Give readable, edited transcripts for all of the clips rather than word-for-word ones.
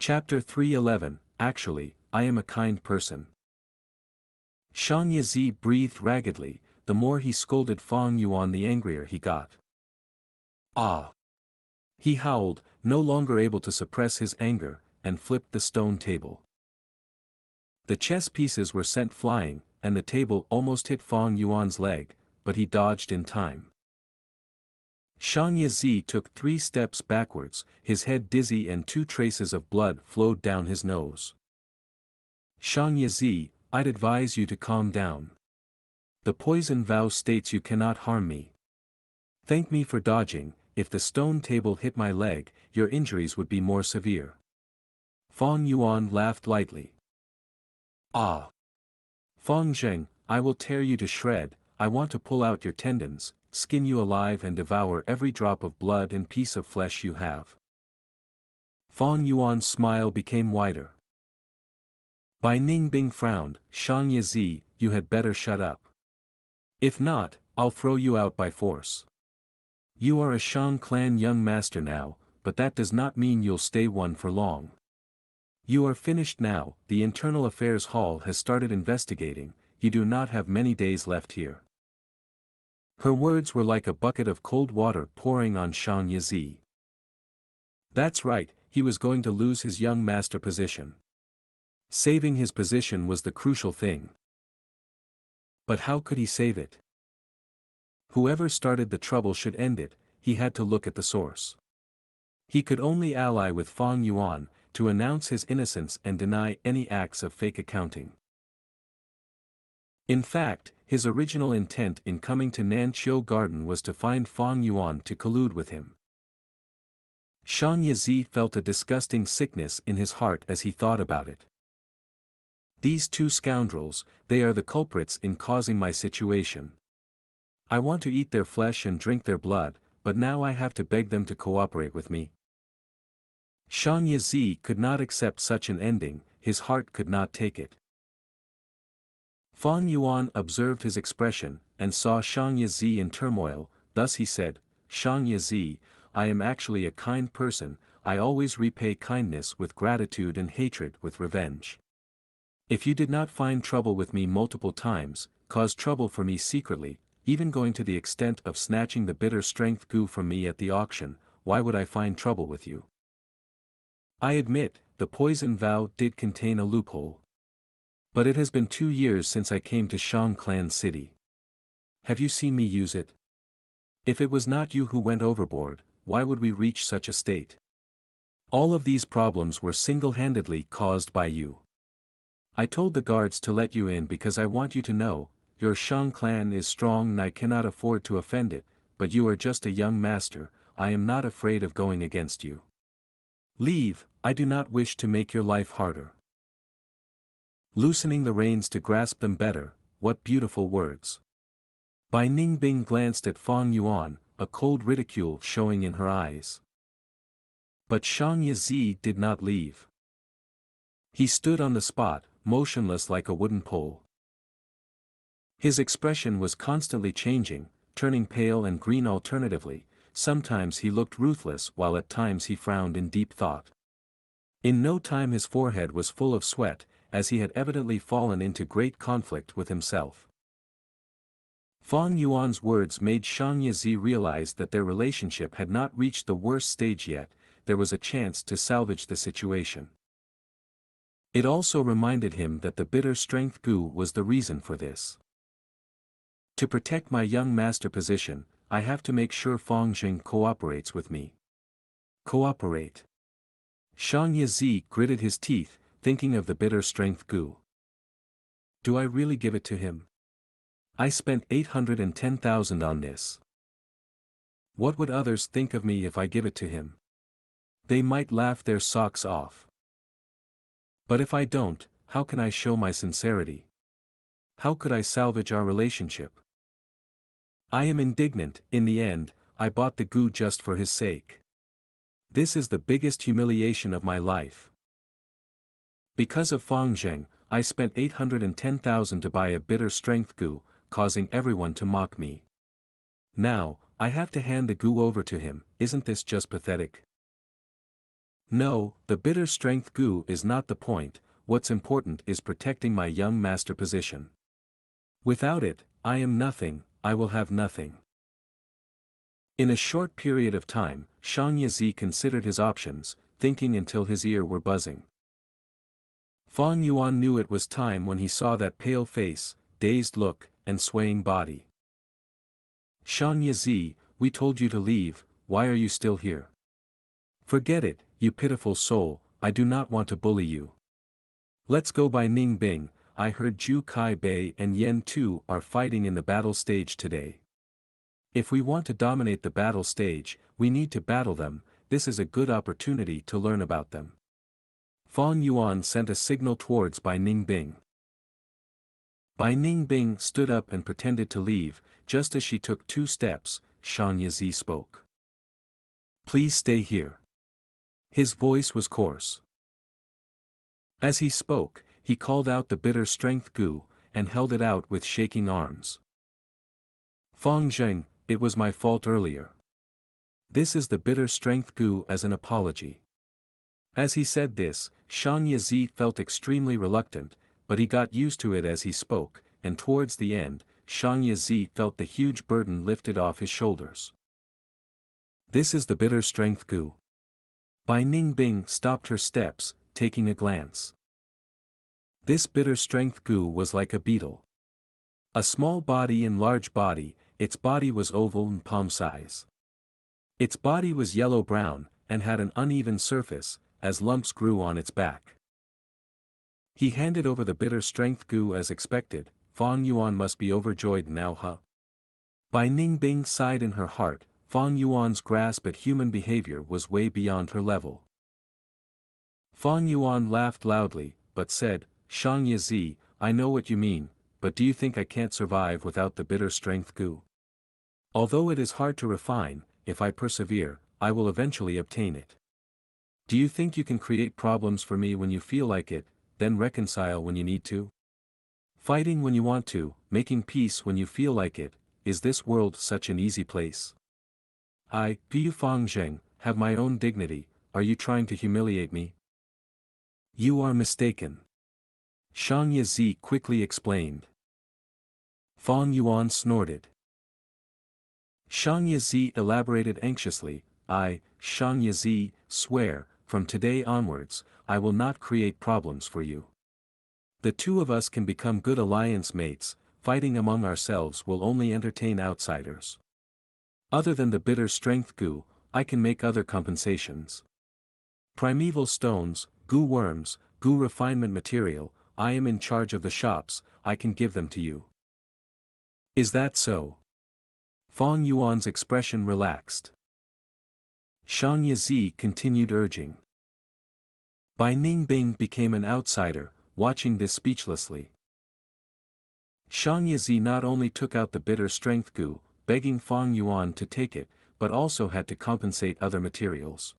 Chapter 311. Actually, I am a kind person. Xianxia breathed raggedly. The more he scolded Fang Yuan the angrier he got. Ah! He howled, no longer able to suppress his anger, and flipped the stone table. The chess pieces were sent flying, and the table almost hit Fang Yuan's leg, but he dodged in time. Xianxia took 3 steps backwards, his head dizzy and 2 traces of blood flowed down his nose. Xianxia, I'd advise you to calm down. The poison vow states you cannot harm me. Thank me for dodging. If the stone table hit my leg, your injuries would be more severe. Fang Yuan laughed lightly. Ah! Fang Zheng, I will tear you to shred. I want to pull out your tendons, skin you alive and devour every drop of blood and piece of flesh you have. Fang Yuan's smile became wider. Bai Ningbing frowned. Xianxia, you had better shut up. If not, I'll throw you out by force. You are a Shang clan young master now, but that does not mean you'll stay one for long. You are finished now. The Internal Affairs Hall has started investigating. You do not have many days left here. Her words were like a bucket of cold water pouring on Xianxia. That's right, he was going to lose his young master position. Saving his position was the crucial thing. But how could he save it? Whoever started the trouble should end it. He had to look at the source. He could only ally with Fang Yuan, to announce his innocence and deny any acts of fake accounting. In fact, his original intent in coming to Nanqiu Garden was to find Fang Yuan to collude with him. Xianxia felt a disgusting sickness in his heart as he thought about it. These 2 scoundrels, they are the culprits in causing my situation. I want to eat their flesh and drink their blood, but now I have to beg them to cooperate with me. Xianxia could not accept such an ending, his heart could not take it. Fang Yuan observed his expression, and saw Xianxia in turmoil, thus he said, Xianxia, I am actually a kind person, I always repay kindness with gratitude and hatred with revenge. If you did not find trouble with me multiple times, cause trouble for me secretly, even going to the extent of snatching the bitter strength Gu from me at the auction, why would I find trouble with you? I admit, the poison vow did contain a loophole. But it has been 2 years since I came to Shang Clan City. Have you seen me use it? If it was not you who went overboard, why would we reach such a state? All of these problems were single-handedly caused by you. I told the guards to let you in because I want you to know, your Shang clan is strong and I cannot afford to offend it, but you are just a young master, I am not afraid of going against you. Leave, I do not wish to make your life harder. Loosening the reins to grasp them better, what beautiful words. Bai Ningbing glanced at Fang Yuan, a cold ridicule showing in her eyes. But Xianxia did not leave. He stood on the spot, motionless like a wooden pole. His expression was constantly changing, turning pale and green alternatively. Sometimes he looked ruthless while at times he frowned in deep thought. In no time his forehead was full of sweat, as he had evidently fallen into great conflict with himself. Fang Yuan's words made Xianxia realize that their relationship had not reached the worst stage yet, there was a chance to salvage the situation. It also reminded him that the bitter strength Gu was the reason for this. To protect my young master position, I have to make sure Fang Zheng cooperates with me. Cooperate. Xianxia gritted his teeth, thinking of the bitter strength Gu. Do I really give it to him? I spent 810,000 on this. What would others think of me if I give it to him? They might laugh their socks off. But if I don't, how can I show my sincerity? How could I salvage our relationship? I am indignant. In the end, I bought the Gu just for his sake. This is the biggest humiliation of my life. Because of Fang Zheng, I spent 810,000 to buy a bitter strength Gu, causing everyone to mock me. Now, I have to hand the Gu over to him, isn't this just pathetic? No, the bitter strength Gu is not the point, what's important is protecting my young master position. Without it, I am nothing, I will have nothing. In a short period of time, Xianxia considered his options, thinking until his ears were buzzing. Fang Yuan knew it was time when he saw that pale face, dazed look, and swaying body. Xianxia, we told you to leave, why are you still here? Forget it, you pitiful soul, I do not want to bully you. Let's go by Ning Bing, I heard Zhu Kai Bei and Yen Tu are fighting in the battle stage today. If we want to dominate the battle stage, we need to battle them, this is a good opportunity to learn about them. Fang Yuan sent a signal towards Bai Ningbing. Bai Ningbing stood up and pretended to leave, just as she took 2 steps, Xianxia spoke. Please stay here. His voice was coarse. As he spoke, he called out the bitter strength Gu, and held it out with shaking arms. Fang Zheng, it was my fault earlier. This is the bitter strength Gu as an apology. As he said this, Xianxia felt extremely reluctant, but he got used to it as he spoke, and towards the end, Xianxia felt the huge burden lifted off his shoulders. This is the bitter strength Gu. Bai Ningbing stopped her steps, taking a glance. This bitter strength Gu was like a beetle. A small body and large body, its body was oval and palm size. Its body was yellow-brown, and had an uneven surface, as lumps grew on its back. He handed over the bitter strength Gu as expected. Fang Yuan must be overjoyed now, huh? Bai Ningbing sighed in her heart, Fang Yuan's grasp at human behavior was way beyond her level. Fang Yuan laughed loudly, but said, Xianxia, I know what you mean, but do you think I can't survive without the bitter strength Gu? Although it is hard to refine, if I persevere, I will eventually obtain it. Do you think you can create problems for me when you feel like it, then reconcile when you need to? Fighting when you want to, making peace when you feel like it, is this world such an easy place? I, Gu Fang Zheng, have my own dignity, are you trying to humiliate me? You are mistaken. Xianxia quickly explained. Fang Yuan snorted. Xianxia elaborated anxiously, I, Xianxia, swear, from today onwards, I will not create problems for you. The two of us can become good alliance mates, fighting among ourselves will only entertain outsiders. Other than the bitter strength Gu, I can make other compensations. Primeval stones, Gu worms, Gu refinement material, I am in charge of the shops, I can give them to you. Is that so? Fang Yuan's expression relaxed. Xianxia continued urging. Bai Ningbing became an outsider, watching this speechlessly. Xianxia not only took out the bitter strength Gu, begging Fang Yuan to take it, but also had to compensate other materials.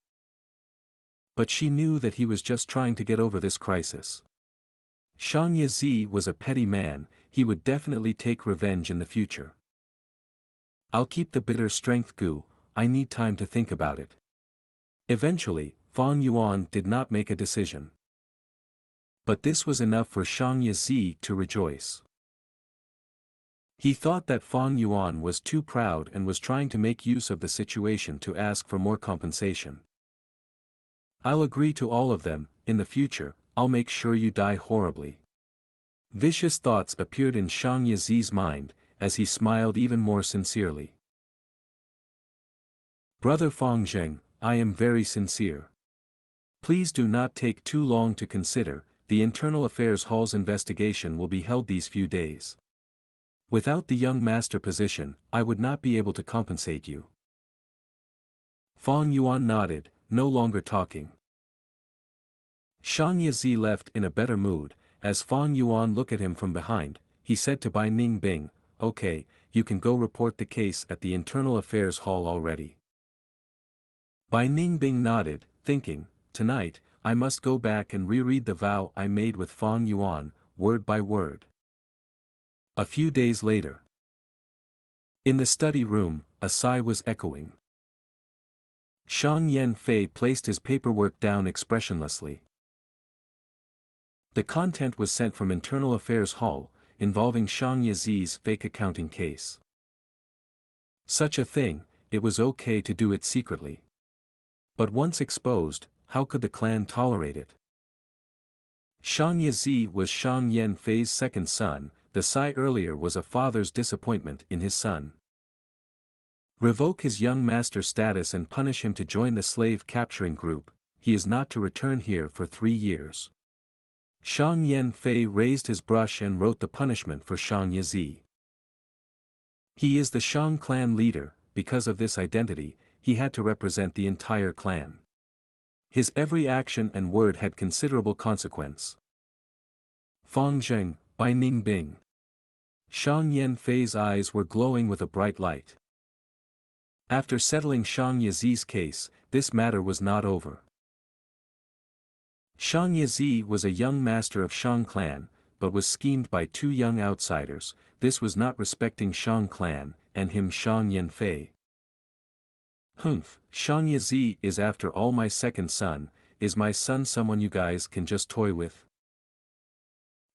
But she knew that he was just trying to get over this crisis. Xianxia was a petty man, he would definitely take revenge in the future. I'll keep the bitter strength Gu, I need time to think about it. Eventually, Fang Yuan did not make a decision. But this was enough for Xianxia to rejoice. He thought that Fang Yuan was too proud and was trying to make use of the situation to ask for more compensation. I'll agree to all of them, in the future, I'll make sure you die horribly. Vicious thoughts appeared in Xianxia's mind, as he smiled even more sincerely. Brother Fang Zheng, I am very sincere. Please do not take too long to consider, the Internal Affairs Hall's investigation will be held these few days. Without the young master position, I would not be able to compensate you. Fang Yuan nodded, no longer talking. Xianxia left in a better mood, as Fang Yuan looked at him from behind, he said to Bai Ningbing, okay, you can go report the case at the Internal Affairs Hall already. Bai Ningbing nodded, thinking, tonight, I must go back and reread the vow I made with Fang Yuan, word by word. A few days later. In the study room, a sigh was echoing. Xianxia placed his paperwork down expressionlessly. The content was sent from Internal Affairs Hall, involving Xianxia's fake accounting case. Such a thing, it was okay to do it secretly. But once exposed, how could the clan tolerate it? Xianxia was Xianxia's second son. The sigh earlier was a father's disappointment in his son. Revoke his young master's status and punish him to join the slave-capturing group. He is not to return here for 3 years. Xianxia raised his brush and wrote the punishment for Xianxia. He is the Xiang clan leader. Because of this identity, he had to represent the entire clan. His every action and word had considerable consequence. Fangzheng, by Ningbing. Xianxia's eyes were glowing with a bright light. After settling Xianxia's case, this matter was not over. Xianxia was a young master of Xiang clan, but was schemed by 2 young outsiders. This was not respecting Xiang clan, and him Xianxia. Humph, Xianxia is after all my second son. Is my son someone you guys can just toy with?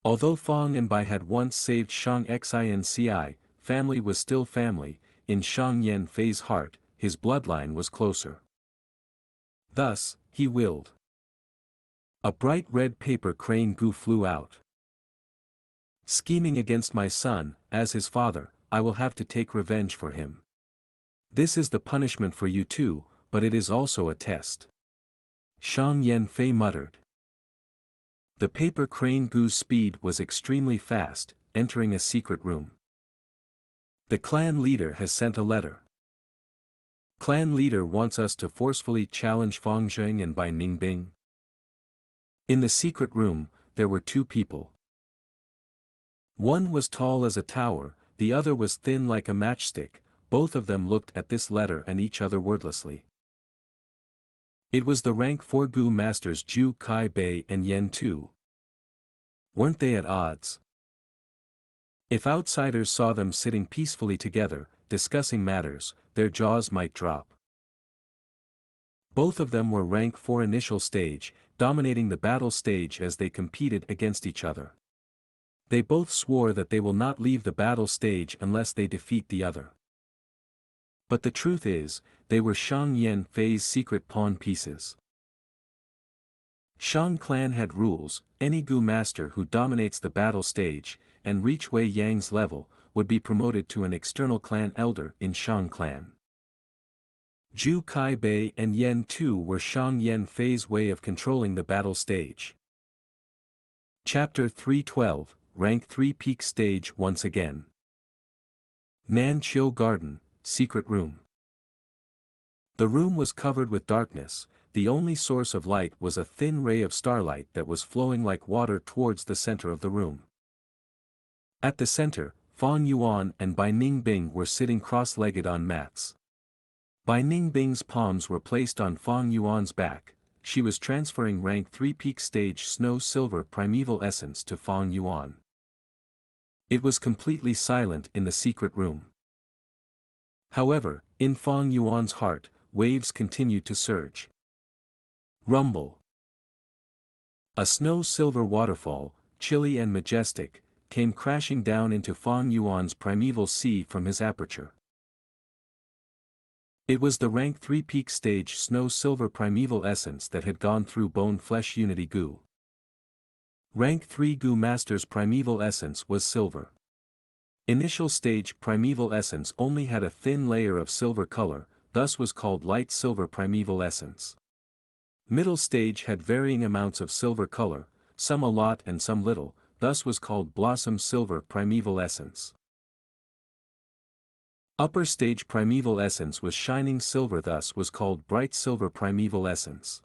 Although Fang and Bai had once saved Xianxia, family was still family. In Xianxia's heart, his bloodline was closer. Thus, he willed. A bright red paper crane Gu flew out. Scheming against my son, as his father, I will have to take revenge for him. This is the punishment for you too, but it is also a test. Xianxia muttered. The paper crane Gu's speed was extremely fast, entering a secret room. The clan leader has sent a letter. Clan leader wants us to forcefully challenge Fangzheng and Bai Ningbing. In the secret room, there were 2 people. One was tall as a tower, the other was thin like a matchstick. Both of them looked at this letter and each other wordlessly. It was the rank 4 Gu masters Zhu Kai Bei and Yen Tu. Weren't they at odds? If outsiders saw them sitting peacefully together, discussing matters, their jaws might drop. Both of them were rank 4 initial stage, dominating the battle stage as they competed against each other. They both swore that they will not leave the battle stage unless they defeat the other. But the truth is, they were Xianxia's secret pawn pieces. Xiang clan had rules. Any Gu master who dominates the battle stage, and reach Wei Yang's level, would be promoted to an external clan elder in Xiang clan. Zhu Kai Bei and Yen Tu were Xianxia's way of controlling the battle stage. Chapter 312, Rank 3 Peak Stage once again. Nan Chiu Garden, Secret Room. The room was covered with darkness. The only source of light was a thin ray of starlight that was flowing like water towards the center of the room. At the center, Fang Yuan and Bai Ningbing were sitting cross-legged on mats. Bai Ningbing's palms were placed on Fang Yuan's back. She was transferring rank 3 peak stage snow silver primeval essence to Fang Yuan. It was completely silent in the secret room. However, in Fang Yuan's heart, waves continued to surge. Rumble. A snow-silver waterfall, chilly and majestic, came crashing down into Fang Yuan's primeval sea from his aperture. It was the rank 3 peak stage snow-silver primeval essence that had gone through bone-flesh unity Gu. Rank 3 Gu master's primeval essence was silver. Initial stage primeval essence only had a thin layer of silver color, thus was called light silver primeval essence. Middle stage had varying amounts of silver color, some a lot and some little, thus was called blossom silver primeval essence. Upper stage primeval essence was shining silver, thus was called bright silver primeval essence.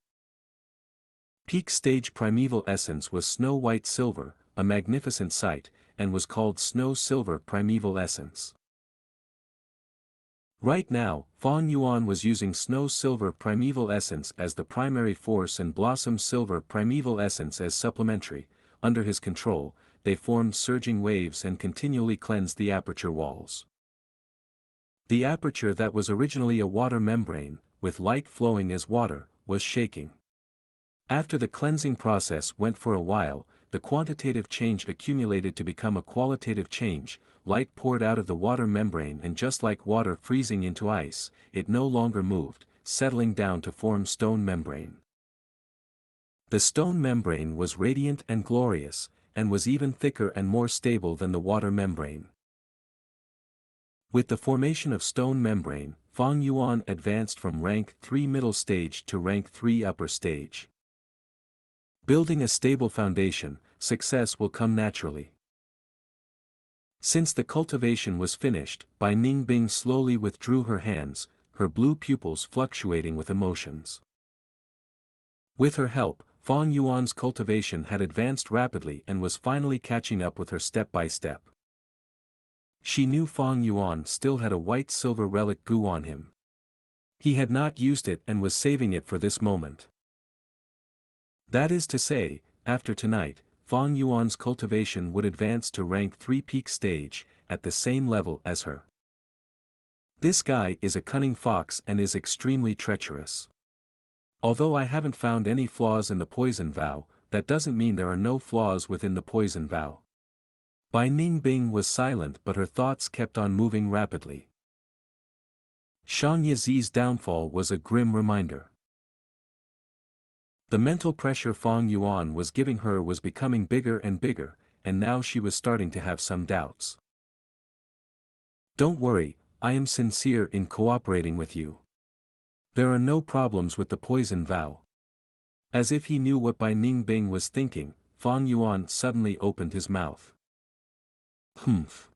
Peak stage primeval essence was snow white silver, a magnificent sight, and was called snow silver primeval essence. Right now, Fang Yuan was using snow silver primeval essence as the primary force and blossom silver primeval essence as supplementary. Under his control, they formed surging waves and continually cleansed the aperture walls. The aperture that was originally a water membrane, with light flowing as water, was shaking. After the cleansing process went for a while, the quantitative change accumulated to become a qualitative change. Light poured out of the water membrane, and just like water freezing into ice, it no longer moved, settling down to form stone membrane. The stone membrane was radiant and glorious, and was even thicker and more stable than the water membrane. With the formation of stone membrane, Fang Yuan advanced from rank 3 middle stage to rank 3 upper stage. Building a stable foundation, success will come naturally. Since the cultivation was finished, Bai Ningbing slowly withdrew her hands, her blue pupils fluctuating with emotions. With her help, Fang Yuan's cultivation had advanced rapidly and was finally catching up with her step by step. She knew Fang Yuan still had a white silver relic gu on him. He had not used it and was saving it for this moment. That is to say, after tonight, Fang Yuan's cultivation would advance to rank 3 peak stage, at the same level as her. This guy is a cunning fox and is extremely treacherous. Although I haven't found any flaws in the poison vow, that doesn't mean there are no flaws within the poison vow. Bai Ningbing was silent, but her thoughts kept on moving rapidly. Xianxia's downfall was a grim reminder. The mental pressure Fang Yuan was giving her was becoming bigger and bigger, and now she was starting to have some doubts. Don't worry, I am sincere in cooperating with you. There are no problems with the poison vow. As if he knew what Bai Ningbing was thinking, Fang Yuan suddenly opened his mouth. Humph.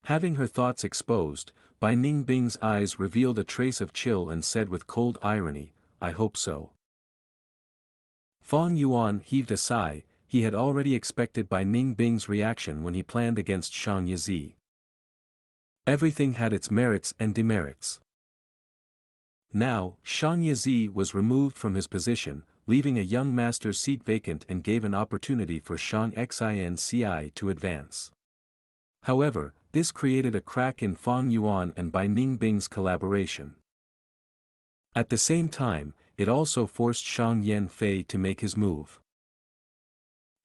Having her thoughts exposed, Bai Ningbing's eyes revealed a trace of chill and said with cold irony, I hope so. Fang Yuan heaved a sigh. He had already expected Bai Ningbing's reaction when he planned against Xianxia. Everything had its merits and demerits. Now, Xianxia was removed from his position, leaving a young master's seat vacant, and gave an opportunity for Xianxia to advance. However, this created a crack in Fang Yuan and Bai Ningbing's collaboration. At the same time, it also forced Shang Yanfei to make his move.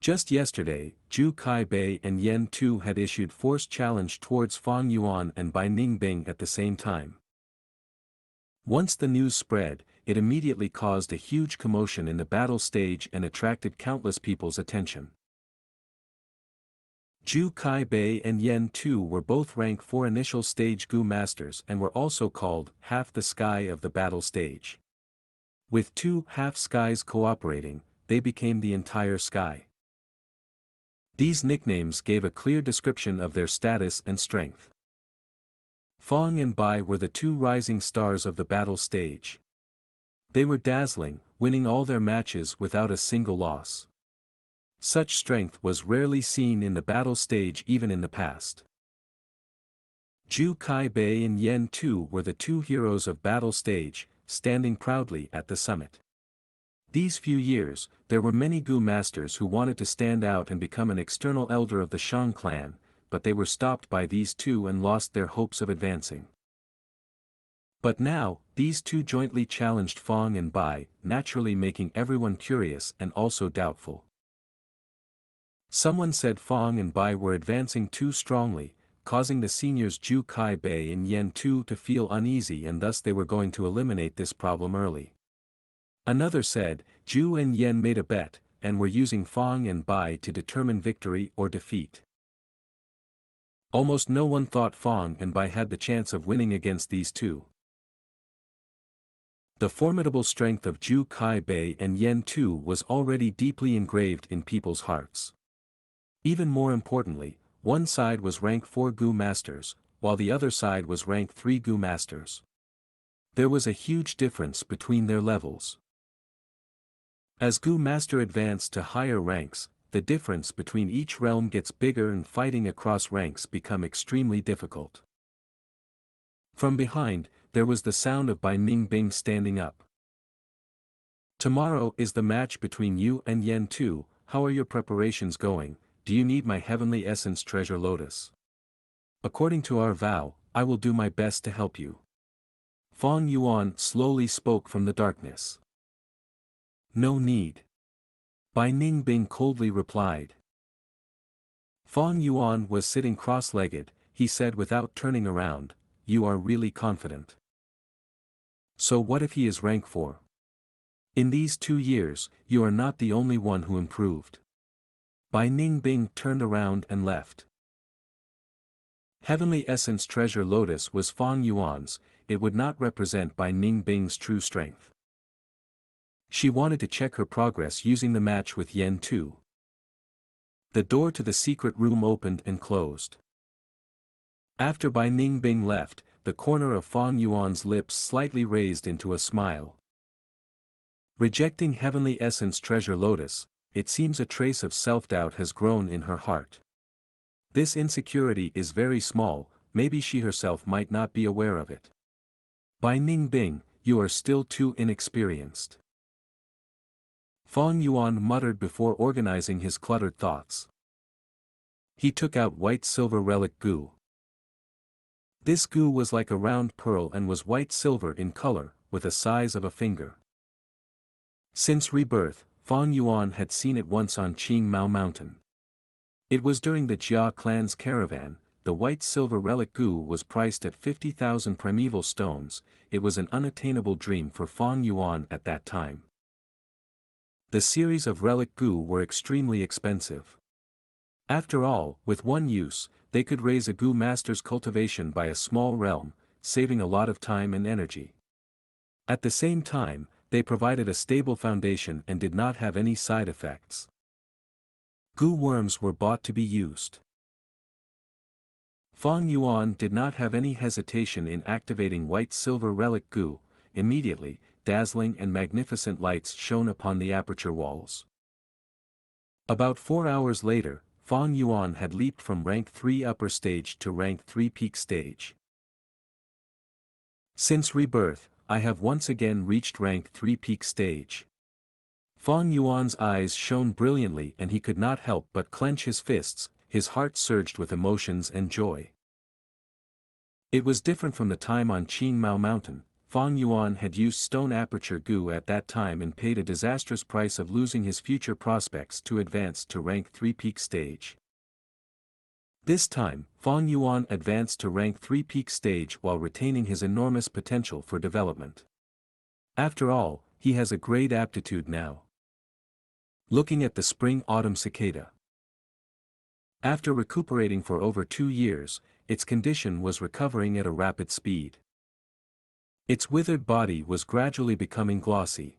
Just yesterday, Zhu Kaibei and Yen Tu had issued forced challenge towards Fang Yuan and Bai Ningbing at the same time. Once the news spread, it immediately caused a huge commotion in the battle stage and attracted countless people's attention. Zhu Kaibei and Yen Tu were both rank 4 initial stage Gu masters and were also called half the sky of the battle stage. With 2 half skies cooperating, they became the entire sky. These nicknames gave a clear description of their status and strength. Fang and Bai were the 2 rising stars of the battle stage. They were dazzling, winning all their matches without a single loss. Such strength was rarely seen in the battle stage even in the past. Zhu Kaibei and Yen Tu were the 2 heroes of battle stage, standing proudly at the summit. These few years, there were many Gu masters who wanted to stand out and become an external elder of the Shang clan, but they were stopped by these 2 and lost their hopes of advancing. But now, these 2 jointly challenged Fang and Bai, naturally making everyone curious and also doubtful. Someone said Fang and Bai were advancing too strongly, causing the seniors Zhu Kaibei and Yen Tu to feel uneasy, and thus they were going to eliminate this problem early. Another said, Zhu and Yen made a bet, and were using Fang and Bai to determine victory or defeat. Almost no one thought Fang and Bai had the chance of winning against these 2. The formidable strength of Zhu Kaibei and Yen Tu was already deeply engraved in people's hearts. Even more importantly, one side was rank 4 Gu masters, while the other side was rank 3 Gu masters. There was a huge difference between their levels. As Gu master advanced to higher ranks, the difference between each realm gets bigger and fighting across ranks become extremely difficult. From behind, there was the sound of Bai Ningbing standing up. Tomorrow is the match between you and Yen Tu. How are your preparations going? Do you need my heavenly essence treasure lotus? According to our vow, I will do my best to help you. Fang Yuan slowly spoke from the darkness. No need. Bai Ningbing coldly replied. Fang Yuan was sitting cross-legged, he said without turning around, "You are really confident. So what if he is rank 4? In these 2 years, you are not the only one who improved." Bai Ningbing turned around and left. Heavenly Essence Treasure Lotus was Fang Yuan's, it would not represent Bai Ningbing's true strength. She wanted to check her progress using the match with Yen Tu. The door to the secret room opened and closed. After Bai Ningbing left, the corner of Fang Yuan's lips slightly raised into a smile. Rejecting Heavenly Essence Treasure Lotus, it seems a trace of self-doubt has grown in her heart. This insecurity is very small, maybe she herself might not be aware of it. Bai Ningbing, you are still too inexperienced. Fang Yuan muttered before organizing his cluttered thoughts. He took out white silver relic Gu. This Gu was like a round pearl and was white silver in color, with a size of a finger. Since rebirth, Fang Yuan had seen it once on Qing Mao Mountain. It was during the Jia clan's caravan. The white silver relic Gu was priced at 50,000 primeval stones. It was an unattainable dream for Fang Yuan at that time. The series of relic Gu were extremely expensive. After all, with one use, they could raise a Gu master's cultivation by a small realm, saving a lot of time and energy. At the same time, they provided a stable foundation and did not have any side effects. Gu worms were bought to be used. Fang Yuan did not have any hesitation in activating white silver relic Gu. Immediately, dazzling and magnificent lights shone upon the aperture walls. About 4 hours later, Fang Yuan had leaped from rank 3 upper stage to rank 3 peak stage. Since rebirth, I have once again reached rank 3 peak stage. Fang Yuan's eyes shone brilliantly and he could not help but clench his fists, his heart surged with emotions and joy. It was different from the time on Qing Mao Mountain. Fang Yuan had used stone aperture Gu at that time and paid a disastrous price of losing his future prospects to advance to rank 3 peak stage. This time, Fang Yuan advanced to rank 3 peak stage while retaining his enormous potential for development. After all, he has a great aptitude now. Looking at the spring-autumn cicada. After recuperating for over 2 years, its condition was recovering at a rapid speed. Its withered body was gradually becoming glossy.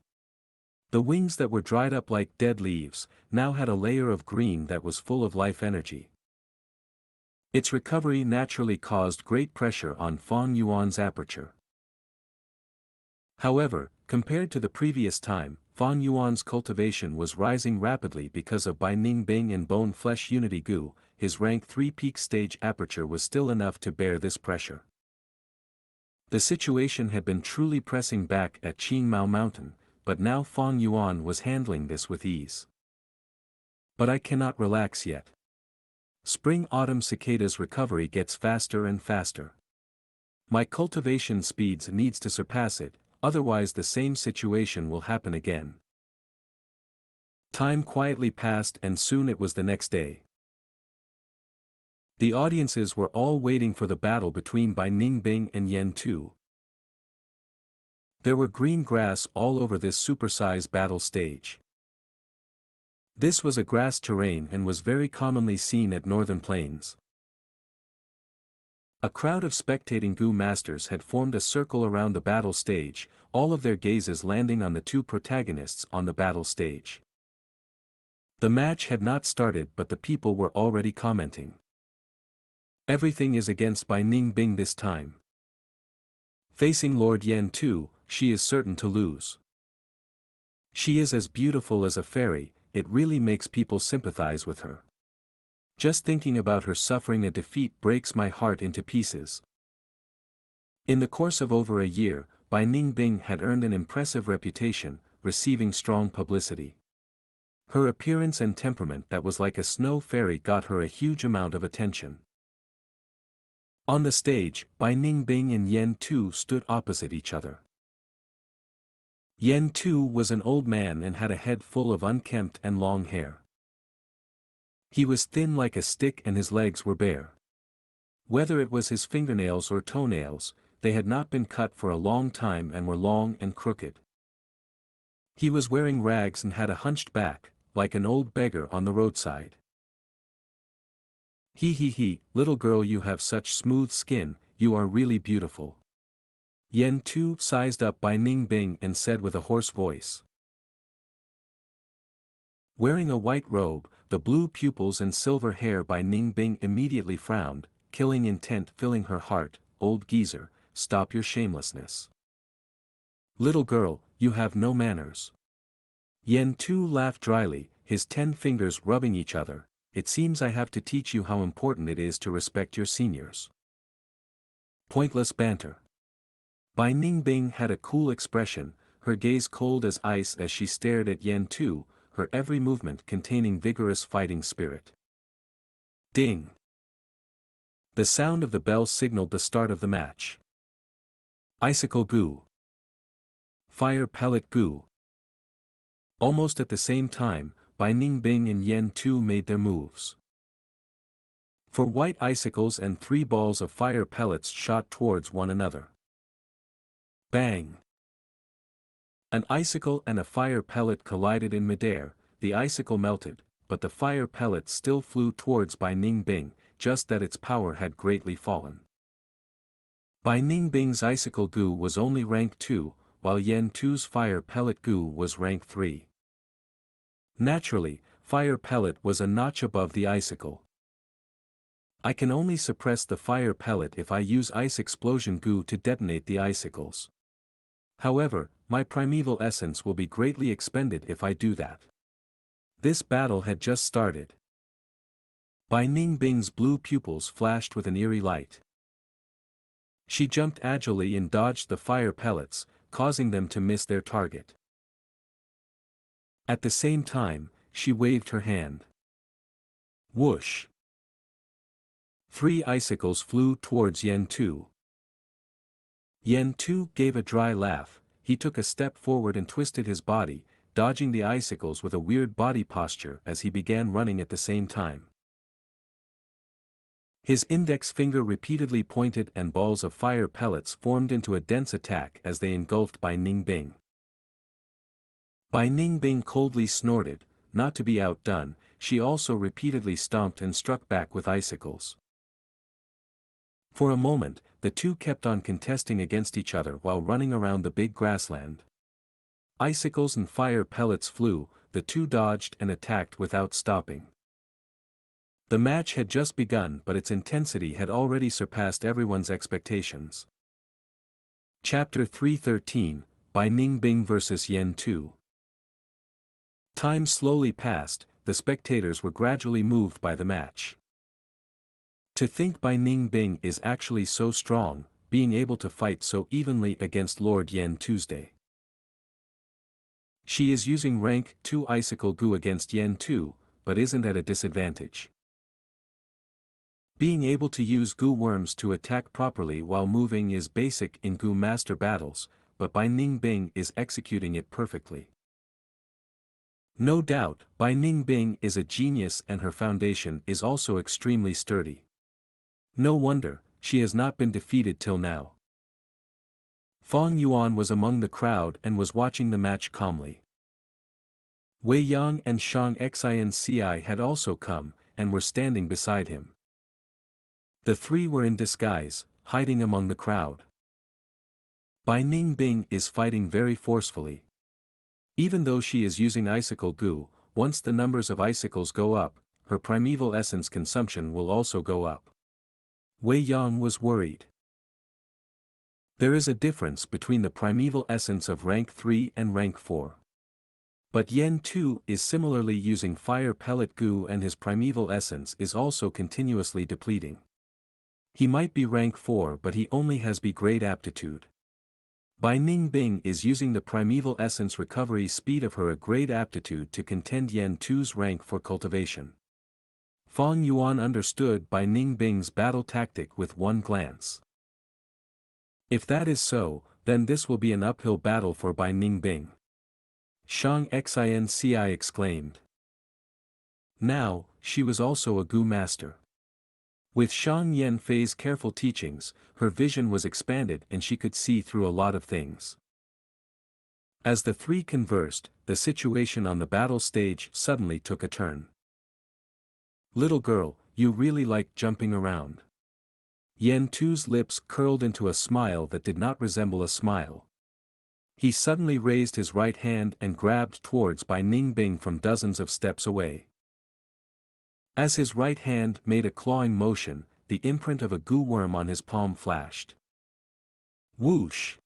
The wings that were dried up like dead leaves, now had a layer of green that was full of life energy. Its recovery naturally caused great pressure on Fang Yuan's aperture. However, compared to the previous time, Fang Yuan's cultivation was rising rapidly because of Bai Ningbing and Bone Flesh Unity Gu. His rank 3 peak stage aperture was still enough to bear this pressure. The situation had been truly pressing back at Qing Mao Mountain, but now Fang Yuan was handling this with ease. But I cannot relax yet. Spring-autumn cicada's recovery gets faster and faster. My cultivation speeds needs to surpass it, otherwise the same situation will happen again. Time quietly passed and soon it was the next day. The audiences were all waiting for the battle between Bai Ningbing and Yen Tu. There were green grass all over this supersized battle stage. This was a grass terrain and was very commonly seen at northern plains. A crowd of spectating Gu masters had formed a circle around the battle stage, all of their gazes landing on the two protagonists on the battle stage. The match had not started but the people were already commenting. Everything is against Bai Ningbing this time. Facing Lord Yen Tu, she is certain to lose. She is as beautiful as a fairy, it really makes people sympathize with her. Just thinking about her suffering a defeat breaks my heart into pieces. In the course of over a year, Bai Ningbing had earned an impressive reputation, receiving strong publicity. Her appearance and temperament that was like a snow fairy got her a huge amount of attention. On the stage, Bai Ningbing and Yen Tu stood opposite each other. Yen Tu was an old man and had a head full of unkempt and long hair. He was thin like a stick and his legs were bare. Whether it was his fingernails or toenails, they had not been cut for a long time and were long and crooked. He was wearing rags and had a hunched back, like an old beggar on the roadside. He, little girl, you have such smooth skin, you are really beautiful. Yen Tu sized up Bai Ningbing and said with a hoarse voice. Wearing a white robe, the blue pupils and silver hair, Bai Ningbing immediately frowned, killing intent filling her heart. Old geezer, stop your shamelessness. Little girl, you have no manners. Yen Tu laughed dryly, his 10 fingers rubbing each other. It seems I have to teach you how important it is to respect your seniors. Pointless banter. Bai Ningbing had a cool expression, her gaze cold as ice as she stared at Yen Tu, her every movement containing vigorous fighting spirit. Ding! The sound of the bell signaled the start of the match. Icicle Gu. Fire Pellet Gu. Almost at the same time, Bai Ningbing and Yen Tu made their moves. 4 white icicles and 3 balls of fire pellets shot towards one another. Bang! An icicle and a fire pellet collided in midair, the icicle melted, but the fire pellet still flew towards Bai Ningbing, just that its power had greatly fallen. Bai Ningbing's icicle Gu was only rank 2, while Yen Tu's fire pellet Gu was rank 3. Naturally, fire pellet was a notch above the icicle. I can only suppress the fire pellet if I use ice explosion Gu to detonate the icicles. However, my primeval essence will be greatly expended if I do that. This battle had just started. Bai Ningbing's blue pupils flashed with an eerie light. She jumped agilely and dodged the fire pellets, causing them to miss their target. At the same time, she waved her hand. Whoosh! 3 icicles flew towards Yen Tu. Yen Tu gave a dry laugh, he took a step forward and twisted his body, dodging the icicles with a weird body posture as he began running at the same time. His index finger repeatedly pointed and balls of fire pellets formed into a dense attack as they engulfed Bai Ningbing. Bai Ningbing coldly snorted, not to be outdone, she also repeatedly stomped and struck back with icicles. For a moment, the two kept on contesting against each other while running around the big grassland. Icicles and fire pellets flew, the two dodged and attacked without stopping. The match had just begun, but its intensity had already surpassed everyone's expectations. Chapter 313, Bai Ningbing vs. Yen Tu. Time slowly passed, the spectators were gradually moved by the match. To think Bai Ningbing is actually so strong, being able to fight so evenly against Lord Yen Tuesday. She is using rank 2 icicle Gu against Yen Tu, but isn't at a disadvantage. Being able to use Gu worms to attack properly while moving is basic in Gu master battles, but Bai Ningbing is executing it perfectly. No doubt, Bai Ningbing is a genius and her foundation is also extremely sturdy. No wonder, she has not been defeated till now. Fong Yuan was among the crowd and was watching the match calmly. Wei Yang and Xianxia had also come, and were standing beside him. The 3 were in disguise, hiding among the crowd. Bai Ningbing is fighting very forcefully. Even though she is using icicle Gu, once the numbers of icicles go up, her primeval essence consumption will also go up. Wei Yang was worried. There is a difference between the primeval essence of rank 3 and rank 4. But Yen Tu is similarly using fire pellet Gu and his primeval essence is also continuously depleting. He might be rank 4 but he only has B grade aptitude. Bai Ningbing is using the primeval essence recovery speed of her A grade aptitude to contend Yen Tu's rank for cultivation. Fang Yuan understood Bai Ningbing's battle tactic with one glance. If that is so, then this will be an uphill battle for Bai Ningbing. Xianxia exclaimed. Now, she was also a Gu master. With Shang Yanfei's careful teachings, her vision was expanded and she could see through a lot of things. As the three conversed, the situation on the battle stage suddenly took a turn. Little girl, you really like jumping around. Yan Tu's lips curled into a smile that did not resemble a smile. He suddenly raised his right hand and grabbed towards Bai Ningbing from dozens of steps away. As his right hand made a clawing motion, the imprint of a goo worm on his palm flashed. Whoosh!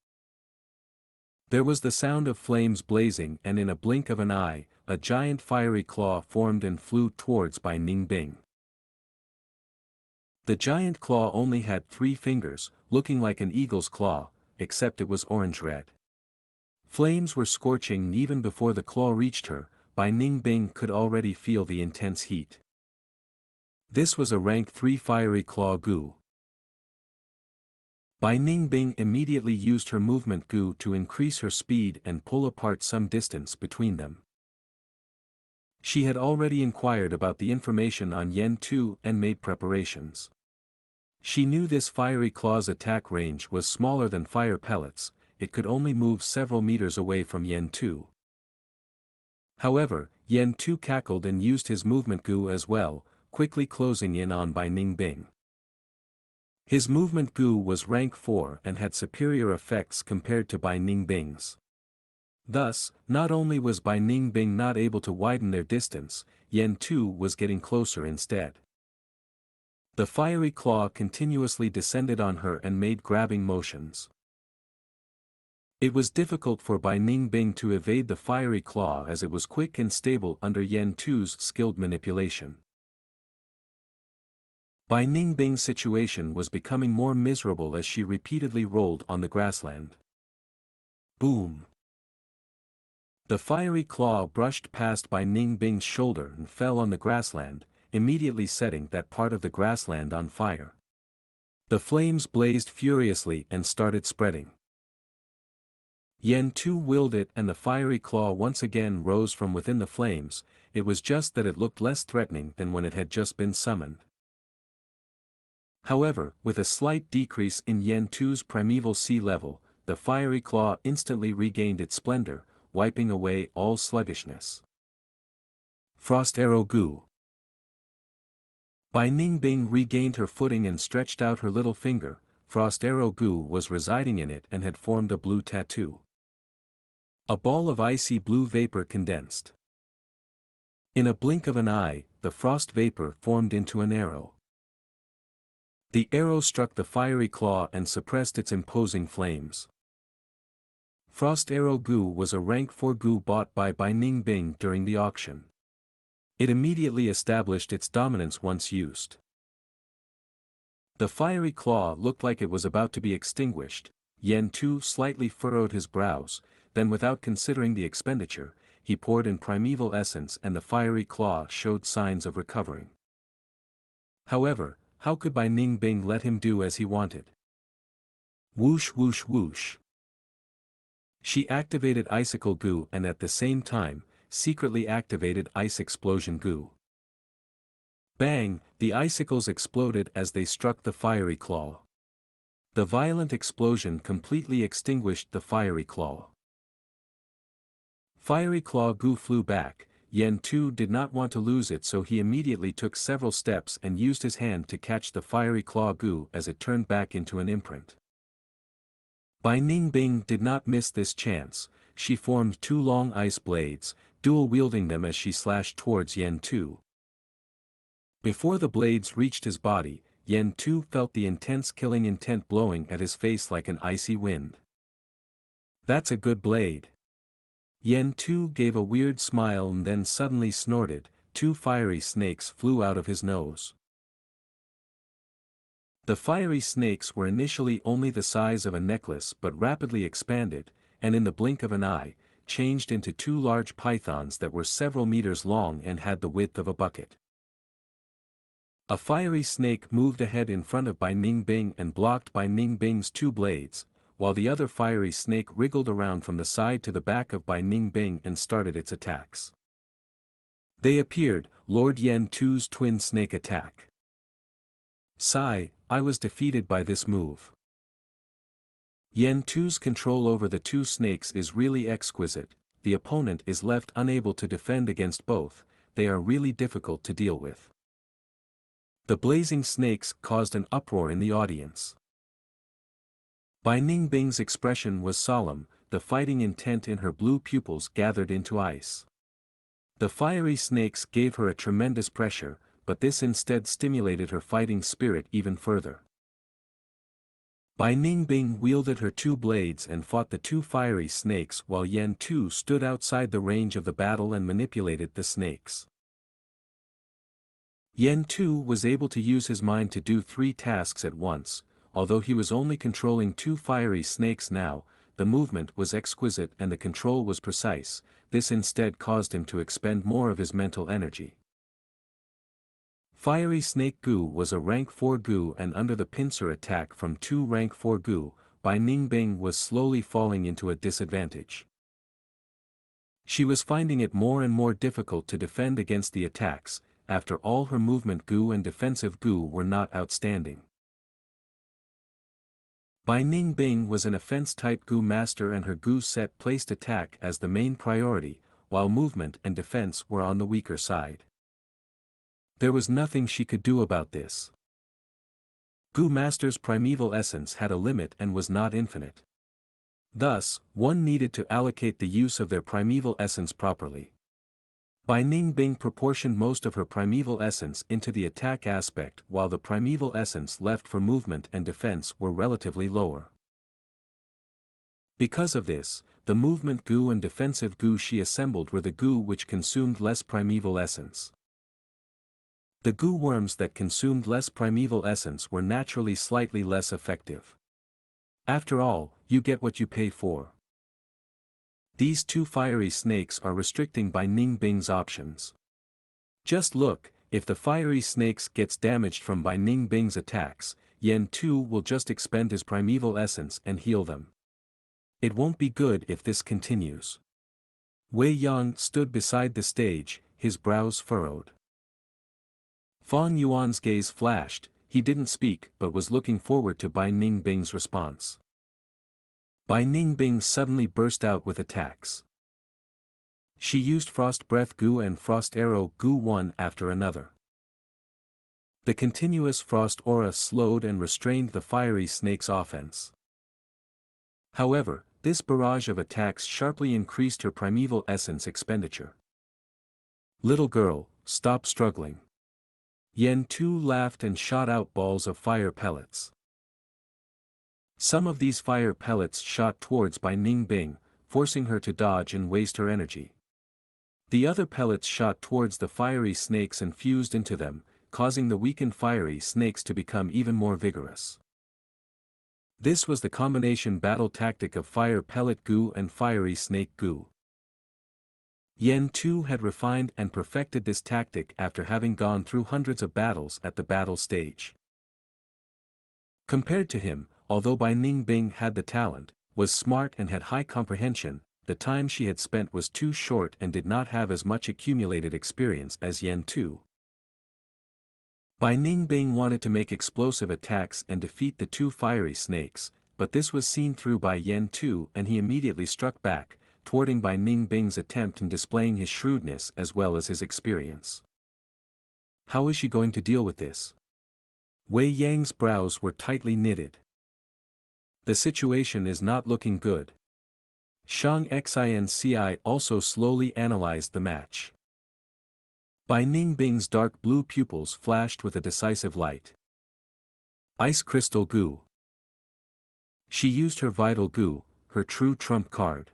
There was the sound of flames blazing, and in a blink of an eye, a giant fiery claw formed and flew towards Bai Ningbing. The giant claw only had 3 fingers, looking like an eagle's claw, except it was orange-red. Flames were scorching even before the claw reached her. Bai Ningbing could already feel the intense heat. This was a rank 3 fiery claw Gu. Bai Ningbing immediately used her movement Gu to increase her speed and pull apart some distance between them. She had already inquired about the information on Yan Tu and made preparations. She knew this fiery claw's attack range was smaller than fire pellets, it could only move several meters away from Yan Tu. However, Yan Tu cackled and used his movement Gu as well, quickly closing in on Bai Ningbing. His movement Gu was rank 4 and had superior effects compared to Bai Ningbing's. Thus, not only was Bai Ningbing not able to widen their distance, Yan Tu was getting closer instead. The fiery claw continuously descended on her and made grabbing motions. It was difficult for Bai Ningbing to evade the fiery claw as it was quick and stable under Yan Tu's skilled manipulation. Bai Ningbing's situation was becoming more miserable as she repeatedly rolled on the grassland. Boom! The fiery claw brushed past Bai Ningbing's shoulder and fell on the grassland, immediately setting that part of the grassland on fire. The flames blazed furiously and started spreading. Yan Tu willed it and the fiery claw once again rose from within the flames, it was just that it looked less threatening than when it had just been summoned. However, with a slight decrease in Yan Tu's primeval sea level, the fiery claw instantly regained its splendor, wiping away all sluggishness. Frost Arrow Gu. Bai Ningbing regained her footing and stretched out her little finger. Frost Arrow Gu was residing in it and had formed a blue tattoo. A ball of icy blue vapor condensed. In a blink of an eye, the frost vapor formed into an arrow. The arrow struck the fiery claw and suppressed its imposing flames. Frost Arrow Gu was a rank 4 Gu bought by Bai Ningbing during the auction. It immediately established its dominance once used. The fiery claw looked like it was about to be extinguished. Yan Tu slightly furrowed his brows, then without considering the expenditure, he poured in primeval essence and the fiery claw showed signs of recovering. However, how could Bai Ningbing let him do as he wanted? Whoosh whoosh whoosh. She activated Icicle Gu and at the same time, secretly activated Ice Explosion Gu. Bang! The icicles exploded as they struck the fiery claw. The violent explosion completely extinguished the fiery claw. Fiery Claw Gu flew back. Yan Tu did not want to lose it, so he immediately took several steps and used his hand to catch the fiery claw Gu as it turned back into an imprint. Bai Ningbing did not miss this chance. She formed 2 long ice blades, dual-wielding them as she slashed towards Yan Tu. Before the blades reached his body, Yan Tu felt the intense killing intent blowing at his face like an icy wind. That's a good blade. Yan Tu gave a weird smile and then suddenly snorted. 2 fiery snakes flew out of his nose. The fiery snakes were initially only the size of a necklace but rapidly expanded, and in the blink of an eye, changed into 2 large pythons that were several meters long and had the width of a bucket. A fiery snake moved ahead in front of Bai Ningbing and blocked Bai Ningbing's two blades, while the other fiery snake wriggled around from the side to the back of Bai Ningbing and started its attacks. They appeared, Lord Yen Tu's twin snake attack. Sigh, I was defeated by this move. Yen Tu's control over the two snakes is really exquisite, the opponent is left unable to defend against both, they are really difficult to deal with. The blazing snakes caused an uproar in the audience. Bai Ningbing's expression was solemn, the fighting intent in her blue pupils gathered into ice. The fiery snakes gave her a tremendous pressure, but this instead stimulated her fighting spirit even further. Bai Ningbing wielded her two blades and fought the two fiery snakes while Yen Tu stood outside the range of the battle and manipulated the snakes. Yen Tu was able to use his mind to do three tasks at once, although he was only controlling two fiery snakes now, the movement was exquisite and the control was precise, this instead caused him to expend more of his mental energy. Fiery Snake Gu was a rank 4 Gu and under the pincer attack from two rank 4 Gu, Bai Ningbing was slowly falling into a disadvantage. She was finding it more and more difficult to defend against the attacks, after all her movement Gu and defensive Gu were not outstanding. Bai Ningbing was an offense-type Gu master and her Gu set placed attack as the main priority, while movement and defense were on the weaker side. There was nothing she could do about this. Gu master's primeval essence had a limit and was not infinite. Thus, one needed to allocate the use of their primeval essence properly. Bai Ningbing proportioned most of her primeval essence into the attack aspect while the primeval essence left for movement and defense were relatively lower. Because of this, the movement Gu and defensive Gu she assembled were the Gu which consumed less primeval essence. The Gu worms that consumed less primeval essence were naturally slightly less effective. After all, you get what you pay for. These two fiery snakes are restricting Bai Ningbing's options. Just look, if the fiery snakes gets damaged from Bai Ningbing's attacks, Yen Tu will just expend his primeval essence and heal them. It won't be good if this continues. Wei Yang stood beside the stage, his brows furrowed. Fang Yuan's gaze flashed, he didn't speak but was looking forward to Bai Ningbing's response. Bai Ningbing suddenly burst out with attacks. She used Frost Breath Gu and Frost Arrow Gu one after another. The continuous frost aura slowed and restrained the fiery snake's offense. However, this barrage of attacks sharply increased her primeval essence expenditure. Little girl, stop struggling. Yen Tu laughed and shot out balls of fire pellets. Some of these fire pellets shot towards Bai Ningbing, forcing her to dodge and waste her energy. The other pellets shot towards the fiery snakes and fused into them, causing the weakened fiery snakes to become even more vigorous. This was the combination battle tactic of Fire Pellet Gu and Fiery Snake Gu. Yen Tu had refined and perfected this tactic after having gone through hundreds of battles at the battle stage. Compared to him, although Bai Ningbing had the talent, was smart and had high comprehension, the time she had spent was too short and did not have as much accumulated experience as Yen Tu. Bai Ningbing wanted to make explosive attacks and defeat the two fiery snakes, but this was seen through by Yen Tu and he immediately struck back, thwarting Bai Ningbing's attempt and displaying his shrewdness as well as his experience. How is she going to deal with this? Wei Yang's brows were tightly knitted. The situation is not looking good. Xianxia also slowly analyzed the match. Bai Ningbing's dark blue pupils flashed with a decisive light. Ice Crystal Gu. She used her Vital Gu, her true trump card.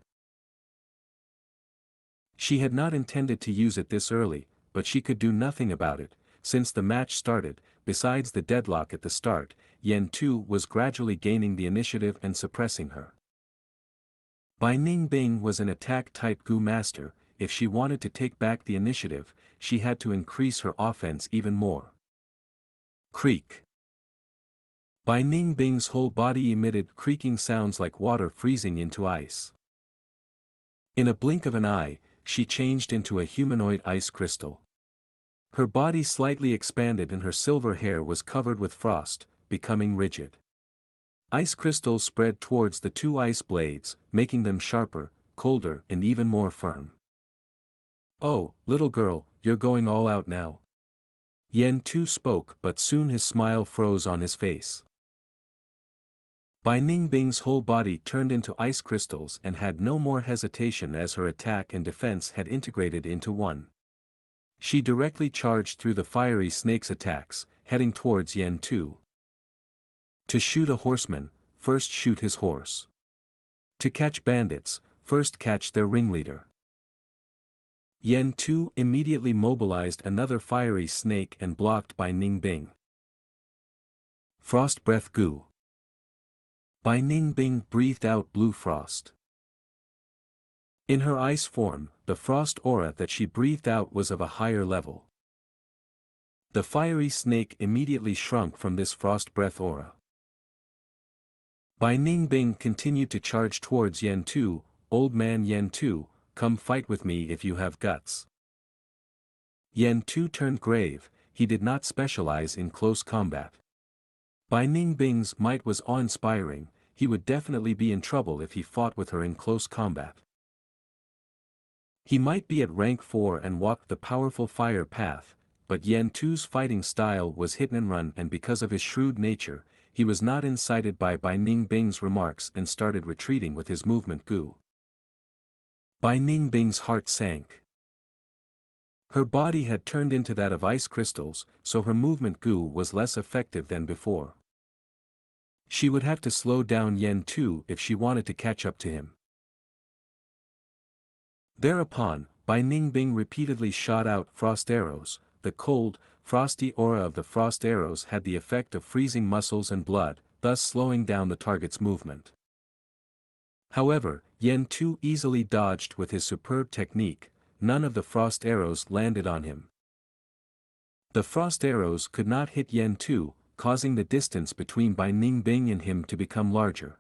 She had not intended to use it this early, but she could do nothing about it, since the match started. Besides the deadlock at the start, Yen Tu was gradually gaining the initiative and suppressing her. Bai Ningbing was an attack-type Gu master, if she wanted to take back the initiative, she had to increase her offense even more. Creak. Bai Ningbing's whole body emitted creaking sounds like water freezing into ice. In a blink of an eye, she changed into a humanoid ice crystal. Her body slightly expanded and her silver hair was covered with frost, becoming rigid. Ice crystals spread towards the two ice blades, making them sharper, colder, and even more firm. "Oh, little girl, you're going all out now." Yen Tu spoke, but soon his smile froze on his face. Bai Ningbing's whole body turned into ice crystals and had no more hesitation as her attack and defense had integrated into one. She directly charged through the fiery snake's attacks, heading towards Yen Tu. To shoot a horseman, first shoot his horse. To catch bandits, first catch their ringleader. Yen Tu immediately mobilized another fiery snake and blocked Bai Ningbing. Frost Breath Gu. Bai Ningbing breathed out blue frost. In her ice form, the frost aura that she breathed out was of a higher level. The fiery snake immediately shrunk from this frost breath aura. Bai Ningbing continued to charge towards Yen Tu. "Old man Yen Tu, come fight with me if you have guts." Yen Tu turned grave. He did not specialize in close combat. Bai Ningbing's might was awe-inspiring. He would definitely be in trouble if he fought with her in close combat. He might be at rank 4 and walked the powerful fire path, but Yen Tu's fighting style was hit and run, and because of his shrewd nature, he was not incited by Bai Ningbing's remarks and started retreating with his movement Gu. Bai Ningbing's heart sank. Her body had turned into that of ice crystals, so her movement Gu was less effective than before. She would have to slow down Yen Tu if she wanted to catch up to him. Thereupon, Bai Ningbing repeatedly shot out frost arrows. The cold, frosty aura of the frost arrows had the effect of freezing muscles and blood, thus slowing down the target's movement. However, Yen Tu easily dodged with his superb technique. None of the frost arrows landed on him. The frost arrows could not hit Yen Tu, causing the distance between Bai Ningbing and him to become larger.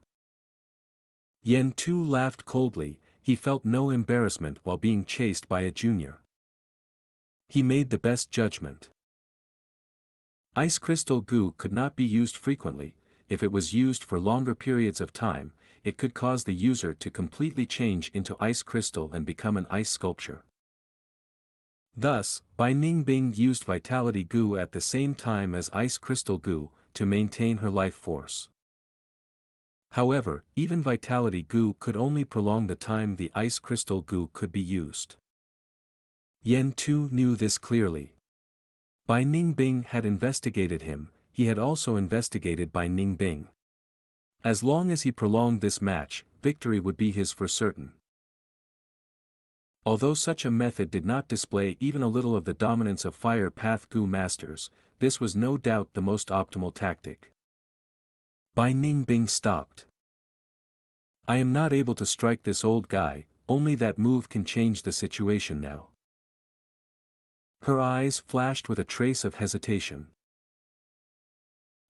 Yen Tu laughed coldly. He felt no embarrassment while being chased by a junior. He made the best judgment. Ice crystal Gu could not be used frequently. If it was used for longer periods of time, it could cause the user to completely change into ice crystal and become an ice sculpture. Thus, Bai Ningbing used Vitality Gu at the same time as Ice Crystal Gu, to maintain her life force. However, even Vitality Gu could only prolong the time the Ice Crystal Gu could be used. Yen Tu knew this clearly. Bai Ningbing had investigated him, he had also investigated Bai Ningbing. As long as he prolonged this match, victory would be his for certain. Although such a method did not display even a little of the dominance of Fire Path Gu masters, this was no doubt the most optimal tactic. Bai Ningbing stopped. "I am not able to strike this old guy, only that move can change the situation now." Her eyes flashed with a trace of hesitation.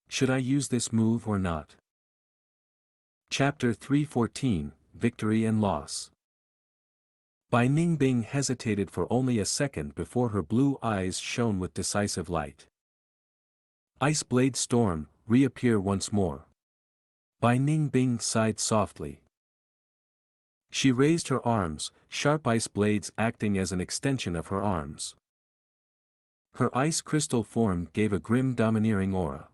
"Should I use this move or not?" Chapter 314, Victory and Loss. Bai Ningbing hesitated for only a second before her blue eyes shone with decisive light. "Ice Blade Storm, reappear once more." Bai Ningbing sighed softly. She raised her arms, sharp ice blades acting as an extension of her arms. Her ice crystal form gave a grim domineering aura.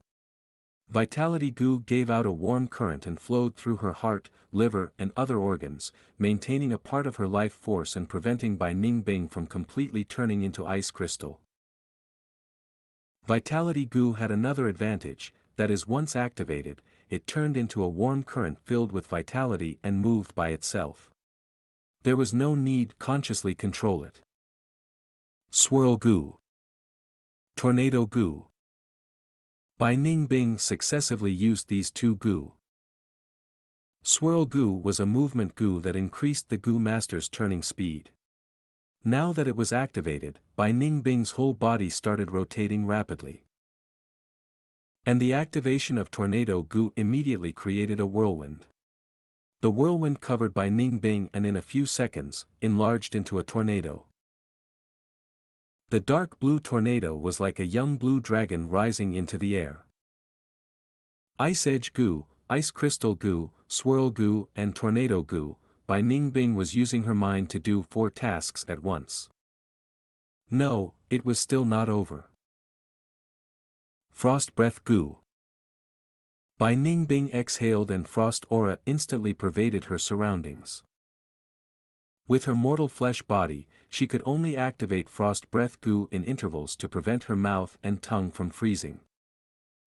Vitality Gu gave out a warm current and flowed through her heart, liver and other organs, maintaining a part of her life force and preventing Bai Ningbing from completely turning into ice crystal. Vitality Gu had another advantage, that is, once activated, it turned into a warm current filled with vitality and moved by itself. There was no need consciously control it. Swirl Gu. Tornado Gu. Bai Ningbing successively used these two Gu. Swirl Gu was a movement Gu that increased the Gu master's turning speed. Now that it was activated, Bai Ningbing's whole body started rotating rapidly. And the activation of Tornado Gu immediately created a whirlwind. The whirlwind covered by Ningbing and in a few seconds, enlarged into a tornado. The dark blue tornado was like a young blue dragon rising into the air. Ice Edge Gu, Ice Crystal Gu, Swirl Gu and Tornado Gu, Bai Ningbing was using her mind to do 4 tasks at once. No, it was still not over. Frost Breath Gu. Bai Ningbing exhaled and frost aura instantly pervaded her surroundings. With her mortal flesh body, she could only activate Frost Breath Gu in intervals to prevent her mouth and tongue from freezing.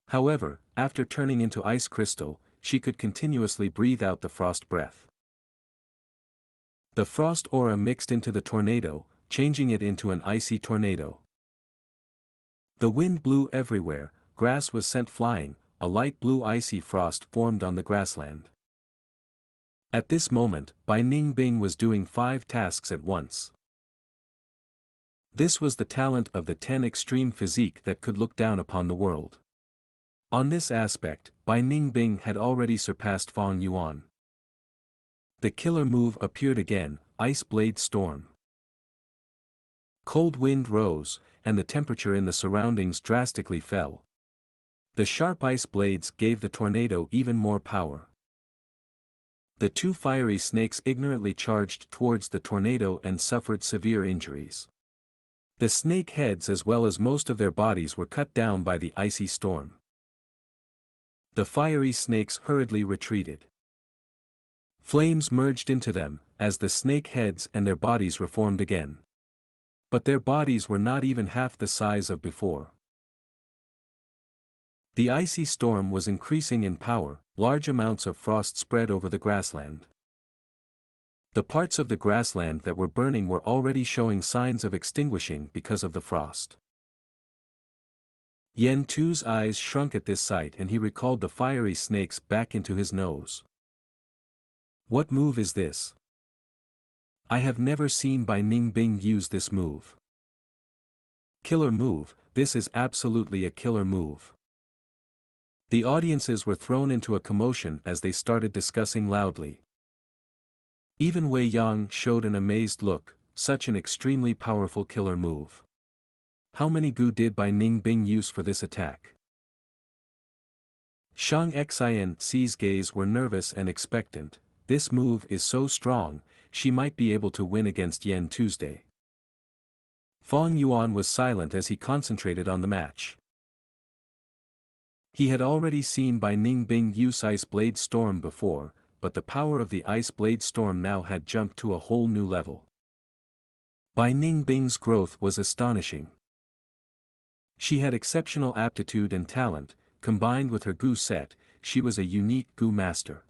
However, after turning into ice crystal, she could continuously breathe out the frost breath. The frost aura mixed into the tornado, changing it into an icy tornado. The wind blew everywhere, grass was sent flying, a light blue icy frost formed on the grassland. At this moment, Bai Ningbing was doing 5 tasks at once. This was the talent of the 10 extreme physique that could look down upon the world. On this aspect, Bai Ningbing had already surpassed Fong Yuan. The killer move appeared again, Ice Blade Storm. Cold wind rose, and the temperature in the surroundings drastically fell. The sharp ice blades gave the tornado even more power. The 2 fiery snakes ignorantly charged towards the tornado and suffered severe injuries. The snake heads as well as most of their bodies were cut down by the icy storm. The fiery snakes hurriedly retreated. Flames merged into them, as the snake heads and their bodies reformed again. But their bodies were not even half the size of before. The icy storm was increasing in power, large amounts of frost spread over the grassland. The parts of the grassland that were burning were already showing signs of extinguishing because of the frost. Yen Tu's eyes shrunk at this sight and he recalled the fiery snakes back into his nose. What move is this? I have never seen Bai Ningbing use this move. Killer move, this is absolutely a killer move. The audiences were thrown into a commotion as they started discussing loudly. Even Wei Yang showed an amazed look, such an extremely powerful killer move. How many Gu did Bai Ningbing use for this attack? Xianxia's gaze were nervous and expectant. This move is so strong, she might be able to win against Yen Tuesday. Fong Yuan was silent as he concentrated on the match. He had already seen Bai Ningbing use Ice Blade Storm before, but the power of the Ice Blade Storm now had jumped to a whole new level. Bai Ningbing's growth was astonishing. She had exceptional aptitude and talent, combined with her Gu set, she was a unique Gu master.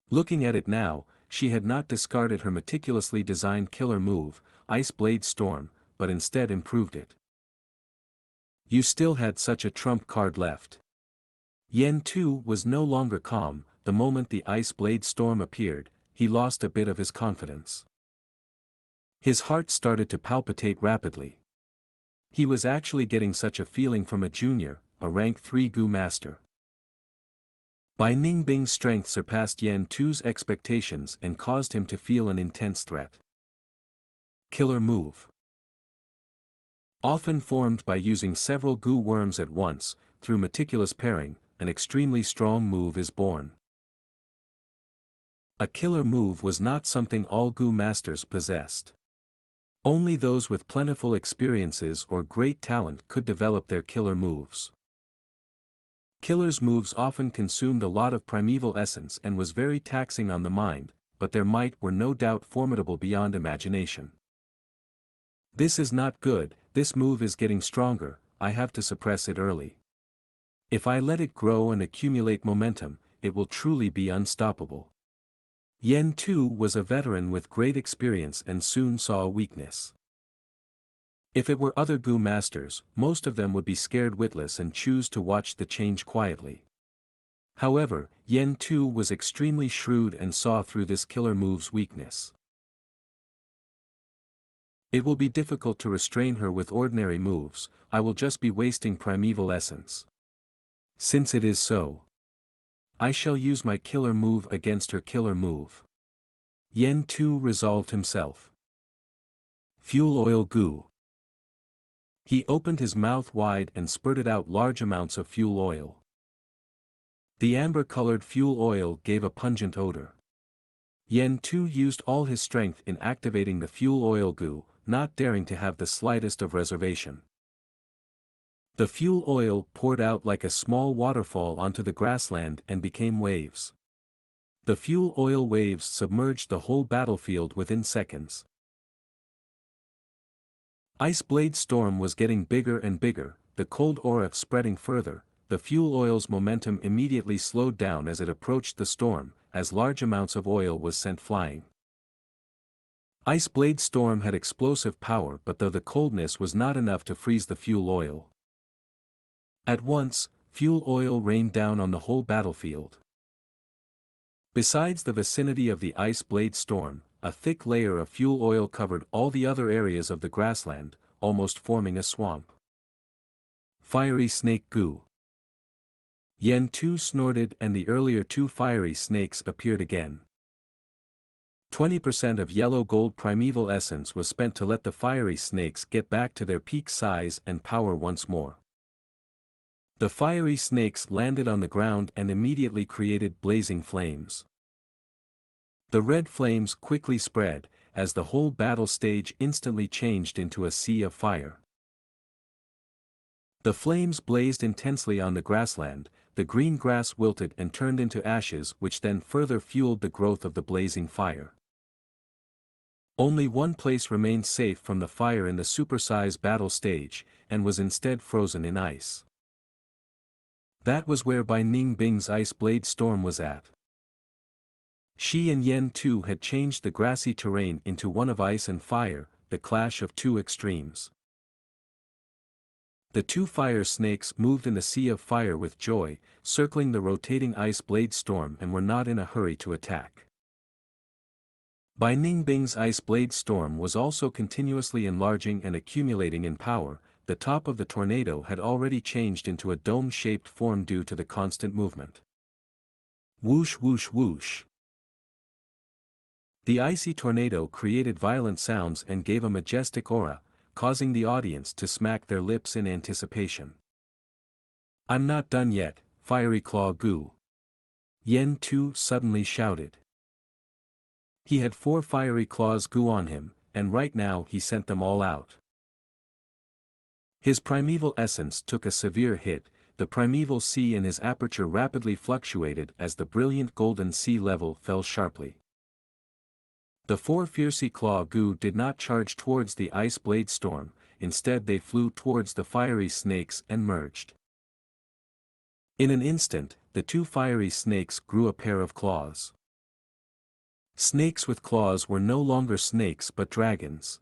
Looking at it now, she had not discarded her meticulously designed killer move, Ice Blade Storm, but instead improved it. You still had such a trump card left. Yen Tu was no longer calm. The moment the Ice Blade Storm appeared, he lost a bit of his confidence. His heart started to palpitate rapidly. He was actually getting such a feeling from a junior, a rank 3 Gu master. Bai Ningbing's strength surpassed Yen Tu's expectations and caused him to feel an intense threat. Killer move. Often formed by using several Gu worms at once, through meticulous pairing, an extremely strong move is born. A killer move was not something all Gu masters possessed. Only those with plentiful experiences or great talent could develop their killer moves. Killers' moves often consumed a lot of primeval essence and was very taxing on the mind, but their might were no doubt formidable beyond imagination. This is not good, this move is getting stronger, I have to suppress it early. If I let it grow and accumulate momentum, it will truly be unstoppable. Yen Tu was a veteran with great experience and soon saw a weakness. If it were other Gu masters, most of them would be scared witless and choose to watch the change quietly. However, Yen Tu was extremely shrewd and saw through this killer move's weakness. It will be difficult to restrain her with ordinary moves, I will just be wasting primeval essence. Since it is so, I shall use my killer move against her killer move. Yen Tu resolved himself. Fuel Oil Gu. He opened his mouth wide and spurted out large amounts of fuel oil. The amber-colored fuel oil gave a pungent odor. Yen Tu used all his strength in activating the fuel oil Gu, not daring to have the slightest of reservation. The fuel oil poured out like a small waterfall onto the grassland and became waves. The fuel oil waves submerged the whole battlefield within seconds. Ice Blade Storm was getting bigger and bigger, the cold aura spreading further. The fuel oil's momentum immediately slowed down as it approached the storm, as large amounts of oil was sent flying. Ice Blade Storm had explosive power, but though the coldness was not enough to freeze the fuel oil. At once, fuel oil rained down on the whole battlefield. Besides the vicinity of the Ice Blade Storm, a thick layer of fuel oil covered all the other areas of the grassland, almost forming a swamp. Fiery Snake Gu. Yen Tu snorted and the earlier two fiery snakes appeared again. 20% of yellow gold primeval essence was spent to let the fiery snakes get back to their peak size and power once more. The fiery snakes landed on the ground and immediately created blazing flames. The red flames quickly spread, as the whole battle stage instantly changed into a sea of fire. The flames blazed intensely on the grassland, the green grass wilted and turned into ashes, which then further fueled the growth of the blazing fire. Only one place remained safe from the fire in the supersize battle stage, and was instead frozen in ice. That was where Bai Ningbing's Ice Blade Storm was at. She and Yen Tu had changed the grassy terrain into one of ice and fire, the clash of two extremes. The two fire snakes moved in the sea of fire with joy, circling the rotating Ice Blade Storm, and were not in a hurry to attack. Bai Ningbing's Ice Blade Storm was also continuously enlarging and accumulating in power. The top of the tornado had already changed into a dome-shaped form due to the constant movement. Whoosh whoosh whoosh. The icy tornado created violent sounds and gave a majestic aura, causing the audience to smack their lips in anticipation. I'm not done yet, Fiery Claw Gu. Yen Tu suddenly shouted. He had 4 Fiery Claws Gu on him, and right now he sent them all out. His primeval essence took a severe hit. The primeval sea in his aperture rapidly fluctuated as the brilliant golden sea level fell sharply. The 4 Fiercy Claw Gu did not charge towards the Ice Blade Storm, instead they flew towards the fiery snakes and merged. In an instant, the 2 fiery snakes grew a pair of claws. Snakes with claws were no longer snakes but dragons.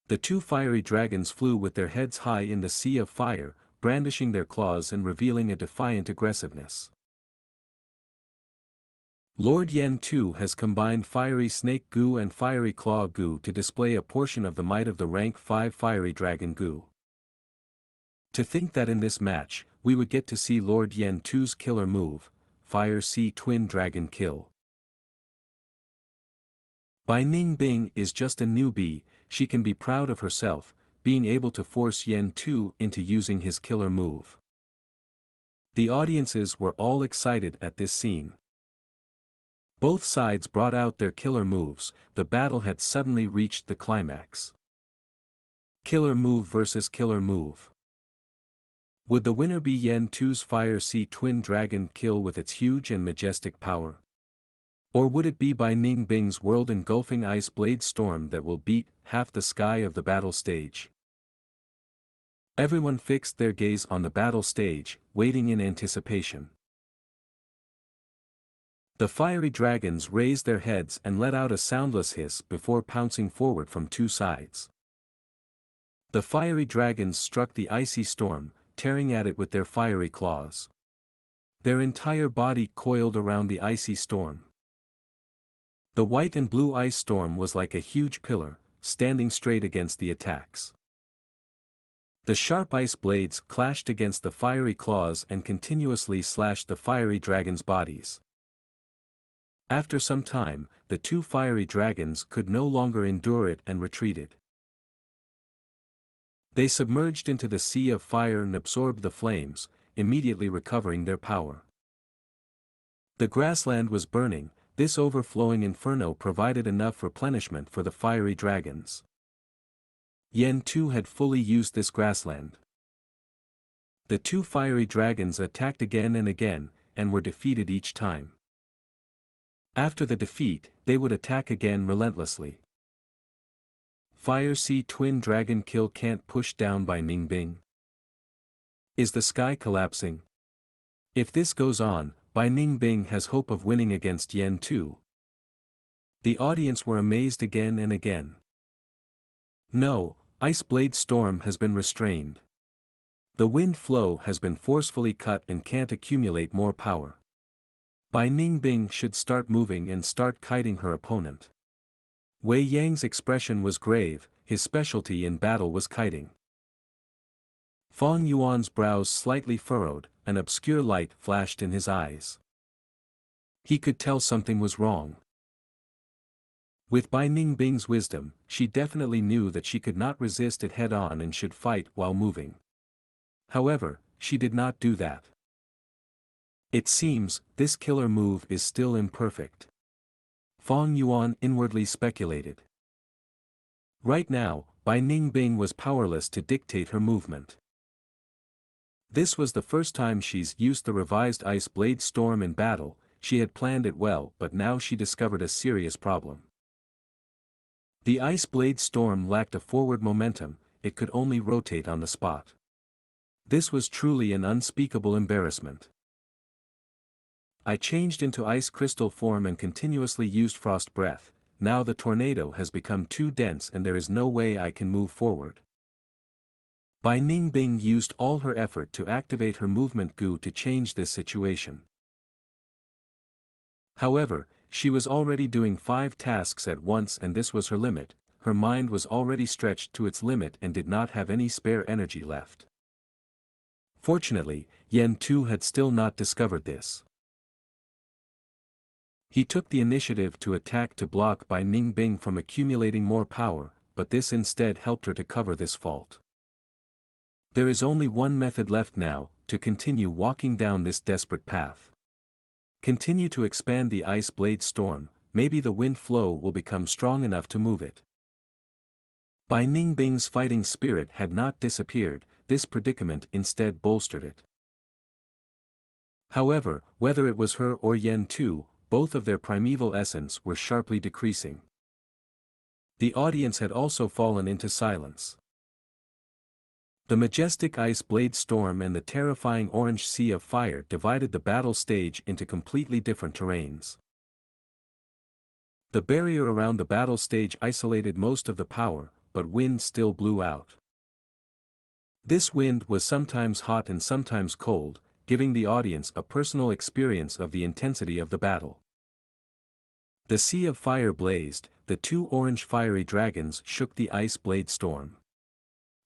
The 2 fiery dragons flew with their heads high in the sea of fire, brandishing their claws and revealing a defiant aggressiveness. Lord Yen Tu has combined Fiery Snake Gu and Fiery Claw Gu to display a portion of the might of the rank 5 Fiery Dragon Gu. To think that in this match, we would get to see Lord Yen Tu's killer move, Fire Sea Twin Dragon Kill. Bai Ningbing is just a newbie. She can be proud of herself, being able to force Yen Tu into using his killer move. The audiences were all excited at this scene. Both sides brought out their killer moves. The battle had suddenly reached the climax. Killer move versus killer move. Would the winner be Yen Tu's Fire Sea Twin Dragon Kill with its huge and majestic power? Or would it be Bai Ningbing's world-engulfing Ice Blade Storm that will beat half the sky of the battle stage? Everyone fixed their gaze on the battle stage, waiting in anticipation. The fiery dragons raised their heads and let out a soundless hiss before pouncing forward from 2 sides. The fiery dragons struck the icy storm, tearing at it with their fiery claws. Their entire body coiled around the icy storm. The white and blue ice storm was like a huge pillar, standing straight against the attacks. The sharp ice blades clashed against the fiery claws and continuously slashed the fiery dragons' bodies. After some time, the two fiery dragons could no longer endure it and retreated. They submerged into the sea of fire and absorbed the flames, immediately recovering their power. The grassland was burning. This overflowing inferno provided enough replenishment for the fiery dragons. Yen too had fully used this grassland. The two fiery dragons attacked again and again, and were defeated each time. After the defeat, they would attack again relentlessly. Fire Sea Twin Dragon Kill Can't Push Down by Ningbing. Is the sky collapsing? If this goes on, Bai Ningbing has hope of winning against Yen too. The audience were amazed again and again. No, Ice Blade Storm has been restrained. The wind flow has been forcefully cut and can't accumulate more power. Bai Ningbing should start moving and start kiting her opponent. Wei Yang's expression was grave, his specialty in battle was kiting. Fong Yuan's brows slightly furrowed, an obscure light flashed in his eyes. He could tell something was wrong. With Bai Ningbing's wisdom, she definitely knew that she could not resist it head-on and should fight while moving. However, she did not do that. It seems, this killer move is still imperfect. Fong Yuan inwardly speculated. Right now, Bai Ningbing was powerless to dictate her movement. This was the first time she's used the revised Ice Blade Storm in battle. She had planned it well, but now she discovered a serious problem. The Ice Blade Storm lacked a forward momentum, it could only rotate on the spot. This was truly an unspeakable embarrassment. I changed into ice crystal form and continuously used frost breath. Now the tornado has become too dense and there is no way I can move forward. Bai Ningbing used all her effort to activate her movement Gu to change this situation. However, she was already doing 5 tasks at once and this was her limit. Her mind was already stretched to its limit and did not have any spare energy left. Fortunately, Yen too had still not discovered this. He took the initiative to attack to block Bai Ningbing from accumulating more power, but this instead helped her to cover this fault. There is only one method left now, to continue walking down this desperate path. Continue to expand the Ice Blade Storm, maybe the wind flow will become strong enough to move it. Bai Ningbing's fighting spirit had not disappeared, this predicament instead bolstered it. However, whether it was her or Yen too, both of their primeval essence were sharply decreasing. The audience had also fallen into silence. The majestic Ice Blade Storm and the terrifying Orange Sea of Fire divided the battle stage into completely different terrains. The barrier around the battle stage isolated most of the power, but wind still blew out. This wind was sometimes hot and sometimes cold, giving the audience a personal experience of the intensity of the battle. The Sea of Fire blazed, the 2 orange fiery dragons shook the Ice Blade Storm.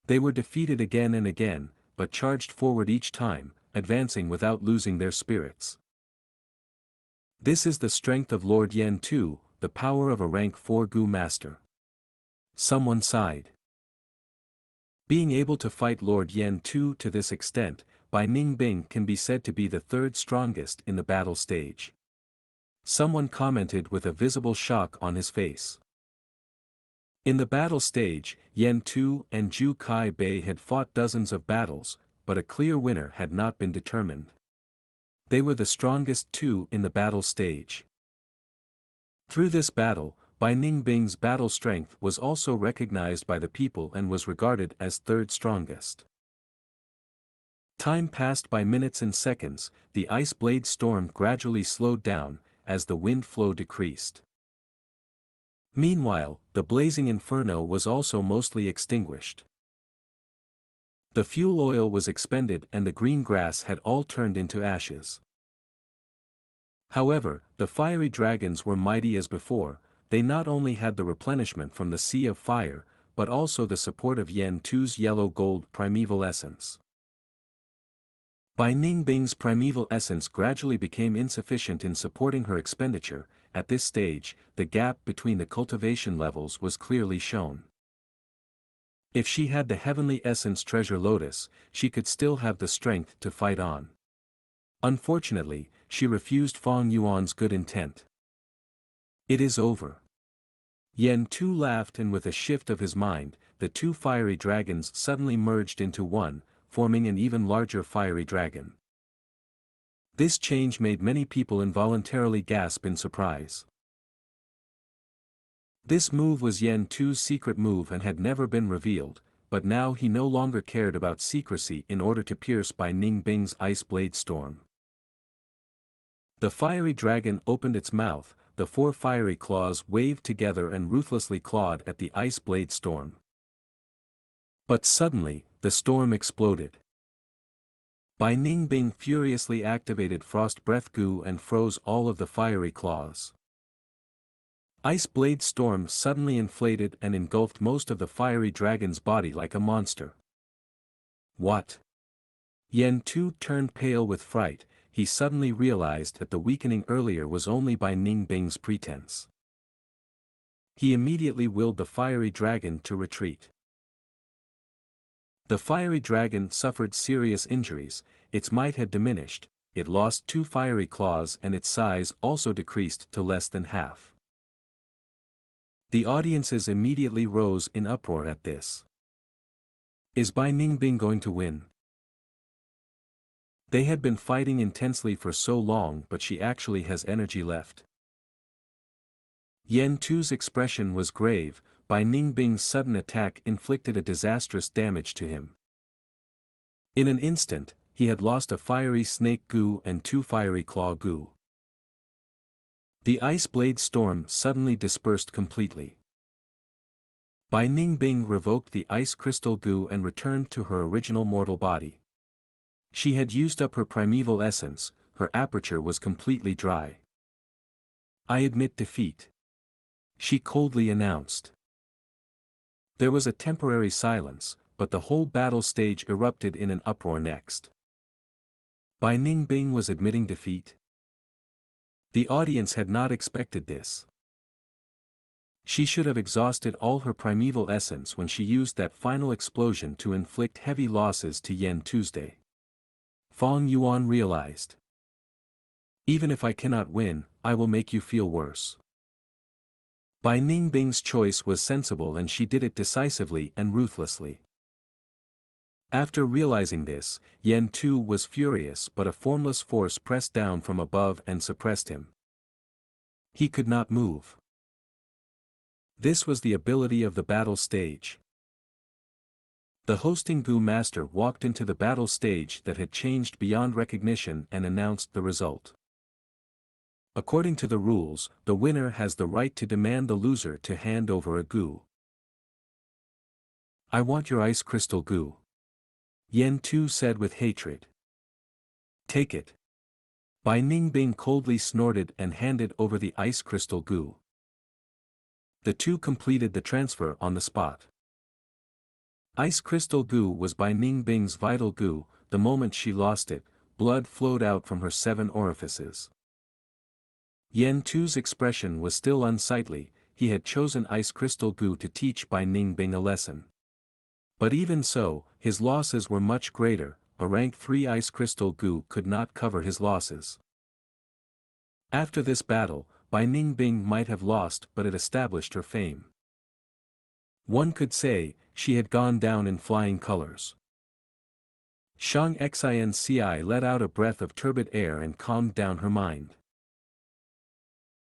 They were defeated again and again, but charged forward each time, advancing without losing their spirits. This is the strength of Lord Yen too, the power of a rank 4 Gu master. Someone sighed. Being able to fight Lord Yen too to this extent, Bai Ningbing can be said to be the 3rd strongest in the battle stage. Someone commented with a visible shock on his face. In the battle stage, Yen Tu and Zhu Kai Bei had fought dozens of battles, but a clear winner had not been determined. They were the strongest 2 in the battle stage. Through this battle, Bai Ningbing's battle strength was also recognized by the people and was regarded as 3rd strongest. Time passed by minutes and seconds, the Ice Blade Storm gradually slowed down, as the wind flow decreased. Meanwhile, the blazing inferno was also mostly extinguished. The fuel oil was expended and the green grass had all turned into ashes. However, the fiery dragons were mighty as before. They not only had the replenishment from the Sea of Fire, but also the support of Yan Tu's yellow-gold primeval essence. Bai Ningbing's primeval essence gradually became insufficient in supporting her expenditure. At this stage, the gap between the cultivation levels was clearly shown. If she had the heavenly essence treasure lotus, she could still have the strength to fight on. Unfortunately, she refused Fang Yuan's good intent. It is over. Yan Tu laughed, and with a shift of his mind, the two fiery dragons suddenly merged into one, forming an even larger fiery dragon. This change made many people involuntarily gasp in surprise. This move was Yan Tu's secret move and had never been revealed, but now he no longer cared about secrecy in order to pierce Bai Ningbing's ice blade storm. The fiery dragon opened its mouth, the four fiery claws waved together and ruthlessly clawed at the ice blade storm. But suddenly, the storm exploded. Bai Ningbing furiously activated Frost Breath Gu and froze all of the fiery claws. Ice Blade Storm suddenly inflated and engulfed most of the fiery dragon's body like a monster. What? Yan Tu turned pale with fright. He suddenly realized that the weakening earlier was only Bai Ningbing's pretense. He immediately willed the fiery dragon to retreat. The fiery dragon suffered serious injuries, its might had diminished, it lost 2 fiery claws and its size also decreased to less than half. The audiences immediately rose in uproar at this. Is Bai Ningbing going to win? They had been fighting intensely for so long, but she actually has energy left. Yan Tu's expression was grave. Bai Ningbing's sudden attack inflicted a disastrous damage to him. In an instant, he had lost a fiery snake Gu and 2 fiery claw Gu. The ice blade storm suddenly dispersed completely. Bai Ningbing revoked the ice crystal Gu and returned to her original mortal body. She had used up her primeval essence, her aperture was completely dry. I admit defeat. She coldly announced. There was a temporary silence, but the whole battle stage erupted in an uproar next. Bai Ningbing was admitting defeat? The audience had not expected this. She should have exhausted all her primeval essence when she used that final explosion to inflict heavy losses to Yan Tuesday. Fang Yuan realized. Even if I cannot win, I will make you feel worse. Bai Ningbing's choice was sensible and she did it decisively and ruthlessly. After realizing this, Yan Tu was furious, but a formless force pressed down from above and suppressed him. He could not move. This was the ability of the battle stage. The hosting Gu master walked into the battle stage that had changed beyond recognition and announced the result. According to the rules, the winner has the right to demand the loser to hand over a Gu. I want your ice crystal Gu. Yan Tu said with hatred. Take it. Bai Ningbing coldly snorted and handed over the ice crystal Gu. The two completed the transfer on the spot. Ice crystal Gu was Bai Ningbing's vital Gu. The moment she lost it, blood flowed out from her 7 orifices. Yan Tu's expression was still unsightly. He had chosen ice crystal Gu to teach Bai Ningbing a lesson. But even so, his losses were much greater. A rank 3 ice crystal Gu could not cover his losses. After this battle, Bai Ningbing might have lost, but it established her fame. One could say, she had gone down in flying colors. Xianxia let out a breath of turbid air and calmed down her mind.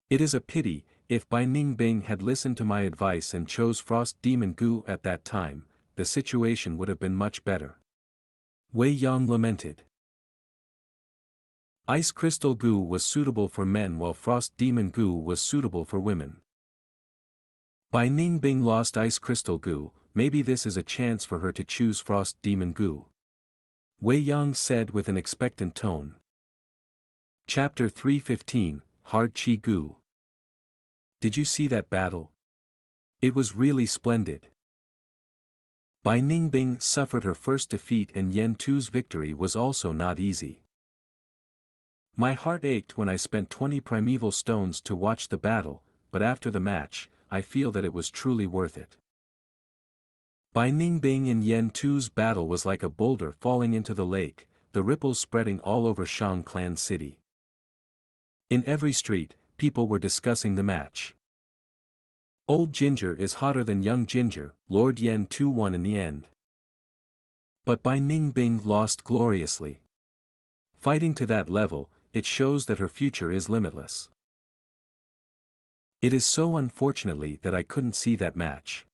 It is a pity, if Bai Ningbing had listened to my advice and chose Frost Demon Gu at that time, the situation would have been much better. Wei Yang lamented. Ice Crystal Gu was suitable for men while Frost Demon Gu was suitable for women. Bai Ningbing lost Ice Crystal Gu, maybe this is a chance for her to choose Frost Demon Gu. Wei Yang said with an expectant tone. Chapter 315, Hard Chi Gu. Did you see that battle? It was really splendid. Bai Ningbing suffered her first defeat and Yan Tu's victory was also not easy. My heart ached when I spent 20 primeval stones to watch the battle, but after the match, I feel that it was truly worth it. Bai Ningbing and Yan Tu's battle was like a boulder falling into the lake, the ripples spreading all over Shang Clan City. In every street, people were discussing the match. Old Ginger is hotter than young Ginger, Lord Yan Tu won in the end. But Bai Ningbing lost gloriously. Fighting to that level, it shows that her future is limitless. It is so unfortunately that I couldn't see that match.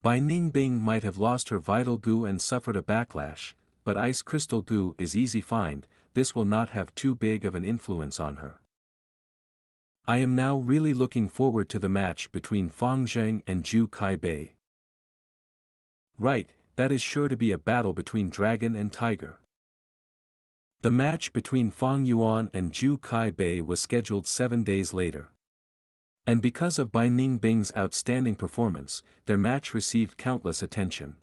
Bai Ningbing might have lost her vital Gu and suffered a backlash, but Ice Crystal Gu is easy find, this will not have too big of an influence on her. I am now really looking forward to the match between Fang Zheng and Zhu Kai Bei. Right, that is sure to be a battle between dragon and tiger. The match between Fang Yuan and Zhu Kai Bei was scheduled 7 days later. And because of Bai Ningbing's outstanding performance, their match received countless attention.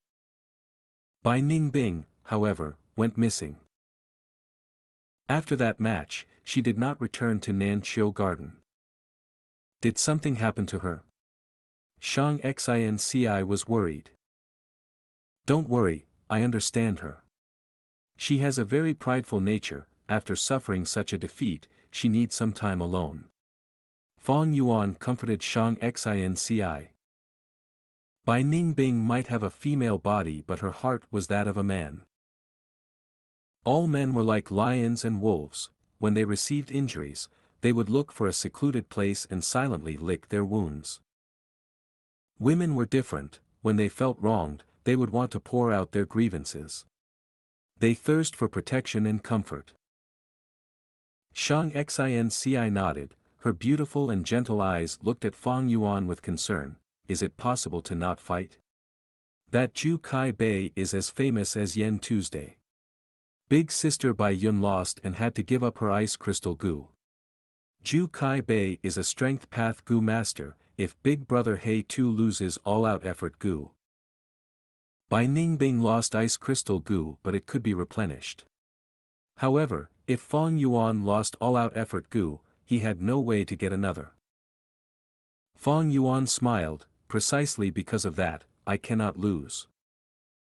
Bai Ningbing, however, went missing. After that match, she did not return to Nanqiu Garden. Did something happen to her? Xianxia was worried. Don't worry, I understand her. She has a very prideful nature, after suffering such a defeat, she needs some time alone. Fang Yuan comforted Xianxia. Bai Ningbing might have a female body but her heart was that of a man. All men were like lions and wolves, when they received injuries, they would look for a secluded place and silently lick their wounds. Women were different, when they felt wronged, they would want to pour out their grievances. They thirst for protection and comfort. Xianxia nodded, her beautiful and gentle eyes looked at Fang Yuan with concern. Is it possible to not fight? That Zhu Kai Bei is as famous as Yan Tuesday. Big sister Bai Yun lost and had to give up her ice crystal Gu. Zhu Kai Bei is a strength path Gu master, if big brother He Tu loses all-out effort Gu. Bai Ningbing lost ice crystal Gu but it could be replenished. However, if Fang Yuan lost all-out effort Gu, he had no way to get another. Fang Yuan smiled, precisely because of that, I cannot lose.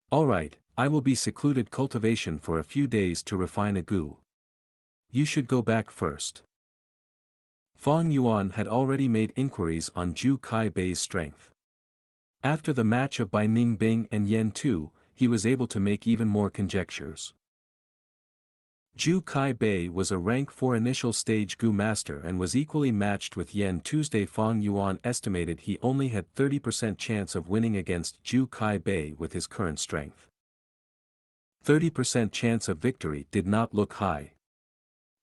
Alright, I will be secluded cultivation for a few days to refine a Gu. You should go back first. Fang Yuan had already made inquiries on Zhu Kai Bei's strength. After the match of Bai Ningbing and Yan Tu, he was able to make even more conjectures. Zhu Kai Bei was a rank 4 initial stage Gu master and was equally matched with Yan Tuesday. Fang Yuan estimated he only had 30% chance of winning against Zhu Kai Bei with his current strength. 30% chance of victory did not look high.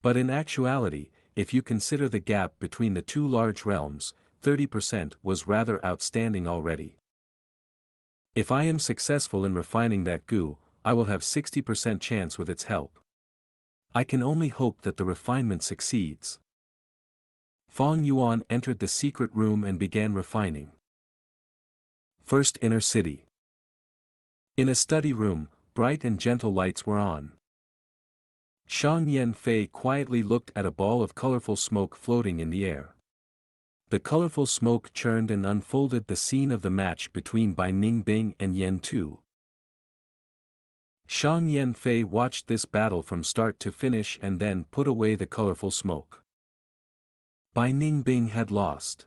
But in actuality, if you consider the gap between the two large realms, 30% was rather outstanding already. If I am successful in refining that Gu, I will have 60% chance with its help. I can only hope that the refinement succeeds. Fang Yuan entered the secret room and began refining. First inner city. In a study room, bright and gentle lights were on. Shang Yanfei quietly looked at a ball of colorful smoke floating in the air. The colorful smoke churned and unfolded the scene of the match between Bai Ningbing and Yan Tu. Shang Yanfei watched this battle from start to finish and then put away the colorful smoke. Bai Ningbing had lost.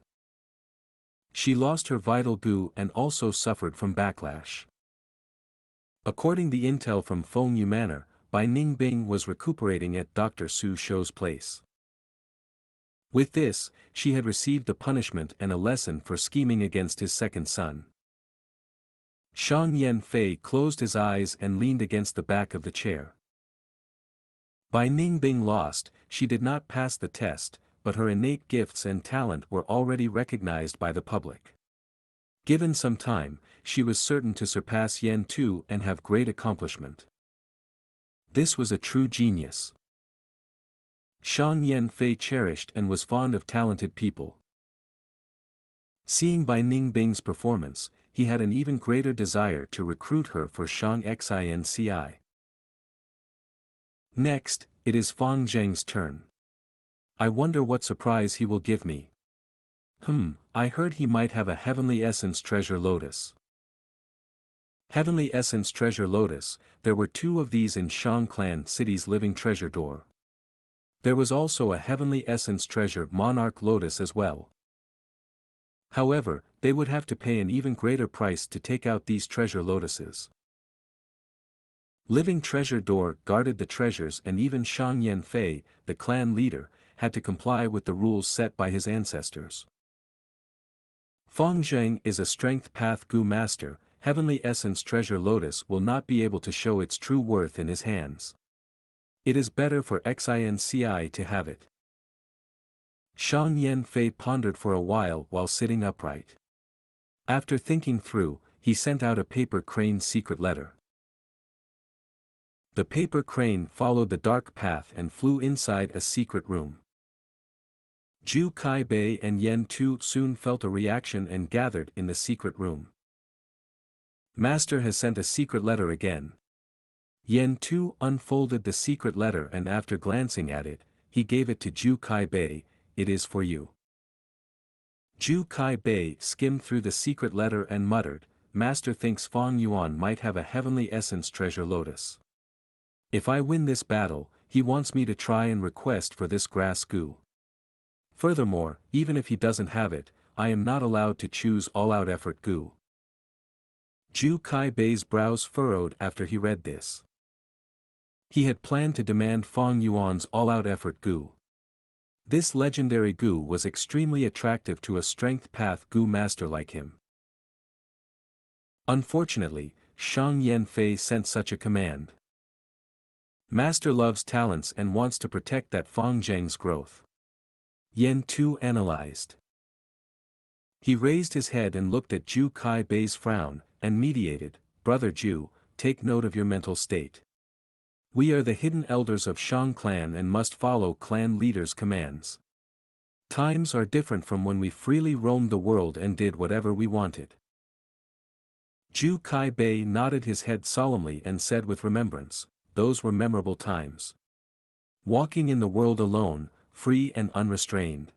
She lost her vital Gu and also suffered from backlash. According to the intel from Fengyu Manor, Bai Ningbing was recuperating at Dr. Su Shou's place. With this, she had received a punishment and a lesson for scheming against his second son. Shang Yanfei closed his eyes and leaned against the back of the chair. Bai Ningbing lost, she did not pass the test, but her innate gifts and talent were already recognized by the public. Given some time, she was certain to surpass Yan Tu and have great accomplishment. This was a true genius. Shang Yanfei cherished and was fond of talented people. Seeing Bai Ningbing's performance, he had an even greater desire to recruit her for Xianxia. Next, it is Fang Zheng's turn. I wonder what surprise he will give me. I heard he might have a Heavenly Essence Treasure Lotus. Heavenly Essence Treasure Lotus, there were 2 of these in Xiangclan City's living treasure door. There was also a Heavenly Essence Treasure Monarch Lotus as well. However, they would have to pay an even greater price to take out these treasure lotuses. Living Treasure Door guarded the treasures, and even Shang Yanfei, the clan leader, had to comply with the rules set by his ancestors. Fang Zheng is a Strength Path Gu master. Heavenly Essence Treasure Lotus will not be able to show its true worth in his hands. It is better for Xianxia to have it. Shang Yanfei pondered for a while sitting upright. After thinking through, he sent out a paper crane's secret letter. The paper crane followed the dark path and flew inside a secret room. Zhu Kaibei and Yen Tu soon felt a reaction and gathered in the secret room. Master has sent a secret letter again. Yen Tu unfolded the secret letter, and after glancing at it, he gave it to Zhu Kaibei. It is for you. Zhu Kaibei skimmed through the secret letter and muttered, Master thinks Fang Yuan might have a Heavenly Essence Treasure Lotus. If I win this battle, he wants me to try and request for this grass goo. Furthermore, even if he doesn't have it, I am not allowed to choose all-out effort goo. Zhu Kaibei's brows furrowed after he read this. He had planned to demand Fang Yuan's all-out effort goo. This legendary goo was extremely attractive to a Strength Path Gu master like him. Unfortunately, Shang Yanfei sent such a command. Master loves talents and wants to protect that Fang Zheng's growth. Yen Tu analyzed. He raised his head and looked at Zhu Kaibei's frown, and mediated, Brother Zhu, take note of your mental state. We are the hidden elders of Shang clan and must follow clan leaders' commands. Times are different from when we freely roamed the world and did whatever we wanted. Zhu Kaibei nodded his head solemnly and said with remembrance, those were memorable times. Walking in the world alone, free and unrestrained.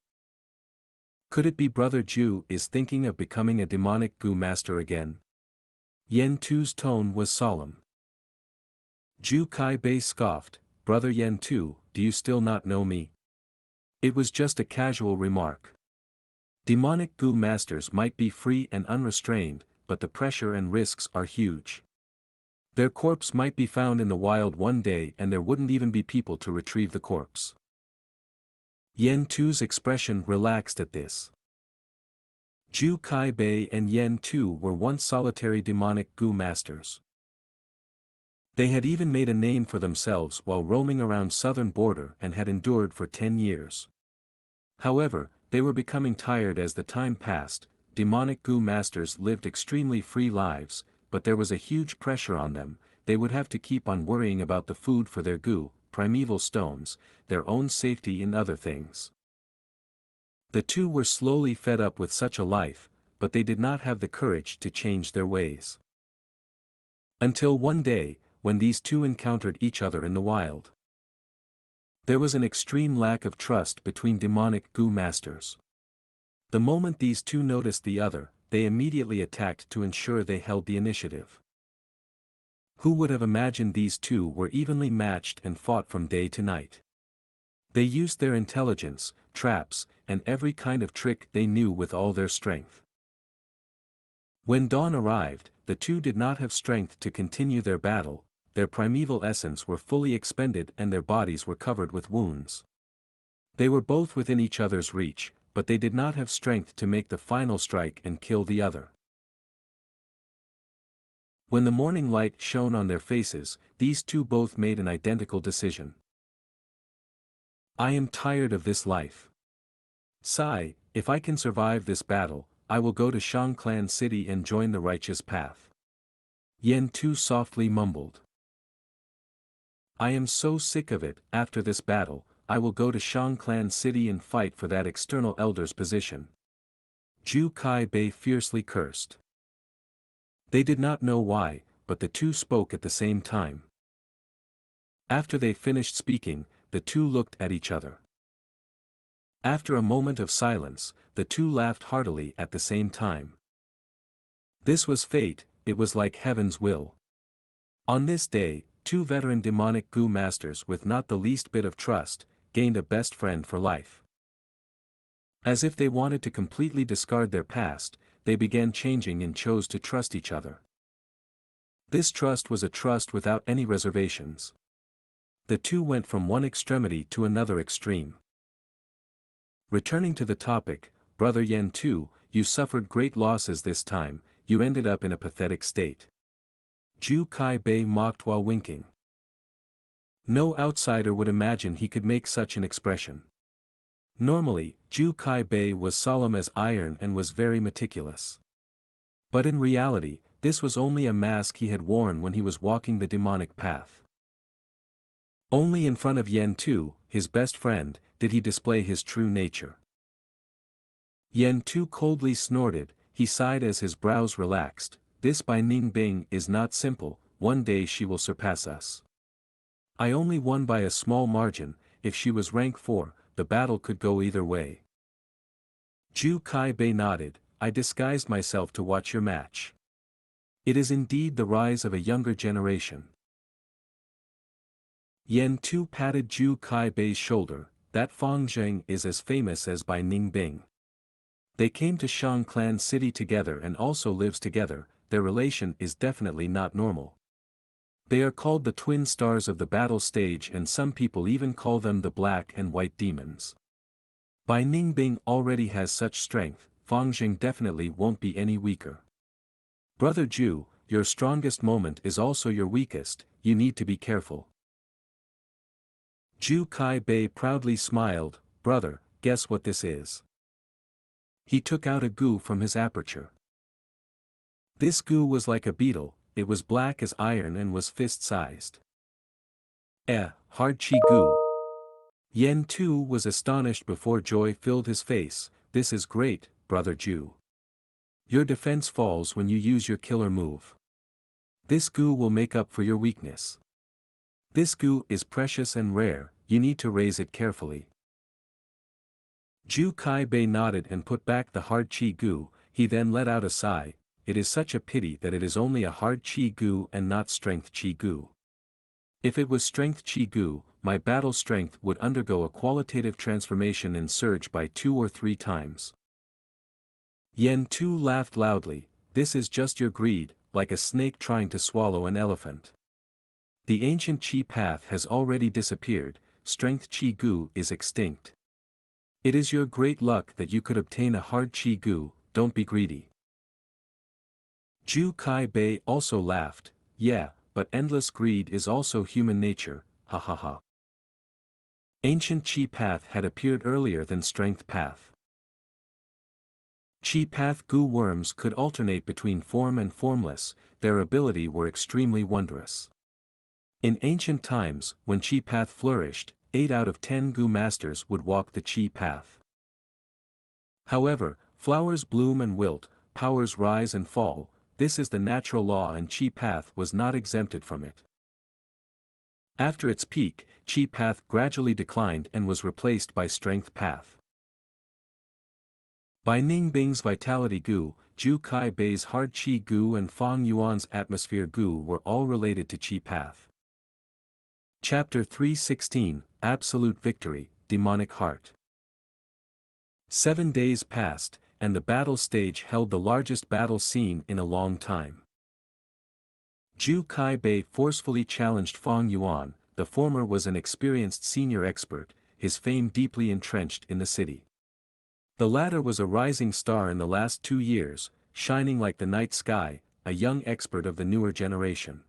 Could it be Brother Zhu is thinking of becoming a demonic Gu master again? Yen Tu's tone was solemn. Zhu Kaibei scoffed, Brother Yen Tu, do you still not know me? It was just a casual remark. Demonic Gu masters might be free and unrestrained, but the pressure and risks are huge. Their corpse might be found in the wild one day and there wouldn't even be people to retrieve the corpse. Yen Tu's expression relaxed at this. Zhu Kaibei and Yen Tu were once solitary demonic Gu masters. They had even made a name for themselves while roaming around southern border and had endured for 10 years. However, they were becoming tired as the time passed. Demonic Gu masters lived extremely free lives, but there was a huge pressure on them. They would have to keep on worrying about the food for their Gu, primeval stones, their own safety and other things. The 2 were slowly fed up with such a life, but they did not have the courage to change their ways. Until one day, when these 2 encountered each other in the wild. There was an extreme lack of trust between demonic Gu masters. The moment these 2 noticed the other, they immediately attacked to ensure they held the initiative. Who would have imagined these 2 were evenly matched and fought from day to night? They used their intelligence, traps, and every kind of trick they knew with all their strength. When dawn arrived, the 2 did not have strength to continue their battle. Their primeval essence were fully expended and their bodies were covered with wounds. They were both within each other's reach, but they did not have strength to make the final strike and kill the other. When the morning light shone on their faces, these 2 both made an identical decision. I am tired of this life. Sigh, if I can survive this battle, I will go to Xiangclan City and join the righteous path. Yen Tu softly mumbled. I am so sick of it. After this battle, I will go to Xiangclan City and fight for that external elder's position. Zhu Kaibei fiercely cursed. They did not know why, but the two spoke at the same time. After they finished speaking, the two looked at each other. After a moment of silence, the two laughed heartily at the same time. This was fate, it was like heaven's will. On this day, two veteran demonic Gu masters with not the least bit of trust, gained a best friend for life. As if they wanted to completely discard their past, they began changing and chose to trust each other. This trust was a trust without any reservations. The two went from one extremity to another extreme. Returning to the topic, Brother Yen too, you suffered great losses this time, you ended up in a pathetic state. Zhu Kai Bei mocked while winking. No outsider would imagine he could make such an expression. Normally, Zhu Kai Bei was solemn as iron and was very meticulous. But in reality, this was only a mask he had worn when he was walking the demonic path. Only in front of Yen Tu, his best friend, did he display his true nature. Yen Tu coldly snorted, he sighed as his brows relaxed, this by Ning Bing is not simple, one day she will surpass us. I only won by a small margin, if she was rank 4, the battle could go either way. Zhu Kai Bei nodded, I disguised myself to watch your match. It is indeed the rise of a younger generation. Yen Tu patted Zhu Kai Bei's shoulder, that Fang Zheng is as famous as Bai Ning Bing. They came to Shang Clan City together and also lives together, their relation is definitely not normal. They are called the twin stars of the battle stage and some people even call them the black and white demons. Bai Ning Bing already has such strength, Fang Zheng definitely won't be any weaker. Brother Zhu, your strongest moment is also your weakest, you need to be careful. Zhu Kai Bei proudly smiled, brother, guess what this is? He took out a gu from his aperture. This gu was like a beetle, it was black as iron and was fist-sized. Hard chi gu. Yen Tu was astonished before joy filled his face, this is great, brother Zhu. Your defense falls when you use your killer move. This gu will make up for your weakness. This gu is precious and rare, you need to raise it carefully. Zhu Kai Bei nodded and put back the hard chi gu, he then let out a sigh, it is such a pity that it is only a hard chi gu and not strength chi gu. If it was strength chi gu, my battle strength would undergo a qualitative transformation and surge by 2 or 3 times. Yen Tu laughed loudly, this is just your greed, like a snake trying to swallow an elephant. The ancient chi path has already disappeared, strength chi gu is extinct. It is your great luck that you could obtain a hard chi gu, don't be greedy. Zhu Kai Bei also laughed, yeah, but endless greed is also human nature, ha ha ha. Ancient chi path had appeared earlier than strength path. Chi path gu worms could alternate between form and formless, their ability were extremely wondrous. In ancient times, when chi path flourished, 8 out of 10 gu masters would walk the chi path. However, flowers bloom and wilt, powers rise and fall, this is the natural law and chi path was not exempted from it. After its peak, chi path gradually declined and was replaced by strength path. Bai Ning Bing's vitality gu, Zhu Kai Bei's hard chi gu and Fang Yuan's atmosphere gu were all related to chi path. Chapter 316, Absolute Victory, Demonic Heart. 7 days passed, and the battle stage held the largest battle scene in a long time. Zhu Kai Bei forcefully challenged Fang Yuan, the former was an experienced senior expert, his fame deeply entrenched in the city. The latter was a rising star in the last 2 years, shining like the night sky, a young expert of the newer generation.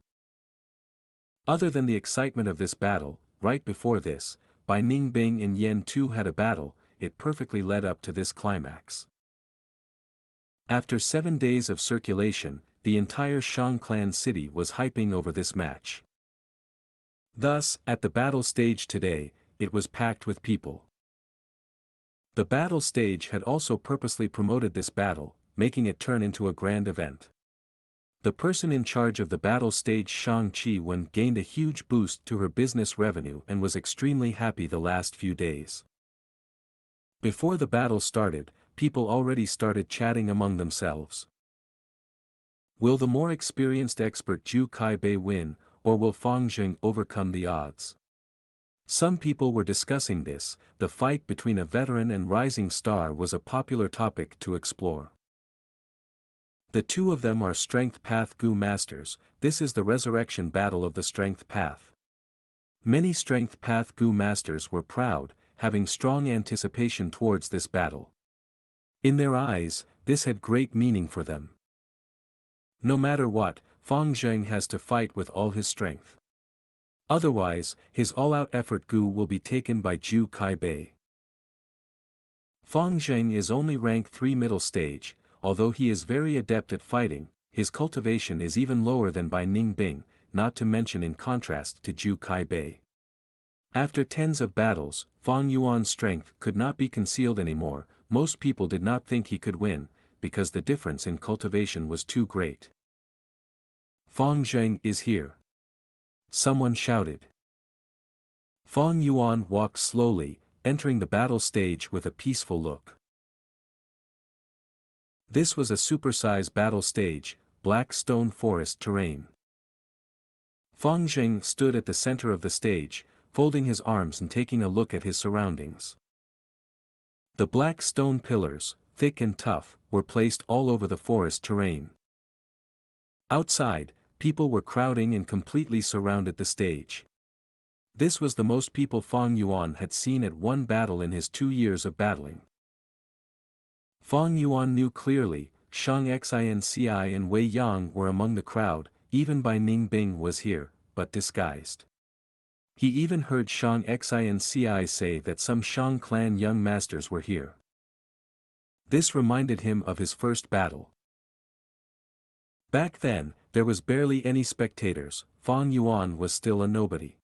Other than the excitement of this battle, right before this, Bai Ning Bing and Yen Tu had a battle, it perfectly led up to this climax. After 7 days of circulation, the entire Shang Clan city was hyping over this match. Thus, at the battle stage today, it was packed with people. The battle stage had also purposely promoted this battle, making it turn into a grand event. The person in charge of the battle stage Xianxia gained a huge boost to her business revenue and was extremely happy the last few days. Before the battle started, people already started chatting among themselves. Will the more experienced expert Zhu Kaibei win, or will Fang Zheng overcome the odds? Some people were discussing this. The fight between a veteran and rising star was a popular topic to explore. The two of them are Strength Path Gu masters. This is the resurrection battle of the Strength Path. Many Strength Path Gu masters were proud, having strong anticipation towards this battle. In their eyes, this had great meaning for them. No matter what, Fang Zheng has to fight with all his strength. Otherwise, his all-out effort Gu will be taken by Zhu Kaibei. Fang Zheng is only rank 3 middle stage. Although he is very adept at fighting, his cultivation is even lower than by Ning Bing, not to mention in contrast to Zhu Kaibei. After tens of battles, Fang Yuan's strength could not be concealed anymore. Most people did not think he could win, because the difference in cultivation was too great. Fang Zheng is here. Someone shouted. Fang Yuan walked slowly, entering the battle stage with a peaceful look. This was a supersized battle stage, black stone forest terrain. Fang Zheng stood at the center of the stage, folding his arms and taking a look at his surroundings. The black stone pillars, thick and tough, were placed all over the forest terrain. Outside, people were crowding and completely surrounded the stage. This was the most people Fang Yuan had seen at one battle in his 2 years of battling. Fang Yuan knew clearly, Xianxia and Wei Yang were among the crowd, even Bai Ning Bing was here, but disguised. He even heard Xianxia say that some Shang clan young masters were here. This reminded him of his first battle. Back then, there was barely any spectators. Fang Yuan was still a nobody.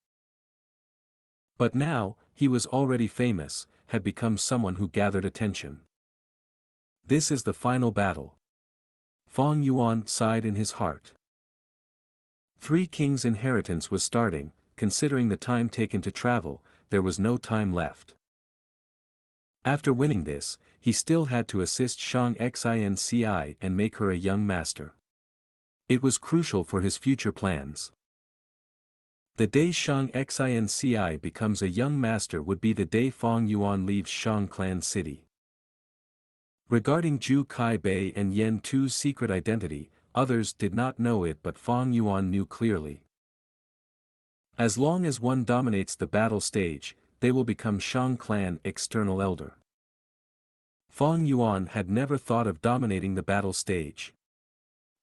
But now, he was already famous, had become someone who gathered attention. This is the final battle. Fang Yuan sighed in his heart. 3 Kings' inheritance was starting. Considering the time taken to travel, there was no time left. After winning this, he still had to assist Xianxia and make her a young master. It was crucial for his future plans. The day Xianxia becomes a young master would be the day Fang Yuan leaves Shang clan city. Regarding Zhu Kaibei and Yan Tu's secret identity, others did not know it but Fang Yuan knew clearly. As long as one dominates the battle stage, they will become Shang clan external elder. Fang Yuan had never thought of dominating the battle stage.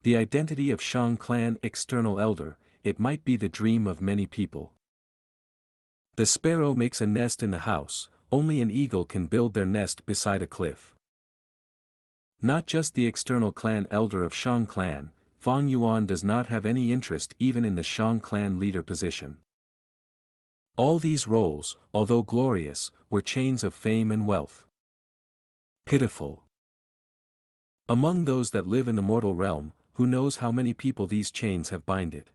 The identity of Shang clan external elder, it might be the dream of many people. The sparrow makes a nest in the house, only an eagle can build their nest beside a cliff. Not just the external clan elder of Shang clan, Fang Yuan does not have any interest even in the Shang clan leader position. All these roles, although glorious, were chains of fame and wealth. Pitiful. Among those that live in the mortal realm, who knows how many people these chains have binded?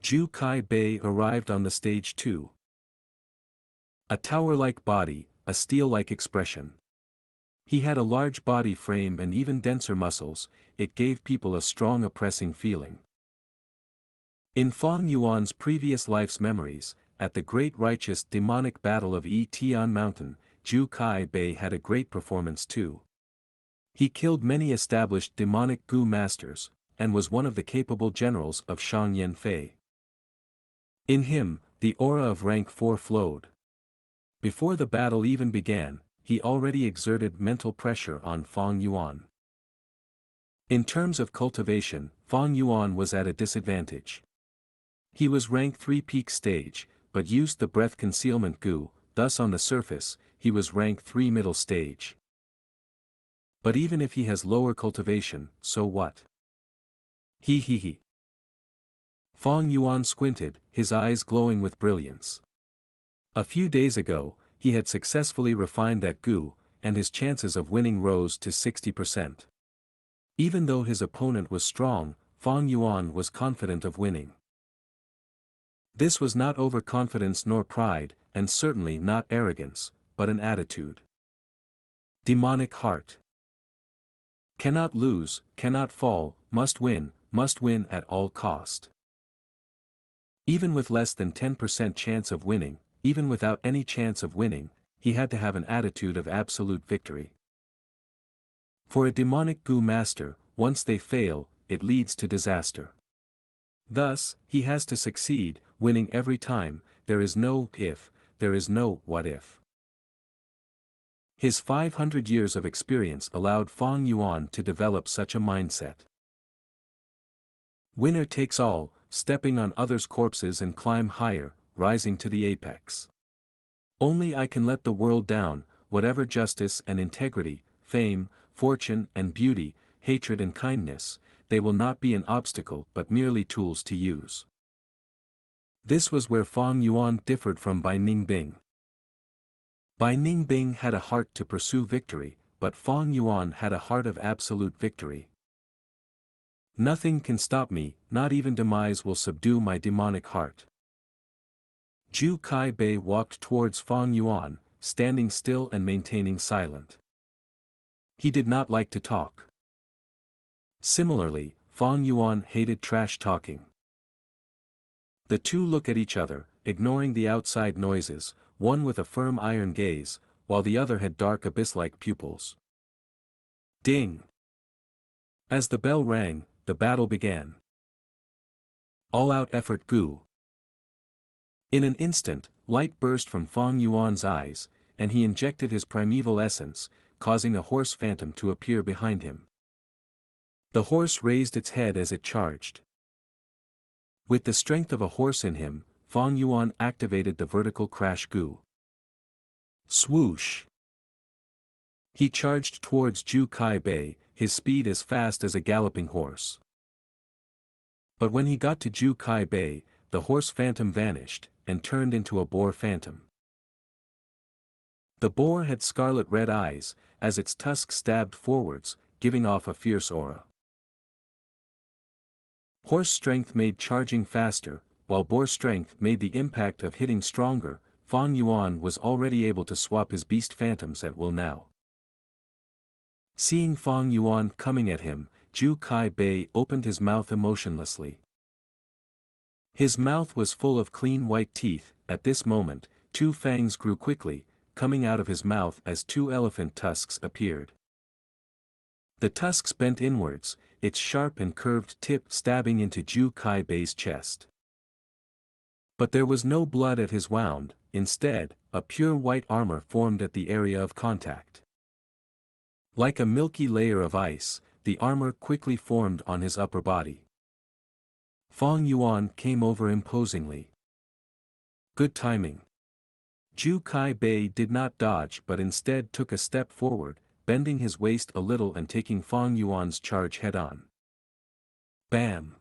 Zhu Kaibei arrived on the stage too. A tower-like body, a steel-like expression. He had a large body frame and even denser muscles. It gave people a strong oppressing feeling. In Fang Yuan's previous life's memories, at the great righteous demonic battle of Tian Mountain, Zhu Kaibei had a great performance too. He killed many established demonic Gu masters, and was one of the capable generals of Shang Yanfei. In him, the aura of rank 4 flowed. Before the battle even began, he already exerted mental pressure on Fang Yuan. In terms of cultivation, Fang Yuan was at a disadvantage. He was rank 3 peak stage, but used the breath concealment Gu, thus on the surface, he was rank 3 middle stage. But even if he has lower cultivation, so what? He. Fang Yuan squinted, his eyes glowing with brilliance. A few days ago, he had successfully refined that Gu, and his chances of winning rose to 60%. Even though his opponent was strong, Fang Yuan was confident of winning. This was not overconfidence nor pride, and certainly not arrogance, but an attitude. Demonic heart. Cannot lose, cannot fall, must win at all cost. Even with less than 10% chance of winning, even without any chance of winning, he had to have an attitude of absolute victory. For a demonic Gu master, once they fail, it leads to disaster. Thus, he has to succeed, winning every time. There is no if, there is no what if. His 500 years of experience allowed Fang Yuan to develop such a mindset. Winner takes all, stepping on others' corpses and climb higher, rising to the apex. Only I can let the world down, whatever justice and integrity, fame, fortune and beauty, hatred and kindness, they will not be an obstacle but merely tools to use. This was where Fang Yuan differed from Bai Ningbing. Bai Ningbing had a heart to pursue victory, but Fang Yuan had a heart of absolute victory. Nothing can stop me, not even demise will subdue my demonic heart. Zhu Kai Bei walked towards Fang Yuan, standing still and maintaining silent. He did not like to talk. Similarly, Fang Yuan hated trash talking. The two look at each other, ignoring the outside noises, one with a firm iron gaze, while the other had dark abyss-like pupils. Ding! As the bell rang, the battle began. All-out effort Gu. In an instant, light burst from Fang Yuan's eyes, and he injected his primeval essence, causing a horse phantom to appear behind him. The horse raised its head as it charged. With the strength of a horse in him, Fang Yuan activated the vertical crash Gu. Swoosh! He charged towards Zhu Kai Bei, his speed as fast as a galloping horse. But when he got to Zhu Kai Bei, the horse phantom vanished, and turned into a boar phantom. The boar had scarlet-red eyes, as its tusks stabbed forwards, giving off a fierce aura. Horse strength made charging faster, while boar strength made the impact of hitting stronger. Fang Yuan was already able to swap his beast phantoms at will now. Seeing Fang Yuan coming at him, Zhu Kai Bei opened his mouth emotionlessly. His mouth was full of clean white teeth. At this moment, two fangs grew quickly, coming out of his mouth as two elephant tusks appeared. The tusks bent inwards, its sharp and curved tip stabbing into Zhu Kai Bei's chest. But there was no blood at his wound, instead, a pure white armor formed at the area of contact. Like a milky layer of ice, the armor quickly formed on his upper body. Fang Yuan came over imposingly. Good timing. Zhu Kai Bei did not dodge but instead took a step forward, bending his waist a little and taking Fang Yuan's charge head-on. Bam!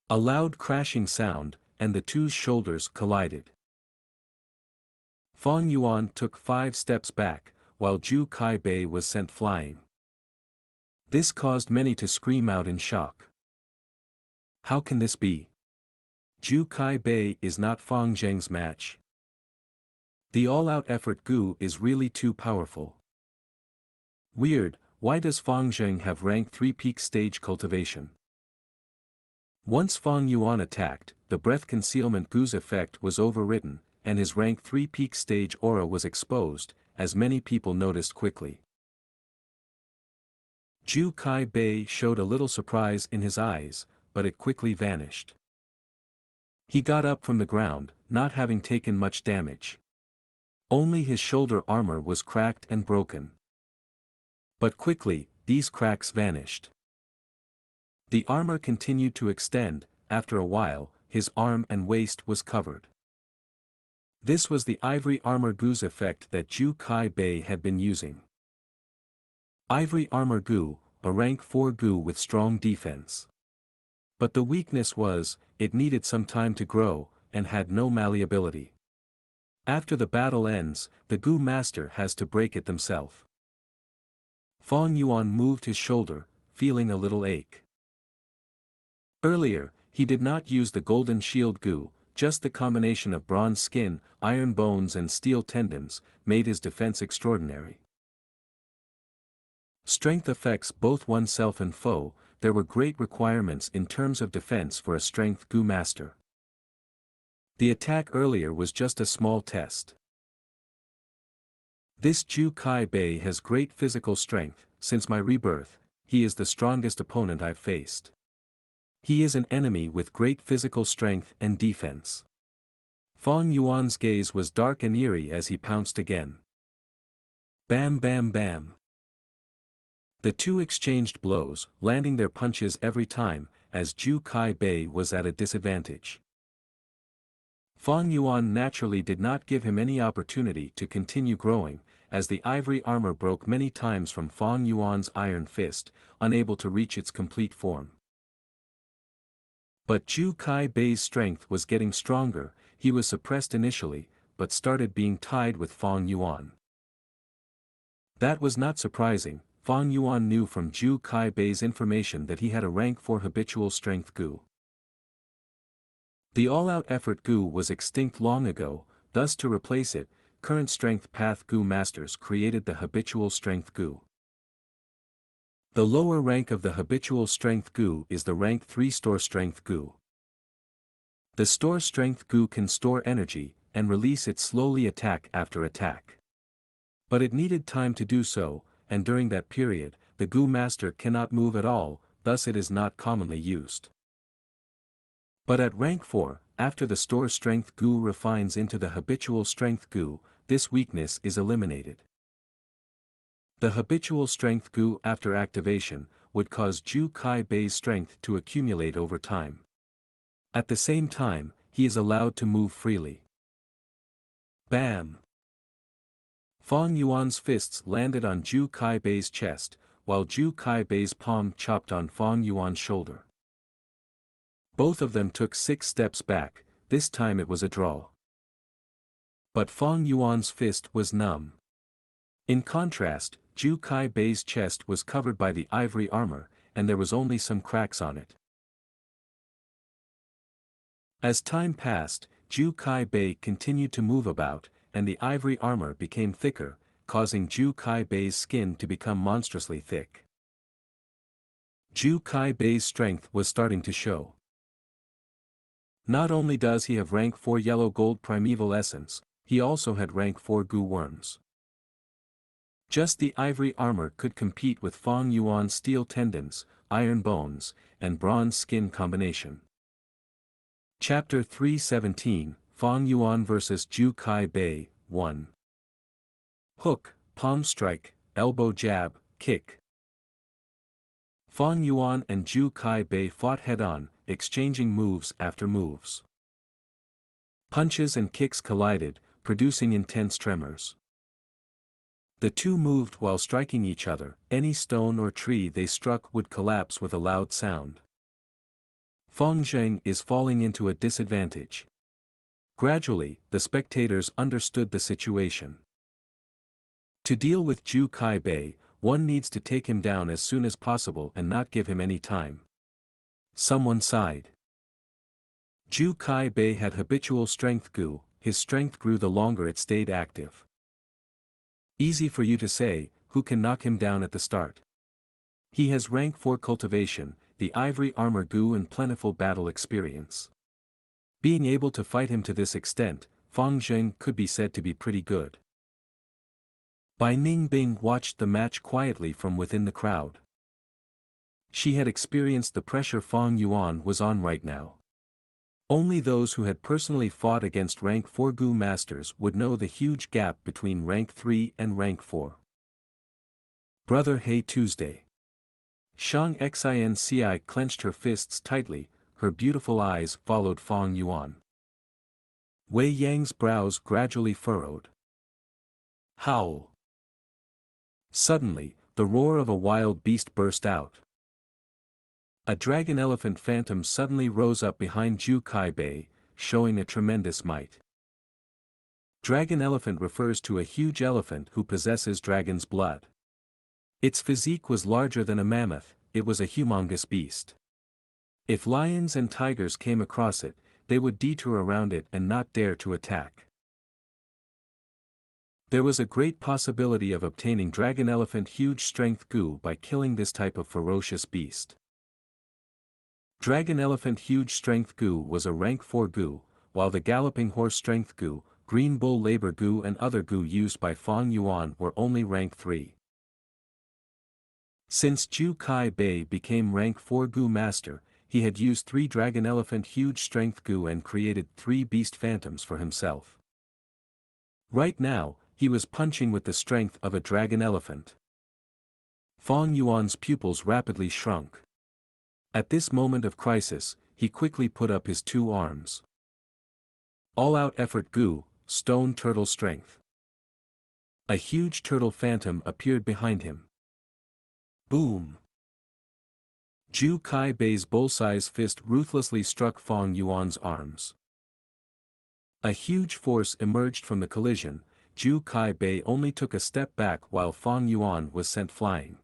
A loud crashing sound, and the two's shoulders collided. Fang Yuan took 5 steps back, while Zhu Kai Bei was sent flying. This caused many to scream out in shock. How can this be? Zhu Kai Bei is not Fang Zheng's match. The all-out effort Gu is really too powerful. Weird, why does Fang Zheng have rank 3 peak stage cultivation? Once Fang Yuan attacked, the breath concealment Gu's effect was overridden, and his rank 3 peak stage aura was exposed, as many people noticed quickly. Zhu Kai Bei showed a little surprise in his eyes, but it quickly vanished. He got up from the ground, not having taken much damage. Only his shoulder armor was cracked and broken. But quickly, these cracks vanished. The armor continued to extend. After a while, his arm and waist was covered. This was the ivory armor Gu's effect that Zhu Kai Bei had been using. Ivory armor Gu, a rank 4 Gu with strong defense. But the weakness was, it needed some time to grow, and had no malleability. After the battle ends, the Gu master has to break it themselves. Fang Yuan moved his shoulder, feeling a little ache. Earlier, he did not use the golden shield Gu, just the combination of bronze skin, iron bones and steel tendons, made his defense extraordinary. Strength affects both oneself and foe. There were great requirements in terms of defense for a strength Gu master. The attack earlier was just a small test. This Ju Kai Bei has great physical strength. Since my rebirth, he is the strongest opponent I've faced. He is an enemy with great physical strength and defense. Fong Yuan's gaze was dark and eerie as he pounced again. Bam bam bam. The two exchanged blows, landing their punches every time, as Ju Kai Bei was at a disadvantage. Fong Yuan naturally did not give him any opportunity to continue growing, as the ivory armor broke many times from Fong Yuan's iron fist, unable to reach its complete form. But Ju Kai Bei's strength was getting stronger. He was suppressed initially, but started being tied with Fong Yuan. That was not surprising. Fong Yuan knew from Ju Kai Bei's information that he had a rank 4 habitual strength Gu. The all-out effort Gu was extinct long ago, thus to replace it, current strength path Gu masters created the habitual strength Gu. The lower rank of the habitual strength Gu is the rank 3 store strength Gu. The store strength Gu can store energy, and release it slowly attack after attack. But it needed time to do so, and during that period, the Gu master cannot move at all, thus it is not commonly used. But at rank 4, after the store strength Gu refines into the habitual strength Gu, this weakness is eliminated. The habitual strength Gu after activation would cause Ju Kai Bei's strength to accumulate over time. At the same time, he is allowed to move freely. Bam! Fong Yuan's fists landed on Ju Kai Bei's chest, while Ju Kai Bei's palm chopped on Fong Yuan's shoulder. Both of them took 6 steps back. This time it was a draw. But Fong Yuan's fist was numb. In contrast, Ju Kai Bei's chest was covered by the ivory armor, and there was only some cracks on it. As time passed, Ju Kai Bei continued to move about, and the ivory armor became thicker, causing Ju Kai Bei's skin to become monstrously thick. Ju Kai Bei's strength was starting to show. Not only does he have rank 4 yellow gold primeval essence, he also had rank 4 Gu worms. Just the ivory armor could compete with Fong Yuan's steel tendons, iron bones, and bronze skin combination. Chapter 317, Fong Yuan vs Ju Kai Bei, 1. Hook, palm strike, elbow jab, kick. Fong Yuan and Ju Kai Bei fought head-on, exchanging moves after moves. Punches and kicks collided, producing intense tremors. The two moved while striking each other. Any stone or tree they struck would collapse with a loud sound. Fong Zheng is falling into a disadvantage. Gradually, the spectators understood the situation. To deal with Ju Kai Bei, one needs to take him down as soon as possible and not give him any time. Someone sighed. Ju Kai Bei had habitual strength Gu. His strength grew the longer it stayed active. Easy for you to say, who can knock him down at the start? He has rank 4 cultivation, the ivory armor Gu and plentiful battle experience. Being able to fight him to this extent, Fong Zheng could be said to be pretty good. Bai Ningbing watched the match quietly from within the crowd. She had experienced the pressure Fong Yuan was on right now. Only those who had personally fought against rank 4 Gu masters would know the huge gap between rank 3 and rank 4. Brother Hey Tuesday. Xianxia clenched her fists tightly, her beautiful eyes followed Fong Yuan. Wei Yang's brows gradually furrowed. Howl! Suddenly, the roar of a wild beast burst out. A dragon elephant phantom suddenly rose up behind Ju Kai Bei, showing a tremendous might. Dragon elephant refers to a huge elephant who possesses dragon's blood. Its physique was larger than a mammoth, it was a humongous beast. If lions and tigers came across it, they would detour around it and not dare to attack. There was a great possibility of obtaining Dragon Elephant Huge Strength Gu by killing this type of ferocious beast. Dragon Elephant Huge Strength Gu was a rank 4 Gu, while the Galloping Horse Strength Gu, Green Bull Labor Gu and other Gu used by Fang Yuan were only rank 3. Since Zhu Kai Bei became rank 4 Gu Master, he had used 3 Dragon Elephant Huge Strength Gu and created 3 Beast Phantoms for himself. Right now, he was punching with the strength of a dragon elephant. Fang Yuan's pupils rapidly shrunk. At this moment of crisis, he quickly put up his 2 arms. All-out effort Gu, Stone Turtle Strength. A huge turtle phantom appeared behind him. Boom! Zhu Kai Bei's bull-size fist ruthlessly struck Fang Yuan's arms. A huge force emerged from the collision. Zhu Kai Bei only took a step back while Fang Yuan was sent flying.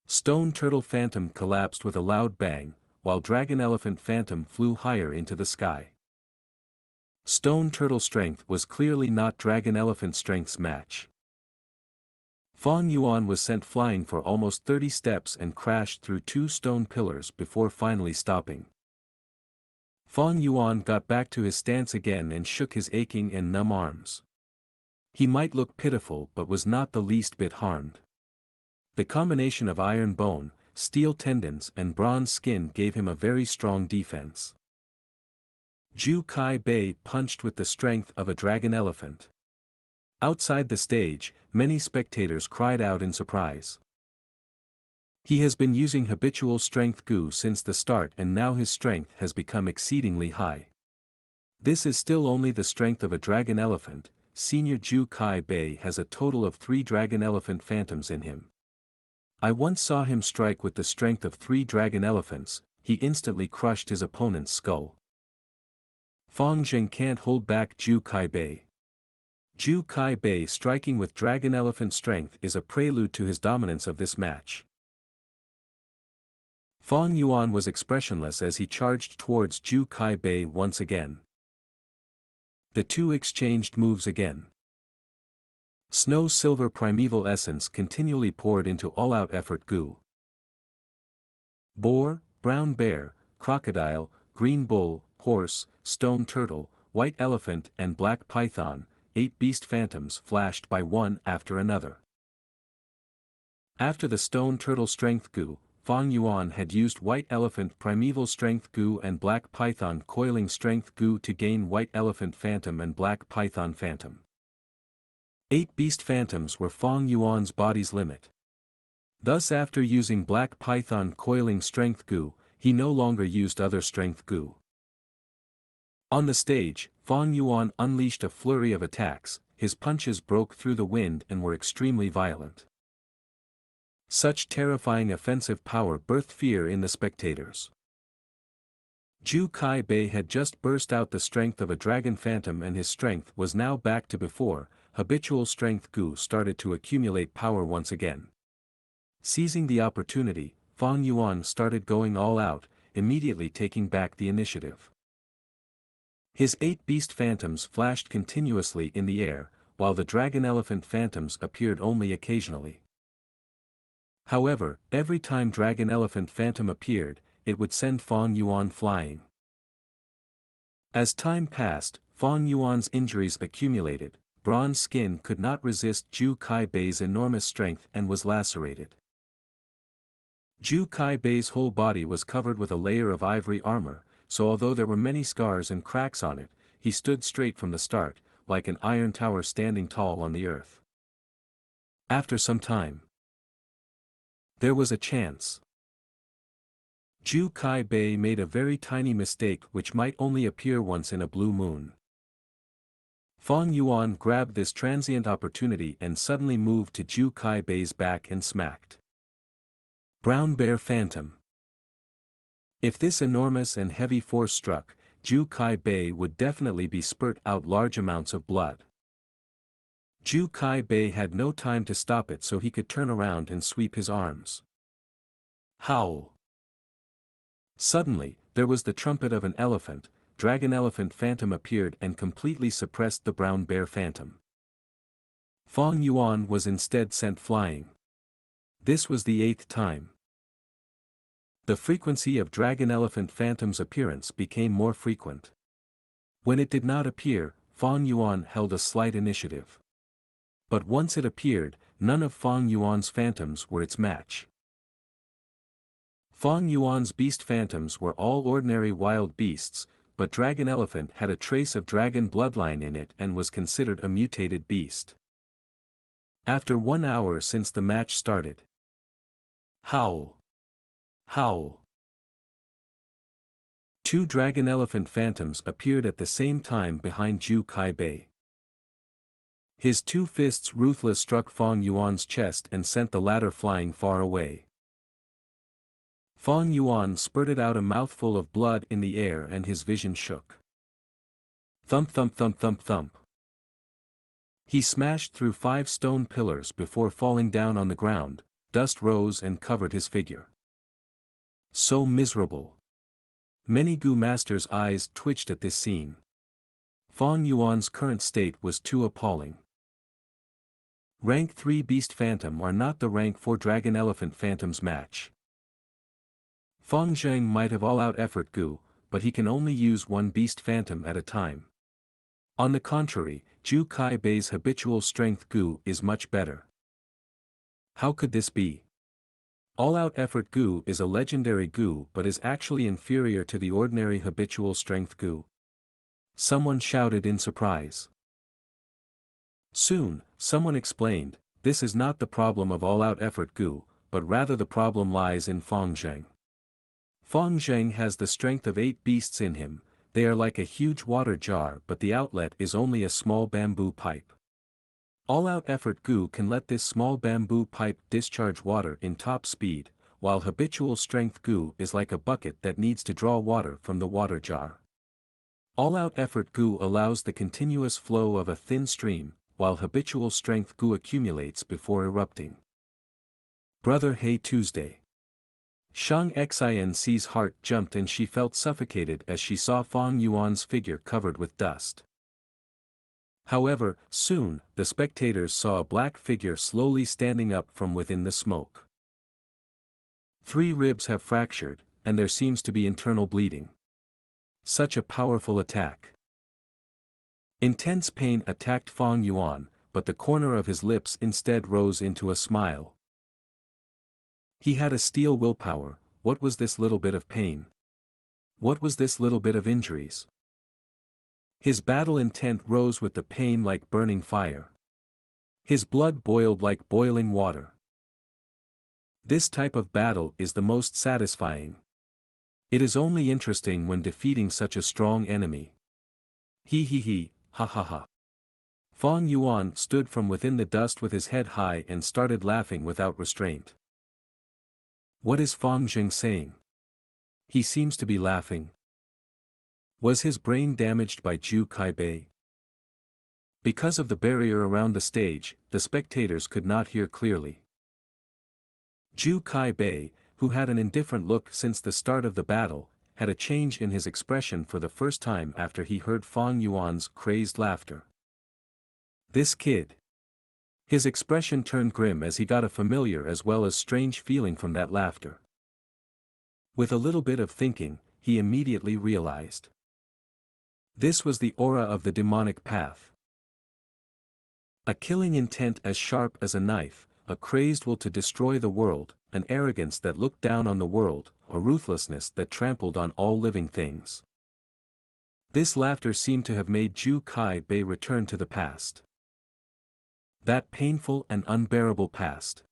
Stone Turtle Phantom collapsed with a loud bang, while Dragon Elephant Phantom flew higher into the sky. Stone Turtle Strength was clearly not Dragon Elephant Strength's match. Fang Yuan was sent flying for almost 30 steps and crashed through 2 stone pillars before finally stopping. Fang Yuan got back to his stance again and shook his aching and numb arms. He might look pitiful but was not the least bit harmed. The combination of iron bone, steel tendons and bronze skin gave him a very strong defense. Zhu Kai Bei punched with the strength of a dragon elephant. Outside the stage, many spectators cried out in surprise. He has been using habitual strength Gu since the start and now his strength has become exceedingly high. This is still only the strength of a dragon elephant. Senior Zhu Kai Bei has a total of 3 dragon elephant phantoms in him. I once saw him strike with the strength of 3 dragon elephants. He instantly crushed his opponent's skull. Fang Zheng can't hold back Zhu Kai Bei. Zhu Kai Bei striking with dragon elephant strength is a prelude to his dominance of this match. Fang Yuan was expressionless as he charged towards Zhu Kai Bei once again. The two exchanged moves again. Snow Silver Primeval Essence continually poured into all-out effort Gu. Boar, Brown Bear, Crocodile, Green Bull, Horse, Stone Turtle, White Elephant and Black Python, 8 Beast Phantoms flashed by one after another. After the Stone Turtle Strength Gu, Fang Yuan had used White Elephant Primeval Strength Gu and Black Python Coiling Strength Gu to gain White Elephant Phantom and Black Python Phantom. 8 Beast Phantoms were Fang Yuan's body's limit. Thus after using Black Python Coiling Strength Gu, he no longer used other Strength Gu. On the stage, Fang Yuan unleashed a flurry of attacks, his punches broke through the wind and were extremely violent. Such terrifying offensive power birthed fear in the spectators. Zhu Kai Bei had just burst out the strength of a dragon phantom and his strength was now back to before. Habitual strength Gu started to accumulate power once again. Seizing the opportunity, Fang Yuan started going all out, immediately taking back the initiative. His 8 beast phantoms flashed continuously in the air, while the dragon elephant phantoms appeared only occasionally. However, every time dragon elephant phantom appeared, it would send Fang Yuan flying. As time passed, Fang Yuan's injuries accumulated. Bronze skin could not resist Zhu Kai Bei's enormous strength and was lacerated. Zhu Kai Bei's whole body was covered with a layer of ivory armor, so although there were many scars and cracks on it, he stood straight from the start, like an iron tower standing tall on the earth. After some time, there was a chance. Zhu Kai Bei made a very tiny mistake which might only appear once in a blue moon. Fang Yuan grabbed this transient opportunity and suddenly moved to Zhu Kai Bei's back and smacked. Brown Bear Phantom. If this enormous and heavy force struck, Zhu Kai Bei would definitely be spurt out large amounts of blood. Zhu Kai Bei had no time to stop it so he could turn around and sweep his arms. Howl! Suddenly, there was the trumpet of an elephant. Dragon Elephant Phantom appeared and completely suppressed the Brown Bear Phantom. Fong Yuan was instead sent flying. This was the 8th time. The frequency of Dragon Elephant Phantom's appearance became more frequent. When it did not appear, Fong Yuan held a slight initiative. But once it appeared, none of Fong Yuan's phantoms were its match. Fong Yuan's beast phantoms were all ordinary wild beasts, but Dragon Elephant had a trace of dragon bloodline in it and was considered a mutated beast. After 1 hour since the match started. Howl! Howl! 2 Dragon Elephant Phantoms appeared at the same time behind Zhu Kaibei. His 2 fists ruthless struck Fong Yuan's chest and sent the latter flying far away. Fong Yuan spurted out a mouthful of blood in the air and his vision shook. Thump thump thump thump thump. He smashed through 5 stone pillars before falling down on the ground. Dust rose and covered his figure. So miserable. Many Gu masters' eyes twitched at this scene. Fong Yuan's current state was too appalling. Rank 3 Beast Phantom are not the Rank 4 Dragon Elephant Phantom's match. Fong Zheng might have all-out effort Gu, but he can only use 1 Beast Phantom at a time. On the contrary, Zhu Kaibei's habitual strength Gu is much better. How could this be? All-out effort Gu is a legendary Gu but is actually inferior to the ordinary habitual strength Gu. Someone shouted in surprise. Soon, someone explained, this is not the problem of all-out effort Gu, but rather the problem lies in Fong Zheng. Fong Zheng has the strength of 8 beasts in him. They are like a huge water jar but the outlet is only a small bamboo pipe. All-out effort Gu can let this small bamboo pipe discharge water in top speed, while habitual strength Gu is like a bucket that needs to draw water from the water jar. All-out effort Gu allows the continuous flow of a thin stream, while habitual strength Gu accumulates before erupting. Brother Hey Tuesday. Xianxia's heart jumped and she felt suffocated as she saw Fong Yuan's figure covered with dust. However, soon, the spectators saw a black figure slowly standing up from within the smoke. 3 ribs have fractured, and there seems to be internal bleeding. Such a powerful attack. Intense pain attacked Fong Yuan, but the corner of his lips instead rose into a smile. He had a steel willpower. What was this little bit of pain? What was this little bit of injuries? His battle intent rose with the pain like burning fire. His blood boiled like boiling water. This type of battle is the most satisfying. It is only interesting when defeating such a strong enemy. He, ha ha ha. Fong Yuan stood from within the dust with his head high and started laughing without restraint. What is Fong Zheng saying? He seems to be laughing. Was his brain damaged by Zhu Kaibei? Because of the barrier around the stage, the spectators could not hear clearly. Zhu Kaibei, who had an indifferent look since the start of the battle, had a change in his expression for the first time after he heard Fong Yuan's crazed laughter. This kid. His expression turned grim as he got a familiar as well as strange feeling from that laughter. With a little bit of thinking, he immediately realized. This was the aura of the demonic path. A killing intent as sharp as a knife, a crazed will to destroy the world, an arrogance that looked down on the world, a ruthlessness that trampled on all living things. This laughter seemed to have made Zhu Kaibei return to the past. That painful and unbearable past.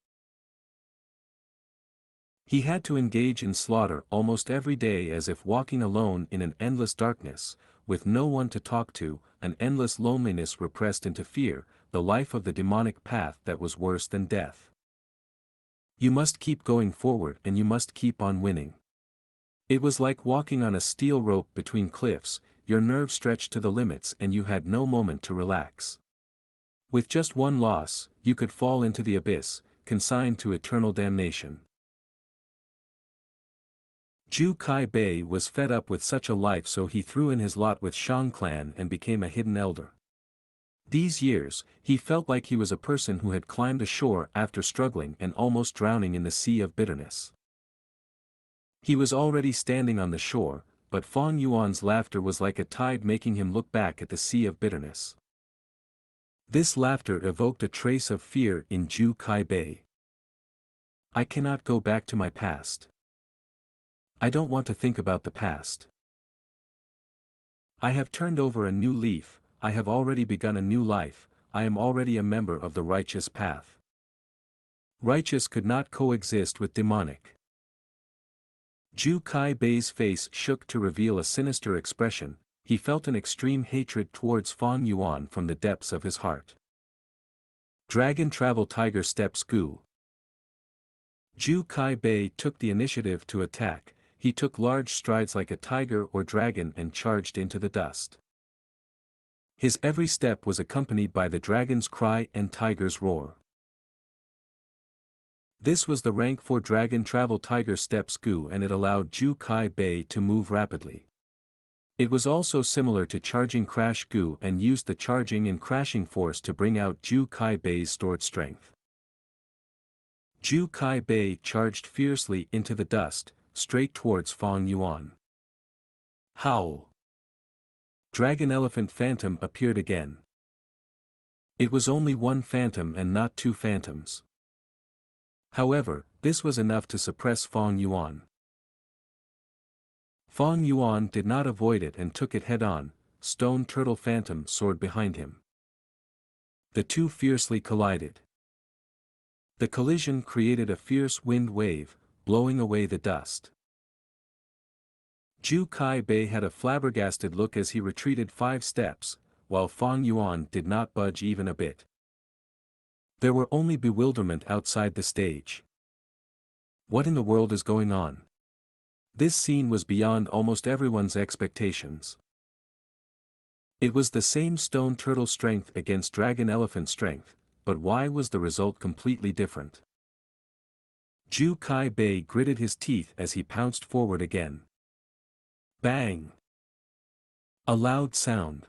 He had to engage in slaughter almost every day as if walking alone in an endless darkness, with no one to talk to, an endless loneliness repressed into fear, the life of the demonic path that was worse than death. You must keep going forward and you must keep on winning. It was like walking on a steel rope between cliffs, your nerves stretched to the limits and you had no moment to relax. With just one loss, you could fall into the abyss, consigned to eternal damnation. Zhu Kai Bei was fed up with such a life, so he threw in his lot with Shang clan and became a hidden elder. These years, he felt like he was a person who had climbed ashore after struggling and almost drowning in the sea of bitterness. He was already standing on the shore, but Fang Yuan's laughter was like a tide, making him look back at the sea of bitterness. This laughter evoked a trace of fear in Zhu Kai Bei. I cannot go back to my past. I don't want to think about the past. I have turned over a new leaf, I have already begun a new life, I am already a member of the righteous path. Righteous could not coexist with demonic. Zhu Kai Bei's face shook to reveal a sinister expression. He felt an extreme hatred towards Fang Yuan from the depths of his heart. Dragon Travel Tiger Steps Gu. Zhu Kai Bei took the initiative to attack. He took large strides like a tiger or dragon and charged into the dust. His every step was accompanied by the dragon's cry and tiger's roar. This was the rank 4 Dragon Travel Tiger Steps Gu, and it allowed Zhu Kai Bei to move rapidly. It was also similar to Charging Crash Gu and used the charging and crashing force to bring out Zhu Kai Bei's stored strength. Zhu Kai Bei charged fiercely into the dust, straight towards Fang Yuan. Howl! Dragon Elephant Phantom appeared again. It was only one phantom and not two phantoms. However, this was enough to suppress Fang Yuan. Fang Yuan did not avoid it and took it head-on. Stone Turtle Phantom soared behind him. The two fiercely collided. The collision created a fierce wind wave, blowing away the dust. Zhu Kai Bei had a flabbergasted look as he retreated 5 steps, while Fang Yuan did not budge even a bit. There were only bewilderment outside the stage. What in the world is going on? This scene was beyond almost everyone's expectations. It was the same stone turtle strength against dragon elephant strength, but why was the result completely different? Zhu Kai Bei gritted his teeth as he pounced forward again. Bang! A loud sound.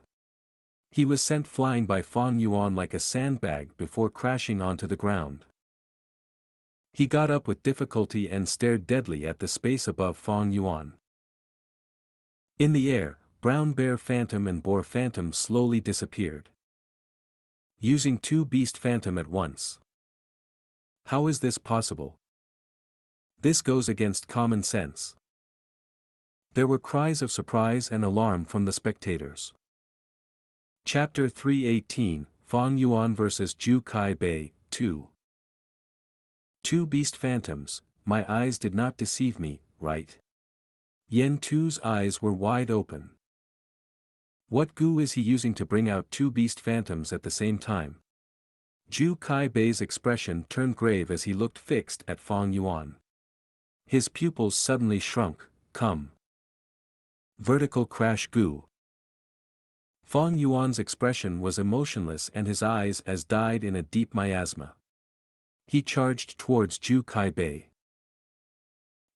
He was sent flying by Fang Yuan like a sandbag before crashing onto the ground. He got up with difficulty and stared deadly at the space above Fang Yuan. In the air, Brown Bear Phantom and Boar Phantom slowly disappeared. Using 2 Beast Phantom at once. How is this possible? This goes against common sense. There were cries of surprise and alarm from the spectators. Chapter 318, Fang Yuan vs. Zhu Kai Bei, 2. 2 Beast Phantoms, my eyes did not deceive me, right? Yen Tu's eyes were wide open. What Gu is he using to bring out 2 Beast Phantoms at the same time? Zhu Kai Bei's expression turned grave as he looked fixed at Fang Yuan. His pupils suddenly shrunk. Come. Vertical Crash Gu. Fang Yuan's expression was emotionless and his eyes as died in a deep miasma. He charged towards Zhu Kai Bei.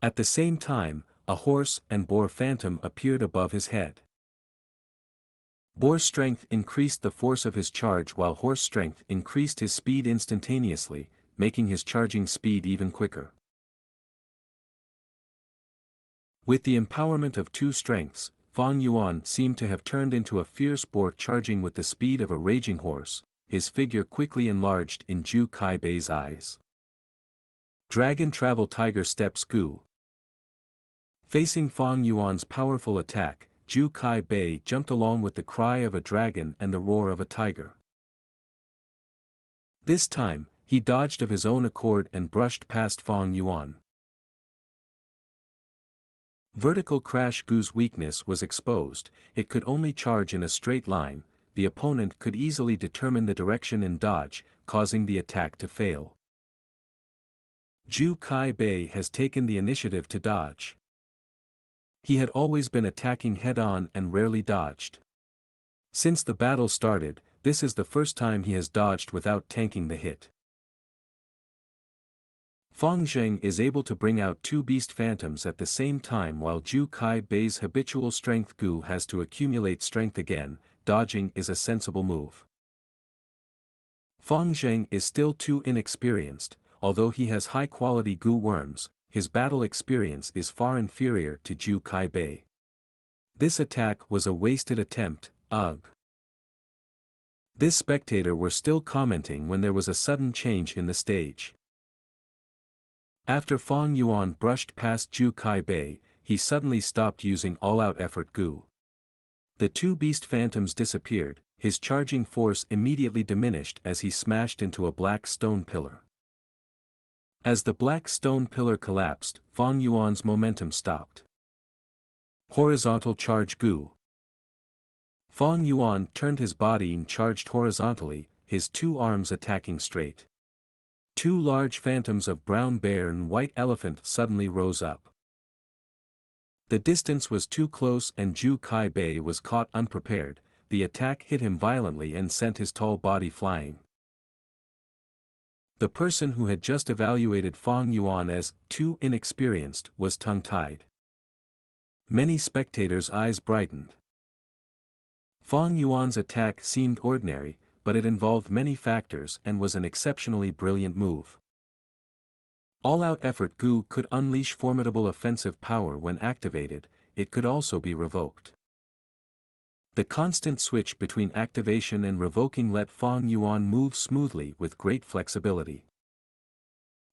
At the same time, a horse and boar phantom appeared above his head. Boar strength increased the force of his charge while horse strength increased his speed instantaneously, making his charging speed even quicker. With the empowerment of 2 strengths, Fang Yuan seemed to have turned into a fierce boar charging with the speed of a raging horse. His figure quickly enlarged in Zhu Kai Bei's eyes. Dragon Travel Tiger Steps Gu. Facing Fang Yuan's powerful attack, Zhu Kai Bei jumped along with the cry of a dragon and the roar of a tiger. This time, he dodged of his own accord and brushed past Fang Yuan. Vertical Crash Gu's weakness was exposed. It could only charge in a straight line. The opponent could easily determine the direction and dodge, causing the attack to fail. Zhu Kai Bei has taken the initiative to dodge. He had always been attacking head-on and rarely dodged. Since the battle started, this is the first time he has dodged without tanking the hit. Fang Zheng is able to bring out two beast phantoms at the same time while Zhu Kai Bei's habitual strength Gu has to accumulate strength again. Dodging is a sensible move. Fang Zheng is still too inexperienced, although he has high-quality Gu worms, his battle experience is far inferior to Zhu Kai Bei. This attack was a wasted attempt, ugh. This spectator were still commenting when there was a sudden change in the stage. After Fang Yuan brushed past Zhu Kai Bei, he suddenly stopped using all-out effort Gu. The two beast phantoms disappeared, his charging force immediately diminished as he smashed into a black stone pillar. As the black stone pillar collapsed, Fang Yuan's momentum stopped. Horizontal charge Gu. Fang Yuan turned his body and charged horizontally, his two arms attacking straight. Two large phantoms of brown bear and white elephant suddenly rose up. The distance was too close and Zhu Kai Bei was caught unprepared, the attack hit him violently and sent his tall body flying. The person who had just evaluated Fang Yuan as too inexperienced was tongue-tied. Many spectators' eyes brightened. Fang Yuan's attack seemed ordinary, but it involved many factors and was an exceptionally brilliant move. All-out effort Gu could unleash formidable offensive power when activated, it could also be revoked. The constant switch between activation and revoking let Fang Yuan move smoothly with great flexibility.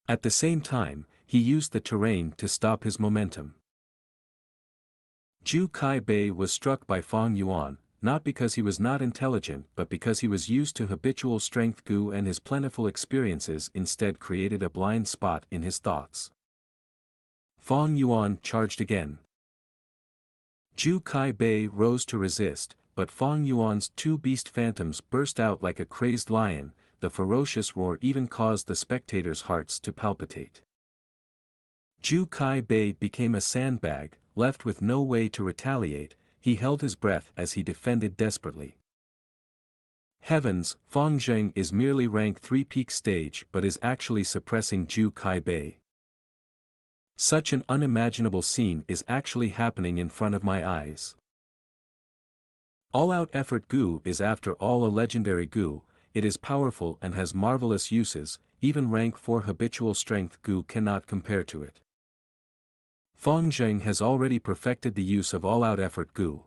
At the same time, he used the terrain to stop his momentum. Zhu Kai Bei was struck by Fang Yuan, not because he was not intelligent but because he was used to habitual strength Gu and his plentiful experiences instead created a blind spot in his thoughts. Fang Yuan charged again. Zhu Kai Bei rose to resist, but Fang Yuan's two beast phantoms burst out like a crazed lion, the ferocious roar even caused the spectators' hearts to palpitate. Zhu Kai Bei became a sandbag, left with no way to retaliate. He held his breath as he defended desperately. Heavens, Fang Zheng is merely rank 3 peak stage but is actually suppressing Zhu Kai Bei. Such an unimaginable scene is actually happening in front of my eyes. All-out effort Gu is after all a legendary Gu, it is powerful and has marvelous uses, even rank 4 habitual strength Gu cannot compare to it. Fang Zheng has already perfected the use of all-out effort Gu.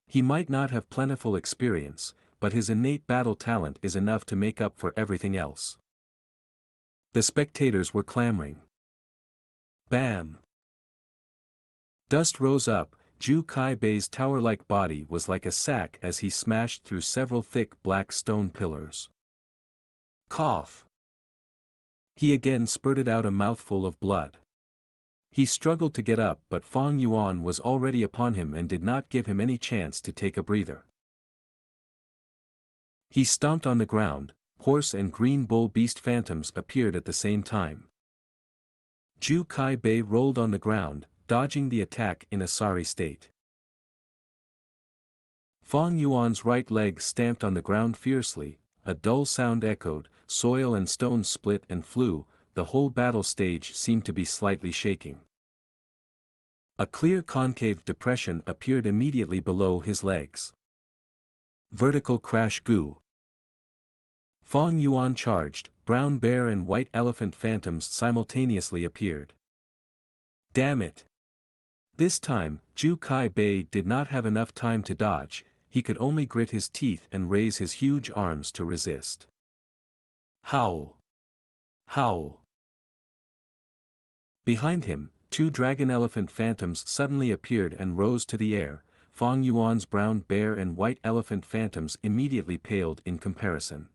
He might not have plentiful experience, but his innate battle talent is enough to make up for everything else. The spectators were clamoring. Bam! Dust rose up, Zhu Kai Bei's tower-like body was like a sack as he smashed through several thick black stone pillars. Cough! He again spurted out a mouthful of blood. He struggled to get up but Fang Yuan was already upon him and did not give him any chance to take a breather. He stomped on the ground, horse and green bull beast phantoms appeared at the same time. Zhu Kai Bei rolled on the ground, dodging the attack in a sorry state. Fang Yuan's right leg stamped on the ground fiercely, a dull sound echoed, soil and stones split and flew, the whole battle stage seemed to be slightly shaking. A clear concave depression appeared immediately below his legs. Vertical crash Gu. Fang Yuan charged, brown bear and white elephant phantoms simultaneously appeared. Damn it! This time, Zhu Kai Bei did not have enough time to dodge, he could only grit his teeth and raise his huge arms to resist. Howl! Howl! Behind him, 2 dragon elephant phantoms suddenly appeared and rose to the air. Fang Yuan's brown bear and white elephant phantoms immediately paled in comparison.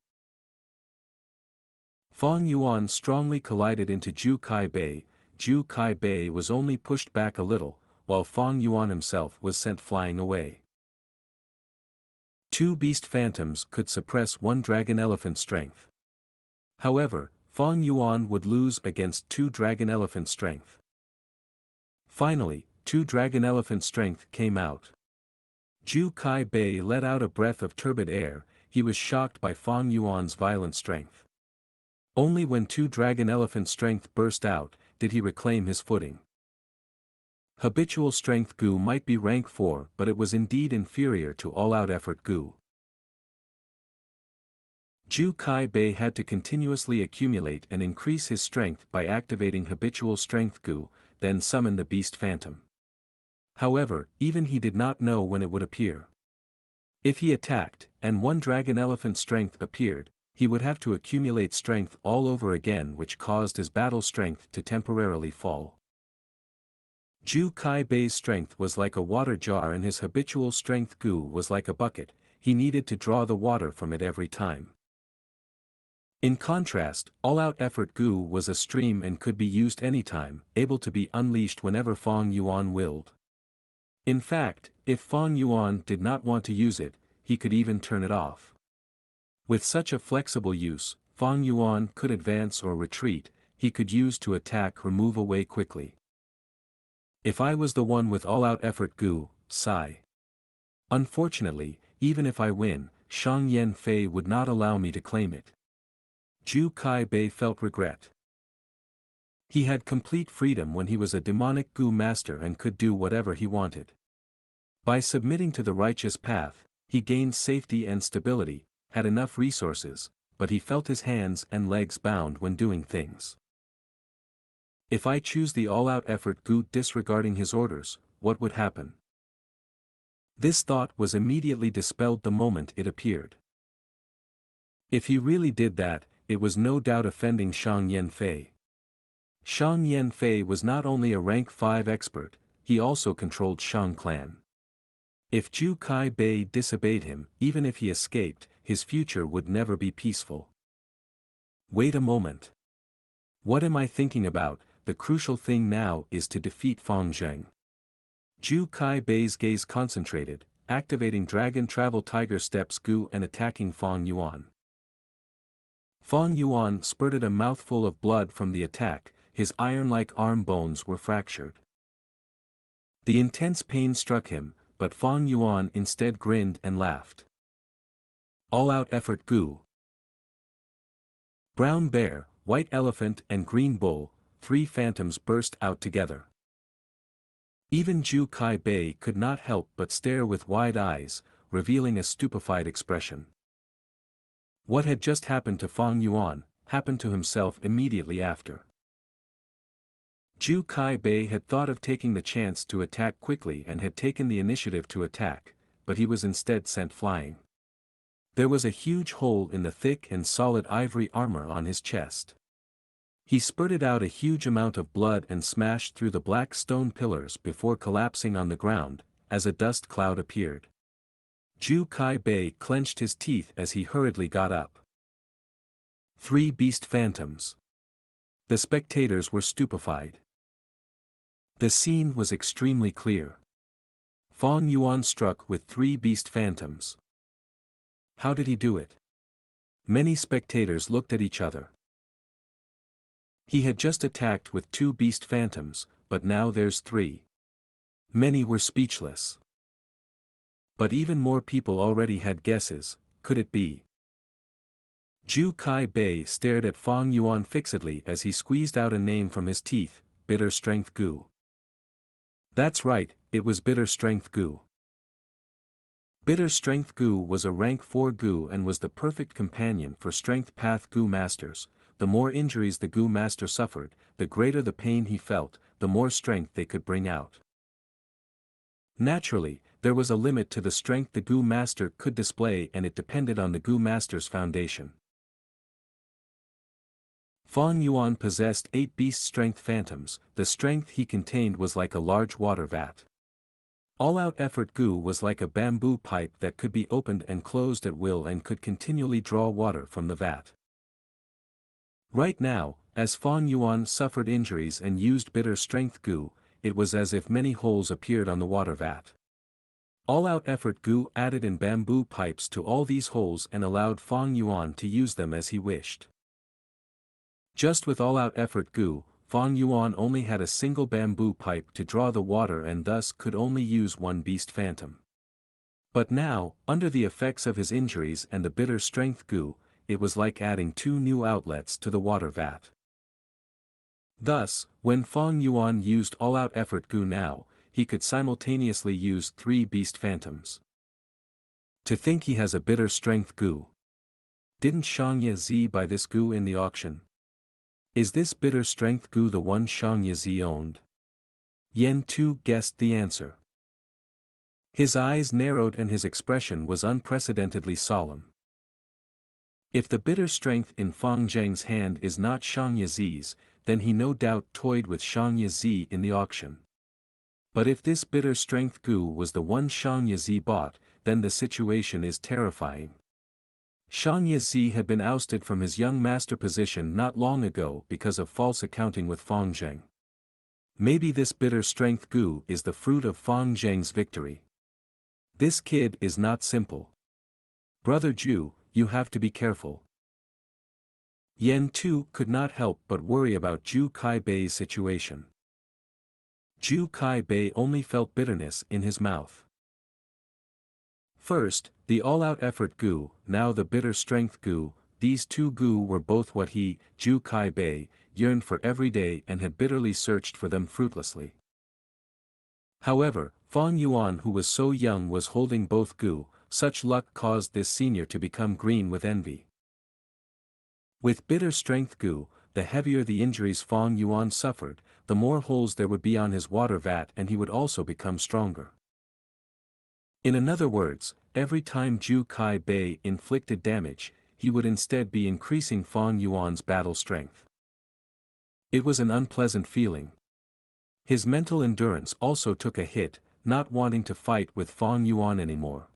Fang Yuan strongly collided into Zhu Kai Bei. Zhu Kai Bei was only pushed back a little, while Fang Yuan himself was sent flying away. 2 beast phantoms could suppress 1 dragon elephant strength. However, Fang Yuan would lose against 2 dragon elephant strength. Finally, 2 dragon elephant strength came out. Zhu Kai Bei let out a breath of turbid air, he was shocked by Fang Yuan's violent strength. Only when two dragon elephant strength burst out, did he reclaim his footing. Habitual strength Gu might be rank 4, but it was indeed inferior to all-out effort Gu. Zhu Kai Bei had to continuously accumulate and increase his strength by activating habitual strength Gu, then summon the beast phantom. However, even he did not know when it would appear. If he attacked, and one dragon elephant strength appeared, he would have to accumulate strength all over again, which caused his battle strength to temporarily fall. Zhu Kai Bei's strength was like a water jar and his habitual strength Gu was like a bucket, he needed to draw the water from it every time. In contrast, all-out effort Gu was a stream and could be used anytime, able to be unleashed whenever Fang Yuan willed. In fact, if Fang Yuan did not want to use it, he could even turn it off. With such a flexible use, Fang Yuan could advance or retreat, he could use to attack or move away quickly. If I was the one with all-out effort Gu, sigh. Unfortunately, even if I win, Shang Yan Fei would not allow me to claim it. Zhu Kai Bei felt regret. He had complete freedom when he was a demonic Gu master and could do whatever he wanted. By submitting to the righteous path, he gained safety and stability, had enough resources, but he felt his hands and legs bound when doing things. If I choose the all-out effort Gu disregarding his orders, what would happen? This thought was immediately dispelled the moment it appeared. If he really did that, it was no doubt offending Shang Yan Fei. Shang Yan Fei was not only a rank 5 expert, he also controlled Shang clan. If Zhu Kai Bei disobeyed him, even if he escaped, his future would never be peaceful. Wait a moment. What am I thinking about? The crucial thing now is to defeat Fang Zheng. Zhu Kai Bei's gaze concentrated, activating Dragon Travel Tiger Steps Gu and attacking Fang Yuan. Fang Yuan spurted a mouthful of blood from the attack, his iron-like arm bones were fractured. The intense pain struck him, but Fang Yuan instead grinned and laughed. All-out effort Gu. Brown bear, white elephant and green bull, 3 phantoms burst out together. Even Zhu Kai Bei could not help but stare with wide eyes, revealing a stupefied expression. What had just happened to Fang Yuan, happened to himself immediately after. Zhu Kai Bei had thought of taking the chance to attack quickly and had taken the initiative to attack, but he was instead sent flying. There was a huge hole in the thick and solid ivory armor on his chest. He spurted out a huge amount of blood and smashed through the black stone pillars before collapsing on the ground, as a dust cloud appeared. Zhu Kai Bei clenched his teeth as he hurriedly got up. 3 beast phantoms. The spectators were stupefied. The scene was extremely clear. Fang Yuan struck with 3 beast phantoms. How did he do it? Many spectators looked at each other. He had just attacked with 2 beast phantoms, but now there's 3. Many were speechless. But even more people already had guesses. Could it be? Zhu Kai Bei stared at Fang Yuan fixedly as he squeezed out a name from his teeth, Bitter Strength Gu. That's right, it was Bitter Strength Gu. Bitter Strength Gu was a rank 4 Gu and was the perfect companion for Strength Path Gu masters. The more injuries the Gu master suffered, the greater the pain he felt, the more strength they could bring out. Naturally, there was a limit to the strength the Gu master could display and it depended on the Gu master's foundation. Fang Yuan possessed 8 beast strength phantoms, the strength he contained was like a large water vat. All-out effort Gu was like a bamboo pipe that could be opened and closed at will and could continually draw water from the vat. Right now, as Fang Yuan suffered injuries and used Bitter Strength Gu, it was as if many holes appeared on the water vat. All-out effort Gu added in bamboo pipes to all these holes and allowed Fang Yuan to use them as he wished. Just with all-out effort Gu, Fang Yuan only had a single bamboo pipe to draw the water and thus could only use 1 beast phantom. But now, under the effects of his injuries and the Bitter Strength Gu, it was like adding 2 new outlets to the water vat. Thus, when Fong Yuan used all-out effort Gu now, he could simultaneously use 3 beast phantoms. To think he has a bitter strength Gu. Didn't Xianxia buy this Gu in the auction? Is this bitter strength Gu the one Xianxia owned? Yan Tu guessed the answer. His eyes narrowed and his expression was unprecedentedly solemn. If the bitter strength in Fang Zheng's hand is not Xianxia's, then he no doubt toyed with Xianxia in the auction. But if this bitter strength Gu was the one Xianxia bought, then the situation is terrifying. Xianxia had been ousted from his young master position not long ago because of false accounting with Fang Zheng. Maybe this bitter strength Gu is the fruit of Fang Zheng's victory. This kid is not simple. Brother Ju, you have to be careful. Yan Tu could not help but worry about Ju Kai Bei's situation. Ju Kai Bei only felt bitterness in his mouth. First, the all-out effort Gu, now the bitter strength Gu, these 2 Gu were both what he, Ju Kai Bei, yearned for every day and had bitterly searched for them fruitlessly. However, Fang Yuan who was so young was holding both Gu, such luck caused this senior to become green with envy. With bitter strength Gu, the heavier the injuries Fang Yuan suffered, the more holes there would be on his water vat and he would also become stronger. In other words, every time Ju Kai Bei inflicted damage, he would instead be increasing Fang Yuan's battle strength. It was an unpleasant feeling. His mental endurance also took a hit, not wanting to fight with Fang Yuan anymore.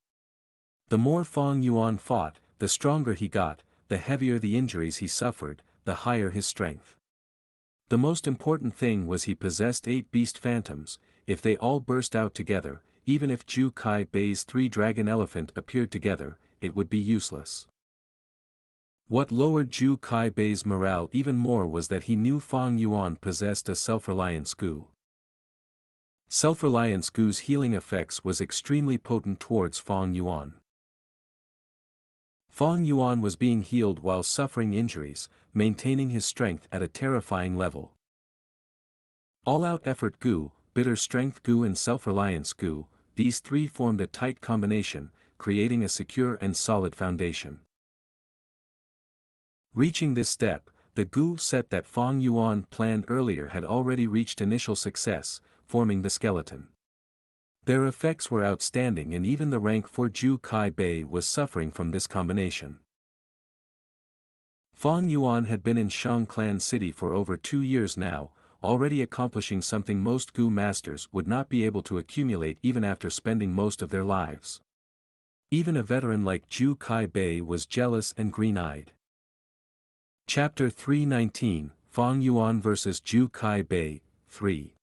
The more Fang Yuan fought, the stronger he got, the heavier the injuries he suffered, the higher his strength. The most important thing was he possessed 8 beast phantoms. If they all burst out together, even if Ju Kai Bei's 3 dragon elephant appeared together, it would be useless. What lowered Ju Kai Bei's morale even more was that he knew Fang Yuan possessed a self-reliance Gu. Self-reliance Gu's healing effects was extremely potent towards Fang Yuan. Fang Yuan was being healed while suffering injuries, maintaining his strength at a terrifying level. All-out effort Gu, bitter strength Gu and self-reliance Gu, these 3 formed a tight combination, creating a secure and solid foundation. Reaching this step, the Gu set that Fang Yuan planned earlier had already reached initial success, forming the skeleton. Their effects were outstanding and even the rank 4 Ju Kai Bei was suffering from this combination. Fang Yuan had been in Shangclan City for over 2 years now, already accomplishing something most Gu masters would not be able to accumulate even after spending most of their lives. Even a veteran like Ju Kai Bei was jealous and green-eyed. Chapter 319, Fang Yuan vs Ju Kai Bei, 3.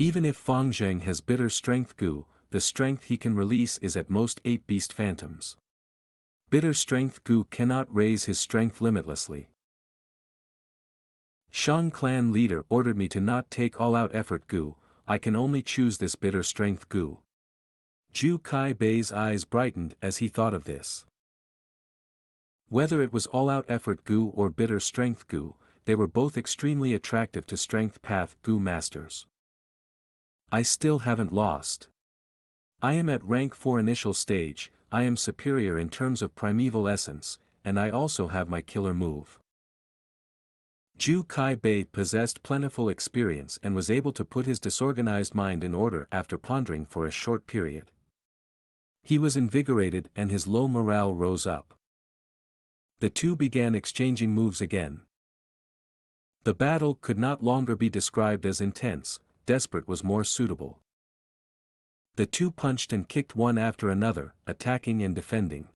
Even if Fang Zheng has bitter strength Gu, the strength he can release is at most 8 beast phantoms. Bitter strength Gu cannot raise his strength limitlessly. Shang clan leader ordered me to not take all-out effort Gu, I can only choose this bitter strength Gu. Ju Kai Bei's eyes brightened as he thought of this. Whether it was all-out effort Gu or bitter strength Gu, they were both extremely attractive to strength path Gu masters. I still haven't lost. I am at rank 4 initial stage, I am superior in terms of primeval essence, and I also have my killer move. Ju Kai Bei possessed plentiful experience and was able to put his disorganized mind in order after pondering for a short period. He was invigorated and his low morale rose up. The 2 began exchanging moves again. The battle could not longer be described as intense, desperate was more suitable. The 2 punched and kicked one after another, attacking and defending.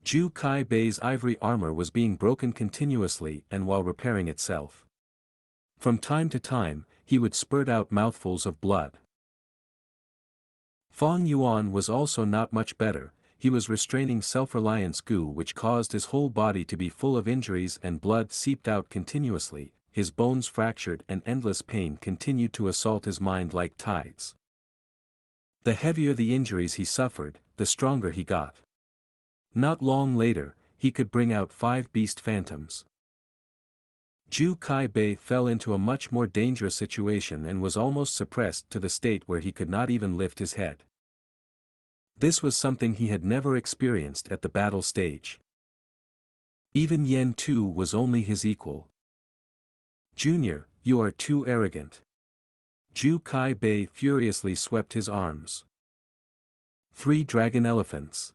Ju Kai Bei's ivory armor was being broken continuously and while repairing itself. From time to time, he would spurt out mouthfuls of blood. Fang Yuan was also not much better, he was restraining self-reliance Gu which caused his whole body to be full of injuries and blood seeped out continuously, his bones fractured and endless pain continued to assault his mind like tides. The heavier the injuries he suffered, the stronger he got. Not long later, he could bring out 5 beast phantoms. Zhu Kai-bei fell into a much more dangerous situation and was almost suppressed to the state where he could not even lift his head. This was something he had never experienced at the battle stage. Even Yan Tu was only his equal. "Junior, you are too arrogant." Zhu Kai-bei furiously swept his arms. 3 dragon elephants.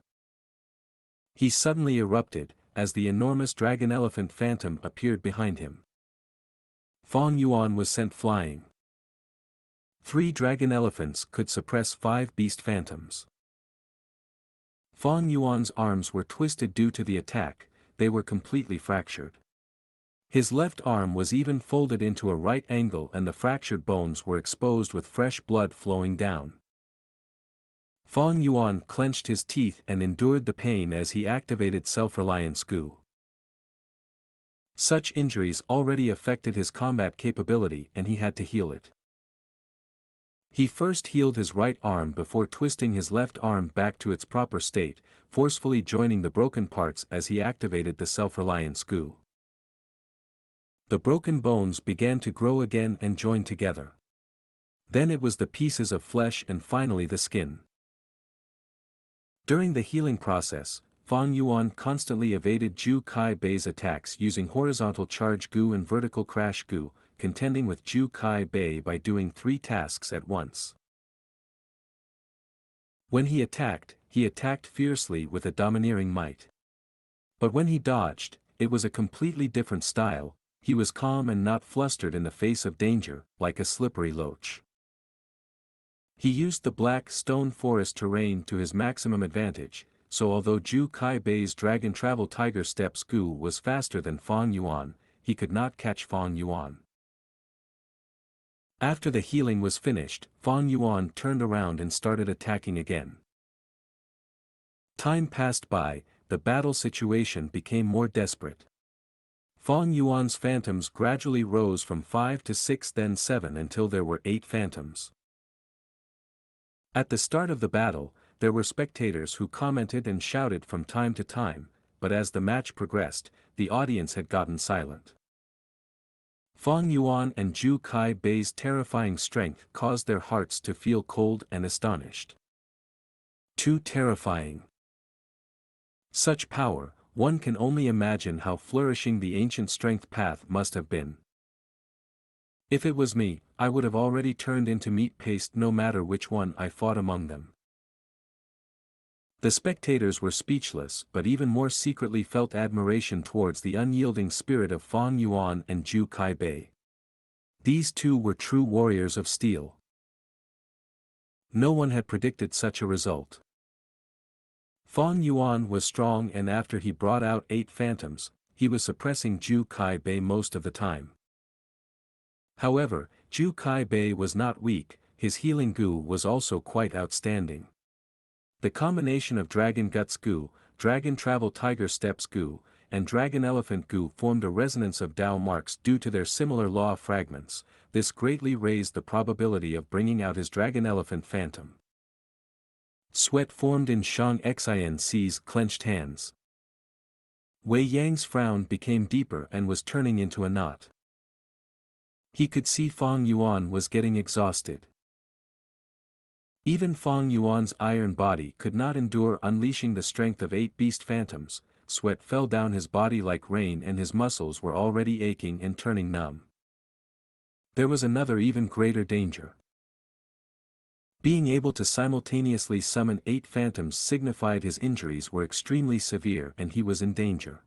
He suddenly erupted, as the enormous dragon elephant phantom appeared behind him. Fong Yuan was sent flying. 3 dragon elephants could suppress 5 beast phantoms. Fong Yuan's arms were twisted due to the attack, they were completely fractured. His left arm was even folded into a right angle and the fractured bones were exposed with fresh blood flowing down. Fong Yuan clenched his teeth and endured the pain as he activated self-reliance Gu. Such injuries already affected his combat capability and he had to heal it. He first healed his right arm before twisting his left arm back to its proper state, forcefully joining the broken parts as he activated the self-reliance Gu. The broken bones began to grow again and join together. Then it was the pieces of flesh and finally the skin. During the healing process, Fong Yuan constantly evaded Zhu Kai-bei's attacks using horizontal charge Gu and vertical crash Gu, contending with Zhu Kai-bei by doing 3 tasks at once. When he attacked fiercely with a domineering might. But when he dodged, it was a completely different style, he was calm and not flustered in the face of danger, like a slippery loach. He used the black stone forest terrain to his maximum advantage, so although Zhu Kai-bei's Dragon Travel Tiger Steps Gu was faster than Fong Yuan, he could not catch Fong Yuan. After the healing was finished, Fong Yuan turned around and started attacking again. Time passed by, the battle situation became more desperate. Fong Yuan's phantoms gradually rose from 5 to 6 then 7 until there were 8 phantoms. At the start of the battle, there were spectators who commented and shouted from time to time, but as the match progressed, the audience had gotten silent. Fong Yuan and Zhu Kai-bei's terrifying strength caused their hearts to feel cold and astonished. Too terrifying. Such power, one can only imagine how flourishing the ancient strength path must have been. If it was me, I would have already turned into meat paste no matter which one I fought among them. The spectators were speechless but even more secretly felt admiration towards the unyielding spirit of Fong Yuan and Zhu Kai-bei. These two were true warriors of steel. No one had predicted such a result. Fong Yuan was strong and after he brought out 8 phantoms, he was suppressing Zhu Kai-bei most of the time. However, Zhu Kai-bei was not weak, his healing Gu was also quite outstanding. The combination of Dragon Guts Gu, Dragon Travel Tiger Steps Gu, and Dragon Elephant Gu formed a resonance of Dao marks due to their similar law of fragments. This greatly raised the probability of bringing out his Dragon Elephant Phantom. Sweat formed in Xianxia's clenched hands. Wei Yang's frown became deeper and was turning into a knot. He could see Fong Yuan was getting exhausted. Even Fong Yuan's iron body could not endure unleashing the strength of 8 beast phantoms, sweat fell down his body like rain and his muscles were already aching and turning numb. There was another even greater danger. Being able to simultaneously summon 8 phantoms signified his injuries were extremely severe and he was in danger.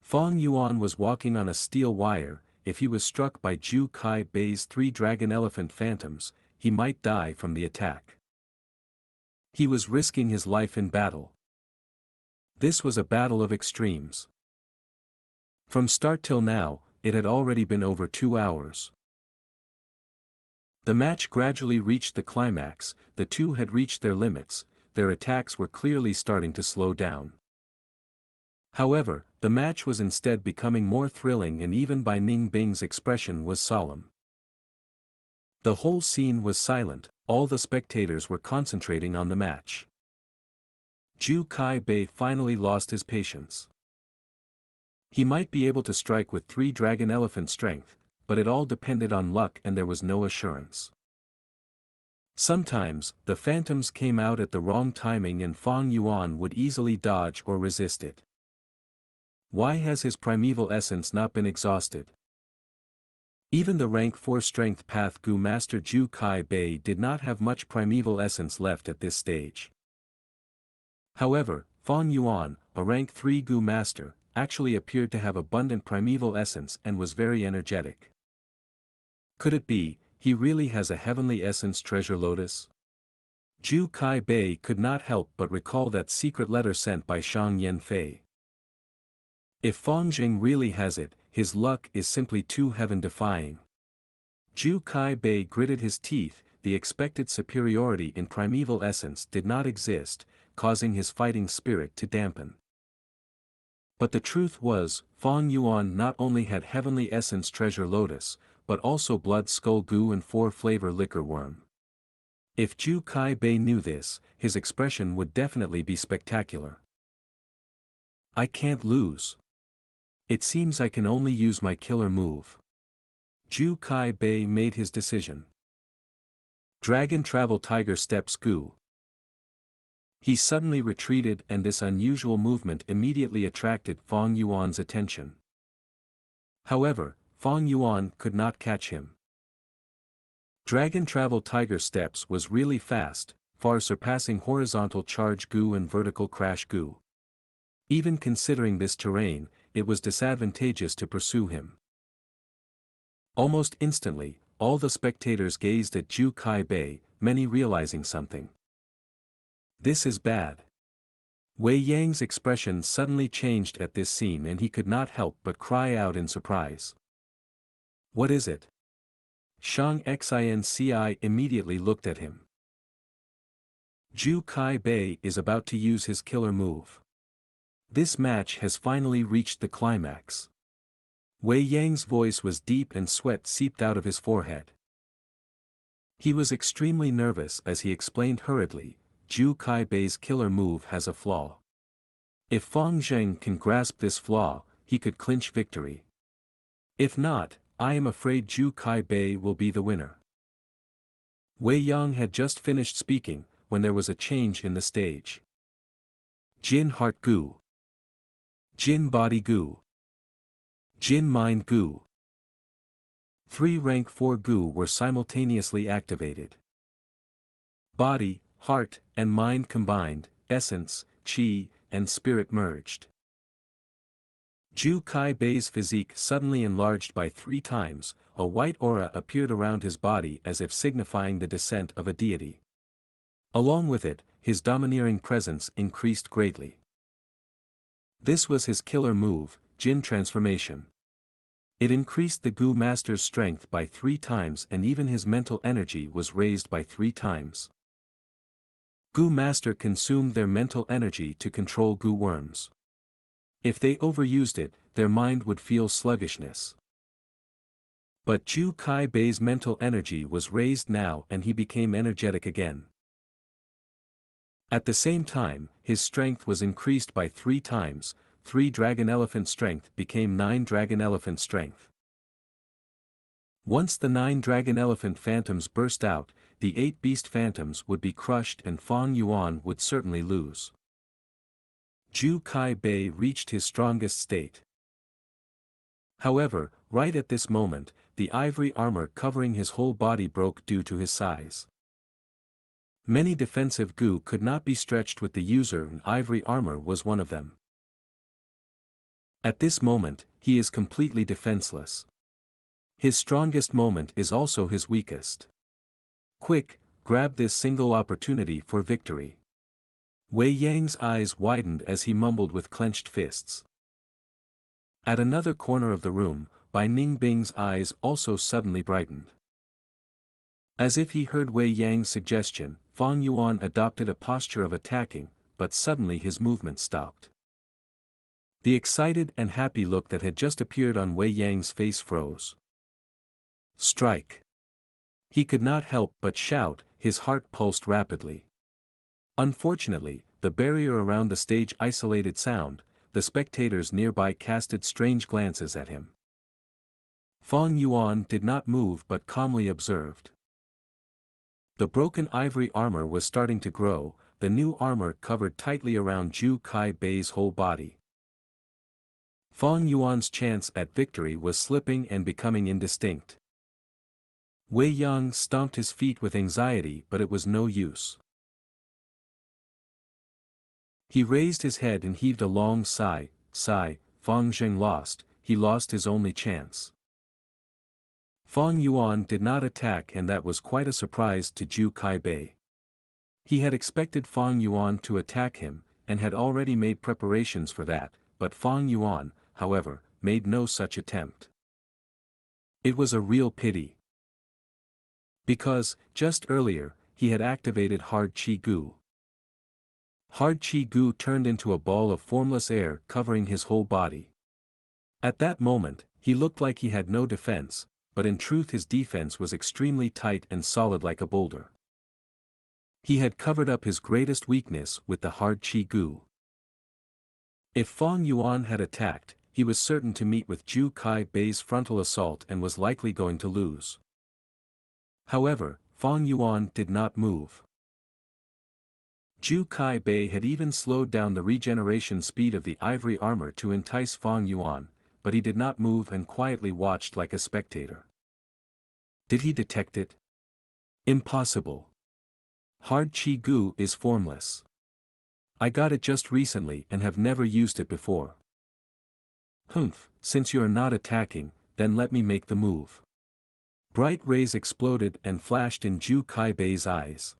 Fong Yuan was walking on a steel wire. If he was struck by Zhu Kai-bei's 3 Dragon Elephant Phantoms, he might die from the attack. He was risking his life in battle. This was a battle of extremes. From start till now, it had already been over 2 hours. The match gradually reached the climax, the two had reached their limits, their attacks were clearly starting to slow down. However, the match was instead becoming more thrilling and even Bai Ningbing's expression was solemn. The whole scene was silent, all the spectators were concentrating on the match. Zhu Kai Bei finally lost his patience. He might be able to strike with 3 dragon elephant strength, but it all depended on luck and there was no assurance. Sometimes, the phantoms came out at the wrong timing and Fang Yuan would easily dodge or resist it. Why has his primeval essence not been exhausted? Even the rank 4 strength path Gu master Zhu Kai Bei did not have much primeval essence left at this stage. However, Fang Yuan, a rank 3 Gu master, actually appeared to have abundant primeval essence and was very energetic. Could it be, he really has a heavenly essence treasure lotus? Zhu Kai Bei could not help but recall that secret letter sent by Shang Yanfei. If Fang Jing really has it, his luck is simply too heaven-defying. Zhu Kai Bei gritted his teeth, the expected superiority in primeval essence did not exist, causing his fighting spirit to dampen. But the truth was, Fang Yuan not only had heavenly essence treasure lotus, but also blood skull Gu and 4-flavor liquor worm. If Zhu Kai Bei knew this, his expression would definitely be spectacular. I can't lose. It seems I can only use my killer move. Zhu Kai Bei made his decision. Dragon Travel Tiger Steps Gu. He suddenly retreated and this unusual movement immediately attracted Fang Yuan's attention. However, Fang Yuan could not catch him. Dragon Travel Tiger Steps was really fast, far surpassing horizontal charge Gu and vertical crash Gu. Even considering this terrain, it was disadvantageous to pursue him. Almost instantly, all the spectators gazed at Zhu Kai Bei, many realizing something. This is bad. Wei Yang's expression suddenly changed at this scene and he could not help but cry out in surprise. What is it? Xianxia immediately looked at him. Zhu Kai Bei is about to use his killer move. This match has finally reached the climax. Wei Yang's voice was deep and sweat seeped out of his forehead. He was extremely nervous as he explained hurriedly, Zhu Kai Bei's killer move has a flaw. If Fang Zheng can grasp this flaw, he could clinch victory. If not, I am afraid Zhu Kai Bei will be the winner. Wei Yang had just finished speaking, when there was a change in the stage. Jin Heart Gu. Jin Body Gu. Jin Mind Gu. 3 rank 4 Gu were simultaneously activated. Body, heart, and mind combined, essence, qi, and spirit merged. Zhu Kai Bei's physique suddenly enlarged by 3 times, a white aura appeared around his body as if signifying the descent of a deity. Along with it, his domineering presence increased greatly. This was his killer move, Jin Transformation. It increased the Gu Master's strength by 3 times and even his mental energy was raised by 3 times. Gu Master consumed their mental energy to control Gu worms. If they overused it, their mind would feel sluggishness. But Zhu Kai Bei's mental energy was raised now and he became energetic again. At the same time, his strength was increased by 3 times, 3 dragon elephant strength became 9 dragon elephant strength. Once the 9 dragon elephant phantoms burst out, the 8 beast phantoms would be crushed and Fang Yuan would certainly lose. Zhu Kai Bei reached his strongest state. However, right at this moment, the ivory armor covering his whole body broke due to his size. Many defensive Gu could not be stretched with the user and ivory armor was one of them. At this moment, he is completely defenseless. His strongest moment is also his weakest. Quick, grab this single opportunity for victory. Wei Yang's eyes widened as he mumbled with clenched fists. At another corner of the room, Bai Ningbing's eyes also suddenly brightened. As if he heard Wei Yang's suggestion, Fang Yuan adopted a posture of attacking, but suddenly his movement stopped. The excited and happy look that had just appeared on Wei Yang's face froze. Strike! He could not help but shout, his heart pulsed rapidly. Unfortunately, the barrier around the stage isolated sound, the spectators nearby casted strange glances at him. Fang Yuan did not move but calmly observed. The broken ivory armor was starting to grow, the new armor covered tightly around Zhu Kai Bei's whole body. Fang Yuan's chance at victory was slipping and becoming indistinct. Wei Yang stomped his feet with anxiety, but it was no use. He raised his head and heaved a long sigh. Fang Zheng lost, he lost his only chance. Fang Yuan did not attack, and that was quite a surprise to Zhu Kai Bei. He had expected Fang Yuan to attack him, and had already made preparations for that, but Fang Yuan, however, made no such attempt. It was a real pity. Because, just earlier, he had activated Hard Qi Gu. Hard Qi Gu turned into a ball of formless air covering his whole body. At that moment, he looked like he had no defense, but in truth his defense was extremely tight and solid like a boulder. He had covered up his greatest weakness with the Hard Qi Gu. If Fang Yuan had attacked, he was certain to meet with Zhu Kai Bei's frontal assault and was likely going to lose. However, Fang Yuan did not move. Zhu Kai Bei had even slowed down the regeneration speed of the ivory armor to entice Fang Yuan, but he did not move and quietly watched like a spectator. Did he detect it? Impossible. Hard Qi Gu is formless. I got it just recently and have never used it before. Humph, since you are not attacking, then let me make the move. Bright rays exploded and flashed in Zhu Kai Bei's eyes.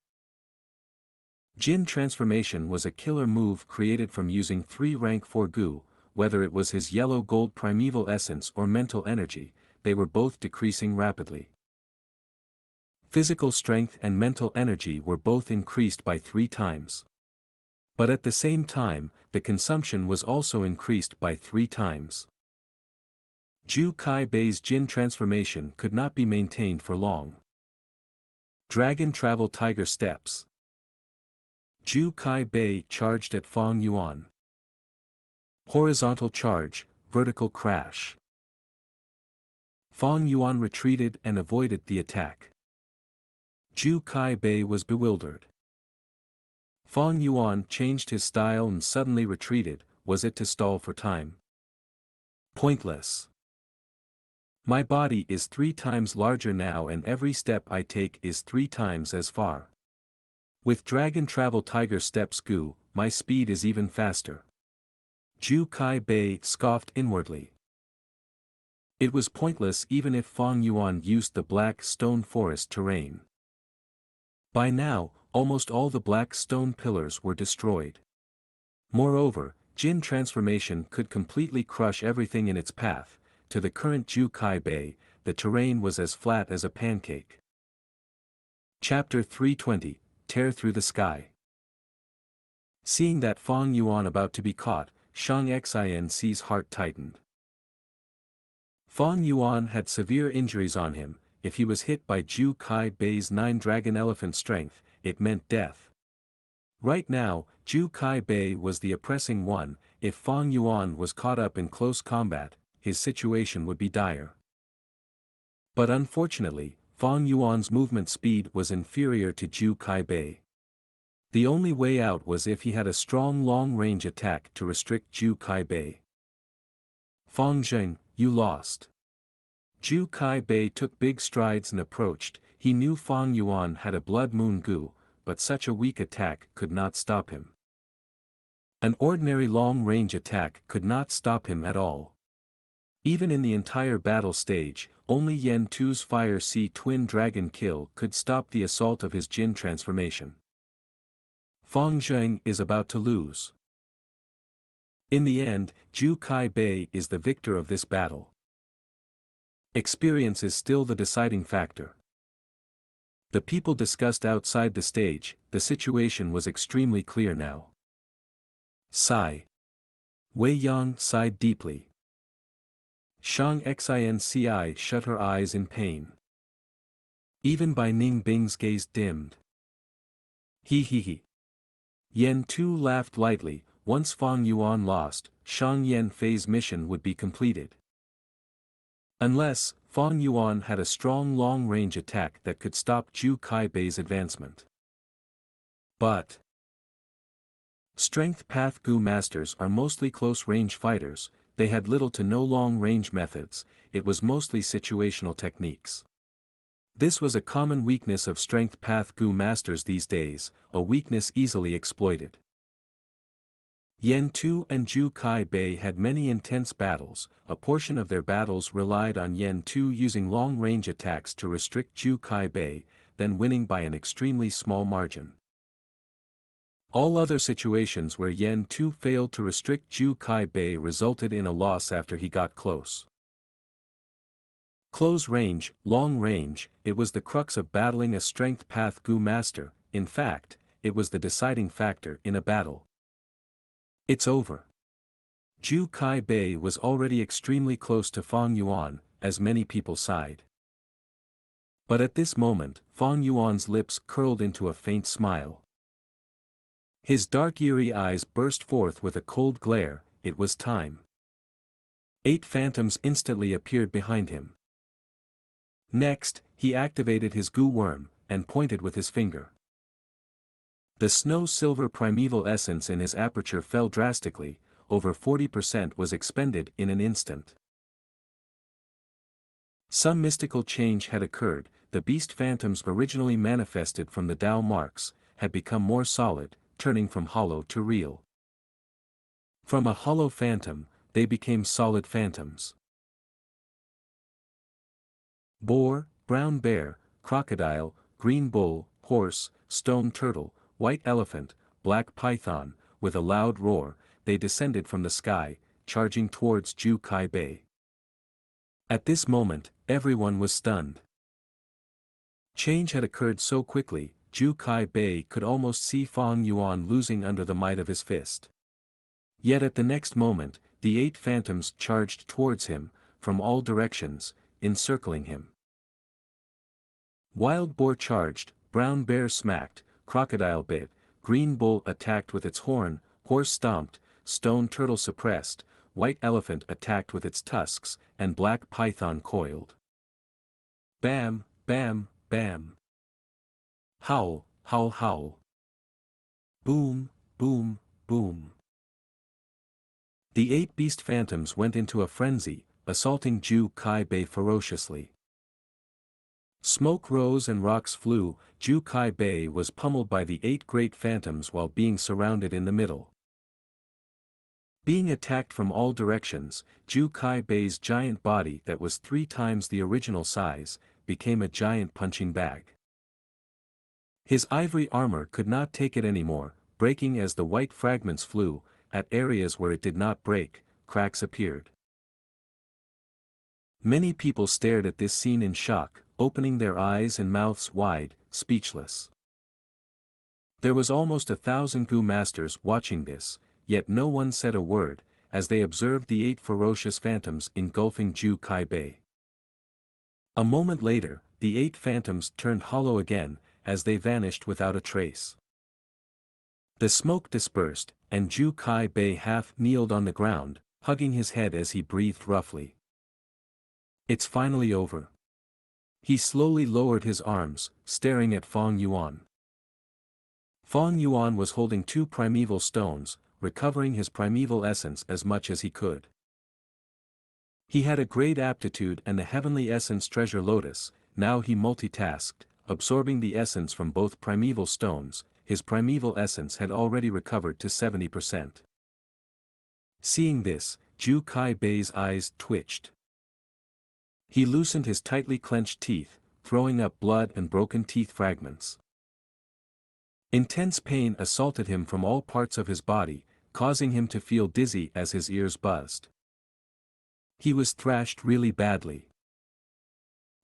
Jin transformation was a killer move created from using 3 rank 4 Gu, whether it was his yellow gold primeval essence or mental energy, they were both decreasing rapidly. Physical strength and mental energy were both increased by 3 times. But at the same time, the consumption was also increased by 3 times. Zhu Kai Bei's Jin transformation could not be maintained for long. Dragon Travel Tiger Steps. Zhu Kai Bei charged at Fang Yuan. Horizontal charge, vertical crash. Fang Yuan retreated and avoided the attack. Zhu Kai Bei was bewildered. Fang Yuan changed his style and suddenly retreated. Was it to stall for time? Pointless. My body is 3 times larger now and every step I take is 3 times as far. With Dragon Travel Tiger Steps Gu, my speed is even faster. Zhu Kai Bei scoffed inwardly. It was pointless even if Fang Yuan used the black stone forest terrain. By now, almost all the black stone pillars were destroyed. Moreover, Jin transformation could completely crush everything in its path. To the current Zhu Kai Bei, the terrain was as flat as a pancake. Chapter 320, Tear Through the Sky. Seeing that Fang Yuan about to be caught, Xianxia's heart tightened. Fang Yuan had severe injuries on him. If he was hit by Zhu Kai Bei's 9 dragon elephant strength, it meant death. Right now, Zhu Kai Bei was the oppressing one. If Fang Yuan was caught up in close combat, his situation would be dire. But unfortunately, Fang Yuan's movement speed was inferior to Zhu Kai Bei. The only way out was if he had a strong long-range attack to restrict Zhu Kai Bei. Fang Zheng, you lost. Zhu Kai Bei took big strides and approached. He knew Fang Yuan had a Blood Moon Gu, but such a weak attack could not stop him. An ordinary long-range attack could not stop him at all. Even in the entire battle stage, only Yen Tu's Fire Sea Twin Dragon Kill could stop the assault of his Jin transformation. Fang Zheng is about to lose. In the end, Zhu Kai Bei is the victor of this battle. Experience is still the deciding factor. The people discussed outside the stage. The situation was extremely clear now. Sigh. Wei Yang sighed deeply. Xianxia shut her eyes in pain. Even Bai Ningbing's gaze dimmed. He. Yen Tu laughed lightly. Once Fang Yuan lost, Shang Yen Fei's mission would be completed. Unless, Fang Yuan had a strong long-range attack that could stop Zhu Kaibei's advancement. But Strength Path Gu masters are mostly close-range fighters, they had little to no long-range methods, it was mostly situational techniques. This was a common weakness of Strength Path Gu masters these days, a weakness easily exploited. Yen Tu and Zhu Kaibei had many intense battles, a portion of their battles relied on Yen Tu using long-range attacks to restrict Zhu Kaibei, then winning by an extremely small margin. All other situations where Yen Tu failed to restrict Zhu Kaibei resulted in a loss after he got close. Close range, long range, it was the crux of battling a Strength Path Gu master, in fact, it was the deciding factor in a battle. It's over. Zhu Kaibei was already extremely close to Fang Yuan, as many people sighed. But at this moment, Fang Yuan's lips curled into a faint smile. His dark eerie eyes burst forth with a cold glare, it was time. 8 phantoms instantly appeared behind him. Next, he activated his Gu worm, and pointed with his finger. The snow-silver primeval essence in his aperture fell drastically, over 40% was expended in an instant. Some mystical change had occurred, the beast phantoms originally manifested from the Tao marks, had become more solid, turning from hollow to real. From a hollow phantom, they became solid phantoms. Boar, brown bear, crocodile, green bull, horse, stone turtle, white elephant, black python, with a loud roar, they descended from the sky, charging towards Zhu Kaibei. At this moment, everyone was stunned. Change had occurred so quickly, Zhu Kaibei could almost see Fang Yuan losing under the might of his fist. Yet at the next moment, the 8 phantoms charged towards him, from all directions, encircling him. Wild boar charged, brown bear smacked, crocodile bit, green bull attacked with its horn, horse stomped, stone turtle suppressed, white elephant attacked with its tusks, and black python coiled. Bam, bam, bam. Howl, howl, howl. Boom, boom, boom. The 8 beast phantoms went into a frenzy, assaulting Zhu Kaibei ferociously. Smoke rose and rocks flew, Zhu Kaibei was pummeled by the 8 great phantoms while being surrounded in the middle. Being attacked from all directions, Zhu Kaibei's giant body that was 3 times the original size, became a giant punching bag. His ivory armor could not take it anymore, breaking as the white fragments flew, at areas where it did not break, cracks appeared. Many people stared at this scene in shock, opening their eyes and mouths wide, speechless. There was almost 1,000 Gu masters watching this, yet no one said a word, as they observed the 8 ferocious phantoms engulfing Zhu Kaibei. A moment later, the 8 phantoms turned hollow again, as they vanished without a trace. The smoke dispersed, and Zhu Kaibei half kneeled on the ground, hugging his head as he breathed roughly. It's finally over. He slowly lowered his arms, staring at Fang Yuan. Fang Yuan was holding 2 primeval stones, recovering his primeval essence as much as he could. He had a great aptitude and the heavenly essence treasure lotus, now he multitasked, absorbing the essence from both primeval stones, his primeval essence had already recovered to 70%. Seeing this, Zhu Kaibei's eyes twitched. He loosened his tightly clenched teeth, throwing up blood and broken teeth fragments. Intense pain assaulted him from all parts of his body, causing him to feel dizzy as his ears buzzed. He was thrashed really badly.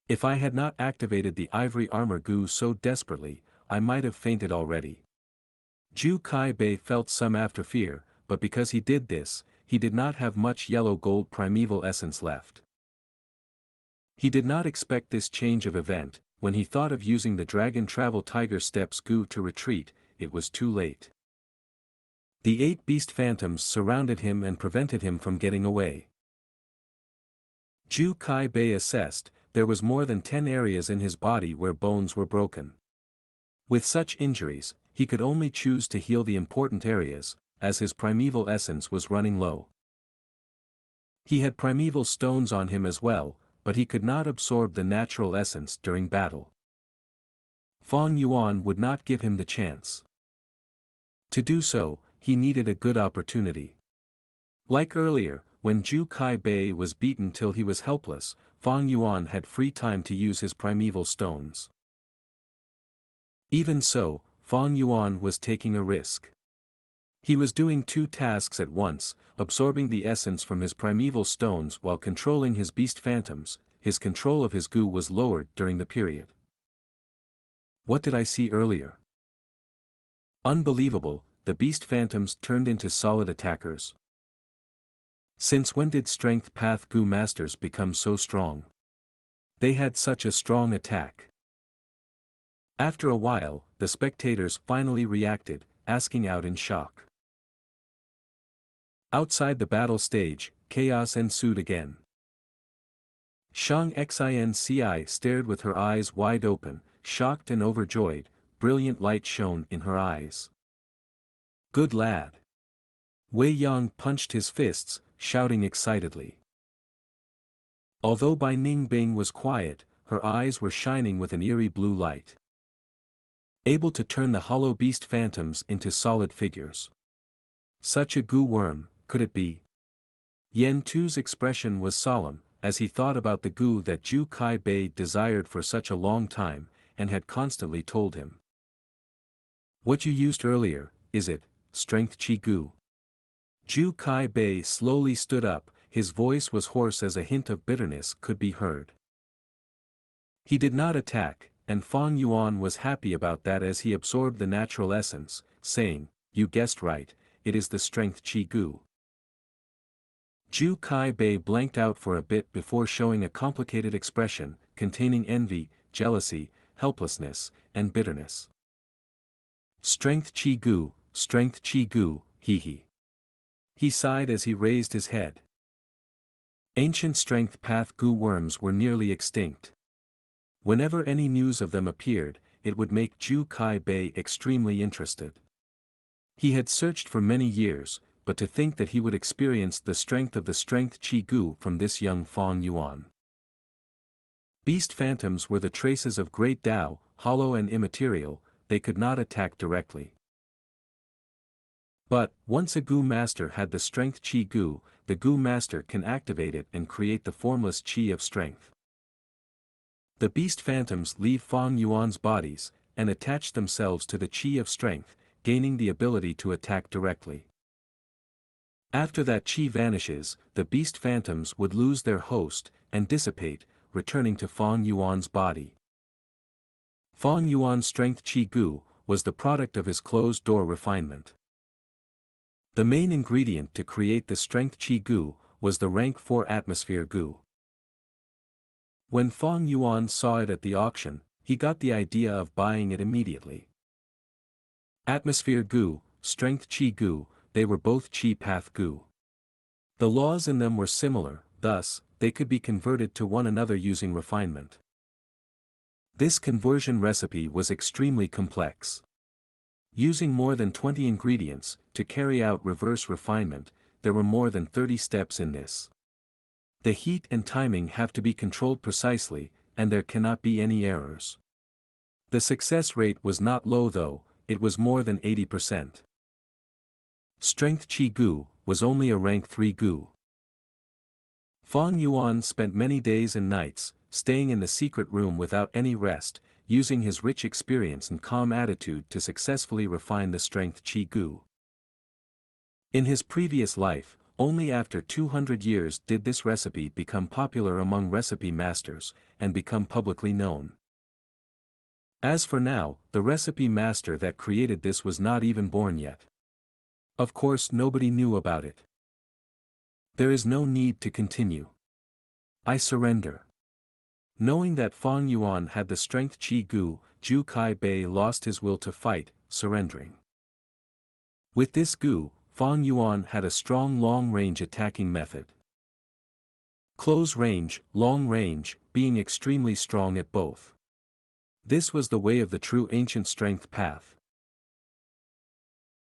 If I had not activated the ivory armor Gu so desperately, I might have fainted already. Zhu Kaibei felt some after fear, but because he did this, he did not have much yellow gold primeval essence left. He did not expect this change of event. When he thought of using the Dragon Travel Tiger Steps Gu to retreat, it was too late. The 8 beast phantoms surrounded him and prevented him from getting away. Zhu Kai Bei assessed, there was more than 10 areas in his body where bones were broken. With such injuries, he could only choose to heal the important areas, as his primeval essence was running low. He had primeval stones on him as well, but he could not absorb the natural essence during battle. Fang Yuan would not give him the chance. To do so, he needed a good opportunity. Like earlier, when Zhu Kai Bei was beaten till he was helpless, Fang Yuan had free time to use his primeval stones. Even so, Fang Yuan was taking a risk. He was doing 2 tasks at once, absorbing the essence from his primeval stones while controlling his beast phantoms. His control of his Gu was lowered during the period. What did I see earlier? Unbelievable, the beast phantoms turned into solid attackers. Since when did Strength Path Gu Masters become so strong? They had such a strong attack. After a while, the spectators finally reacted, asking out in shock. Outside the battle stage, chaos ensued again. Xianxia stared with her eyes wide open, shocked and overjoyed. Brilliant light shone in her eyes. Good lad. Wei Yang punched his fists, shouting excitedly. Although Bai Ningbing was quiet, her eyes were shining with an eerie blue light. Able to turn the hollow beast phantoms into solid figures. Such a Gu worm, could it be? Yen Tu's expression was solemn, as he thought about the Gu that Zhu Kai Bei desired for such a long time, and had constantly told him. What you used earlier, is it, Strength Chi Gu? Zhu Kai Bei slowly stood up, his voice was hoarse as a hint of bitterness could be heard. He did not attack, and Fang Yuan was happy about that as he absorbed the natural essence, saying, you guessed right, it is the Strength Chi Gu. Zhu Kai Bei blanked out for a bit before showing a complicated expression, containing envy, jealousy, helplessness, and bitterness. Strength Chi Gu, hee hee. He sighed as he raised his head. Ancient Strength Path Gu worms were nearly extinct. Whenever any news of them appeared, it would make Zhu Kai Bei extremely interested. He had searched for many years, but to think that he would experience the strength of the Strength Chi Gu from this young Fang Yuan. Beast phantoms were the traces of great Tao, hollow and immaterial, they could not attack directly. But, once a Gu master had the Strength Chi Gu, the Gu master can activate it and create the formless Chi of strength. The beast phantoms leave Fang Yuan's bodies, and attach themselves to the Chi of strength, gaining the ability to attack directly. After that Chi vanishes, the beast phantoms would lose their host, and dissipate, returning to Fang Yuan's body. Fang Yuan's Strength Chi Gu was the product of his closed-door refinement. The main ingredient to create the Strength Chi Gu was the rank 4 Atmosphere Gu. When Fang Yuan saw it at the auction, he got the idea of buying it immediately. Atmosphere Gu, Strength Chi Gu, they were both Chi Path Gu. The laws in them were similar, thus, they could be converted to one another using refinement. This conversion recipe was extremely complex. Using more than 20 ingredients, to carry out reverse refinement, there were more than 30 steps in this. The heat and timing have to be controlled precisely, and there cannot be any errors. The success rate was not low though, it was more than 80%. Strength Chi Gu was only a rank 3 Gu. Fang Yuan spent many days and nights, staying in the secret room without any rest, using his rich experience and calm attitude to successfully refine the Strength Chi Gu. In his previous life, only after 200 years did this recipe become popular among recipe masters, and become publicly known. As for now, the recipe master that created this was not even born yet. Of course nobody knew about it. There is no need to continue. I surrender. Knowing that Fang Yuan had the Strength Chi Gu, Zhu Kai Bei lost his will to fight, surrendering. With this Gu, Fang Yuan had a strong long-range attacking method. Close range, long range, being extremely strong at both. This was the way of the true ancient strength path.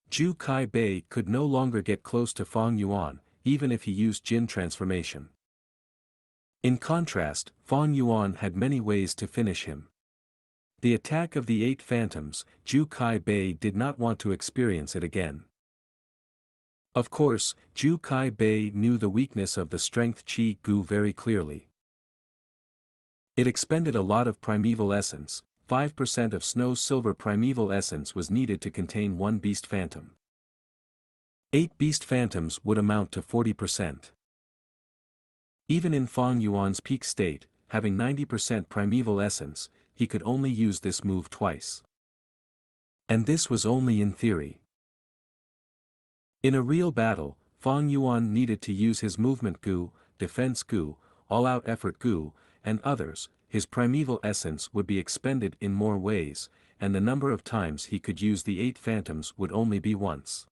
Zhu Kai Bei could no longer get close to Fang Yuan, even if he used Jin transformation. In contrast, Fang Yuan had many ways to finish him. The attack of the 8 phantoms, Zhu Kai Bei did not want to experience it again. Of course, Zhu Kai Bei knew the weakness of the strength Qi Gu very clearly. It expended a lot of primeval essence. 5% of snow silver primeval essence was needed to contain 1 beast phantom. 8 beast phantoms would amount to 40%. Even in Fang Yuan's peak state, having 90% primeval essence, he could only use this move twice. And this was only in theory. In a real battle, Fang Yuan needed to use his movement Gu, defense Gu, all-out effort Gu, and others. His primeval essence would be expended in more ways, and the number of times he could use the 8 phantoms would only be once.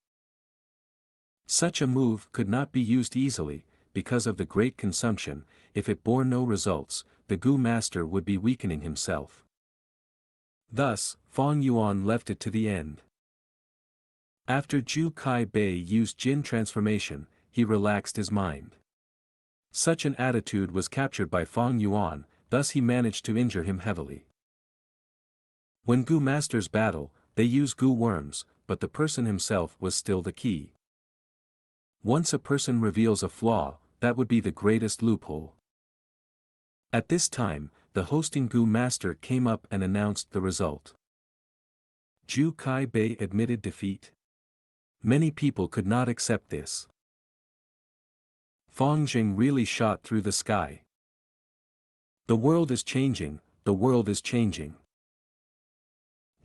Such a move could not be used easily, because of the great consumption. If it bore no results, the Gu master would be weakening himself. Thus, Fang Yuan left it to the end. After Zhu Kai Bei used Jin transformation, he relaxed his mind. Such an attitude was captured by Fang Yuan, thus he managed to injure him heavily. When Gu masters battle, they use Gu worms, but the person himself was still the key. Once a person reveals a flaw, that would be the greatest loophole. At this time, the hosting Gu master came up and announced the result. Zhu Kai Bei admitted defeat. Many people could not accept this. Fang Jing really shot through the sky. The world is changing, the world is changing.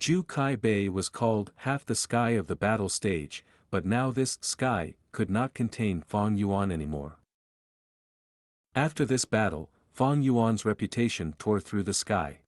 Zhu Kai Bei was called half the sky of the battle stage, but now this sky could not contain Fang Yuan anymore. After this battle, Fang Yuan's reputation tore through the sky.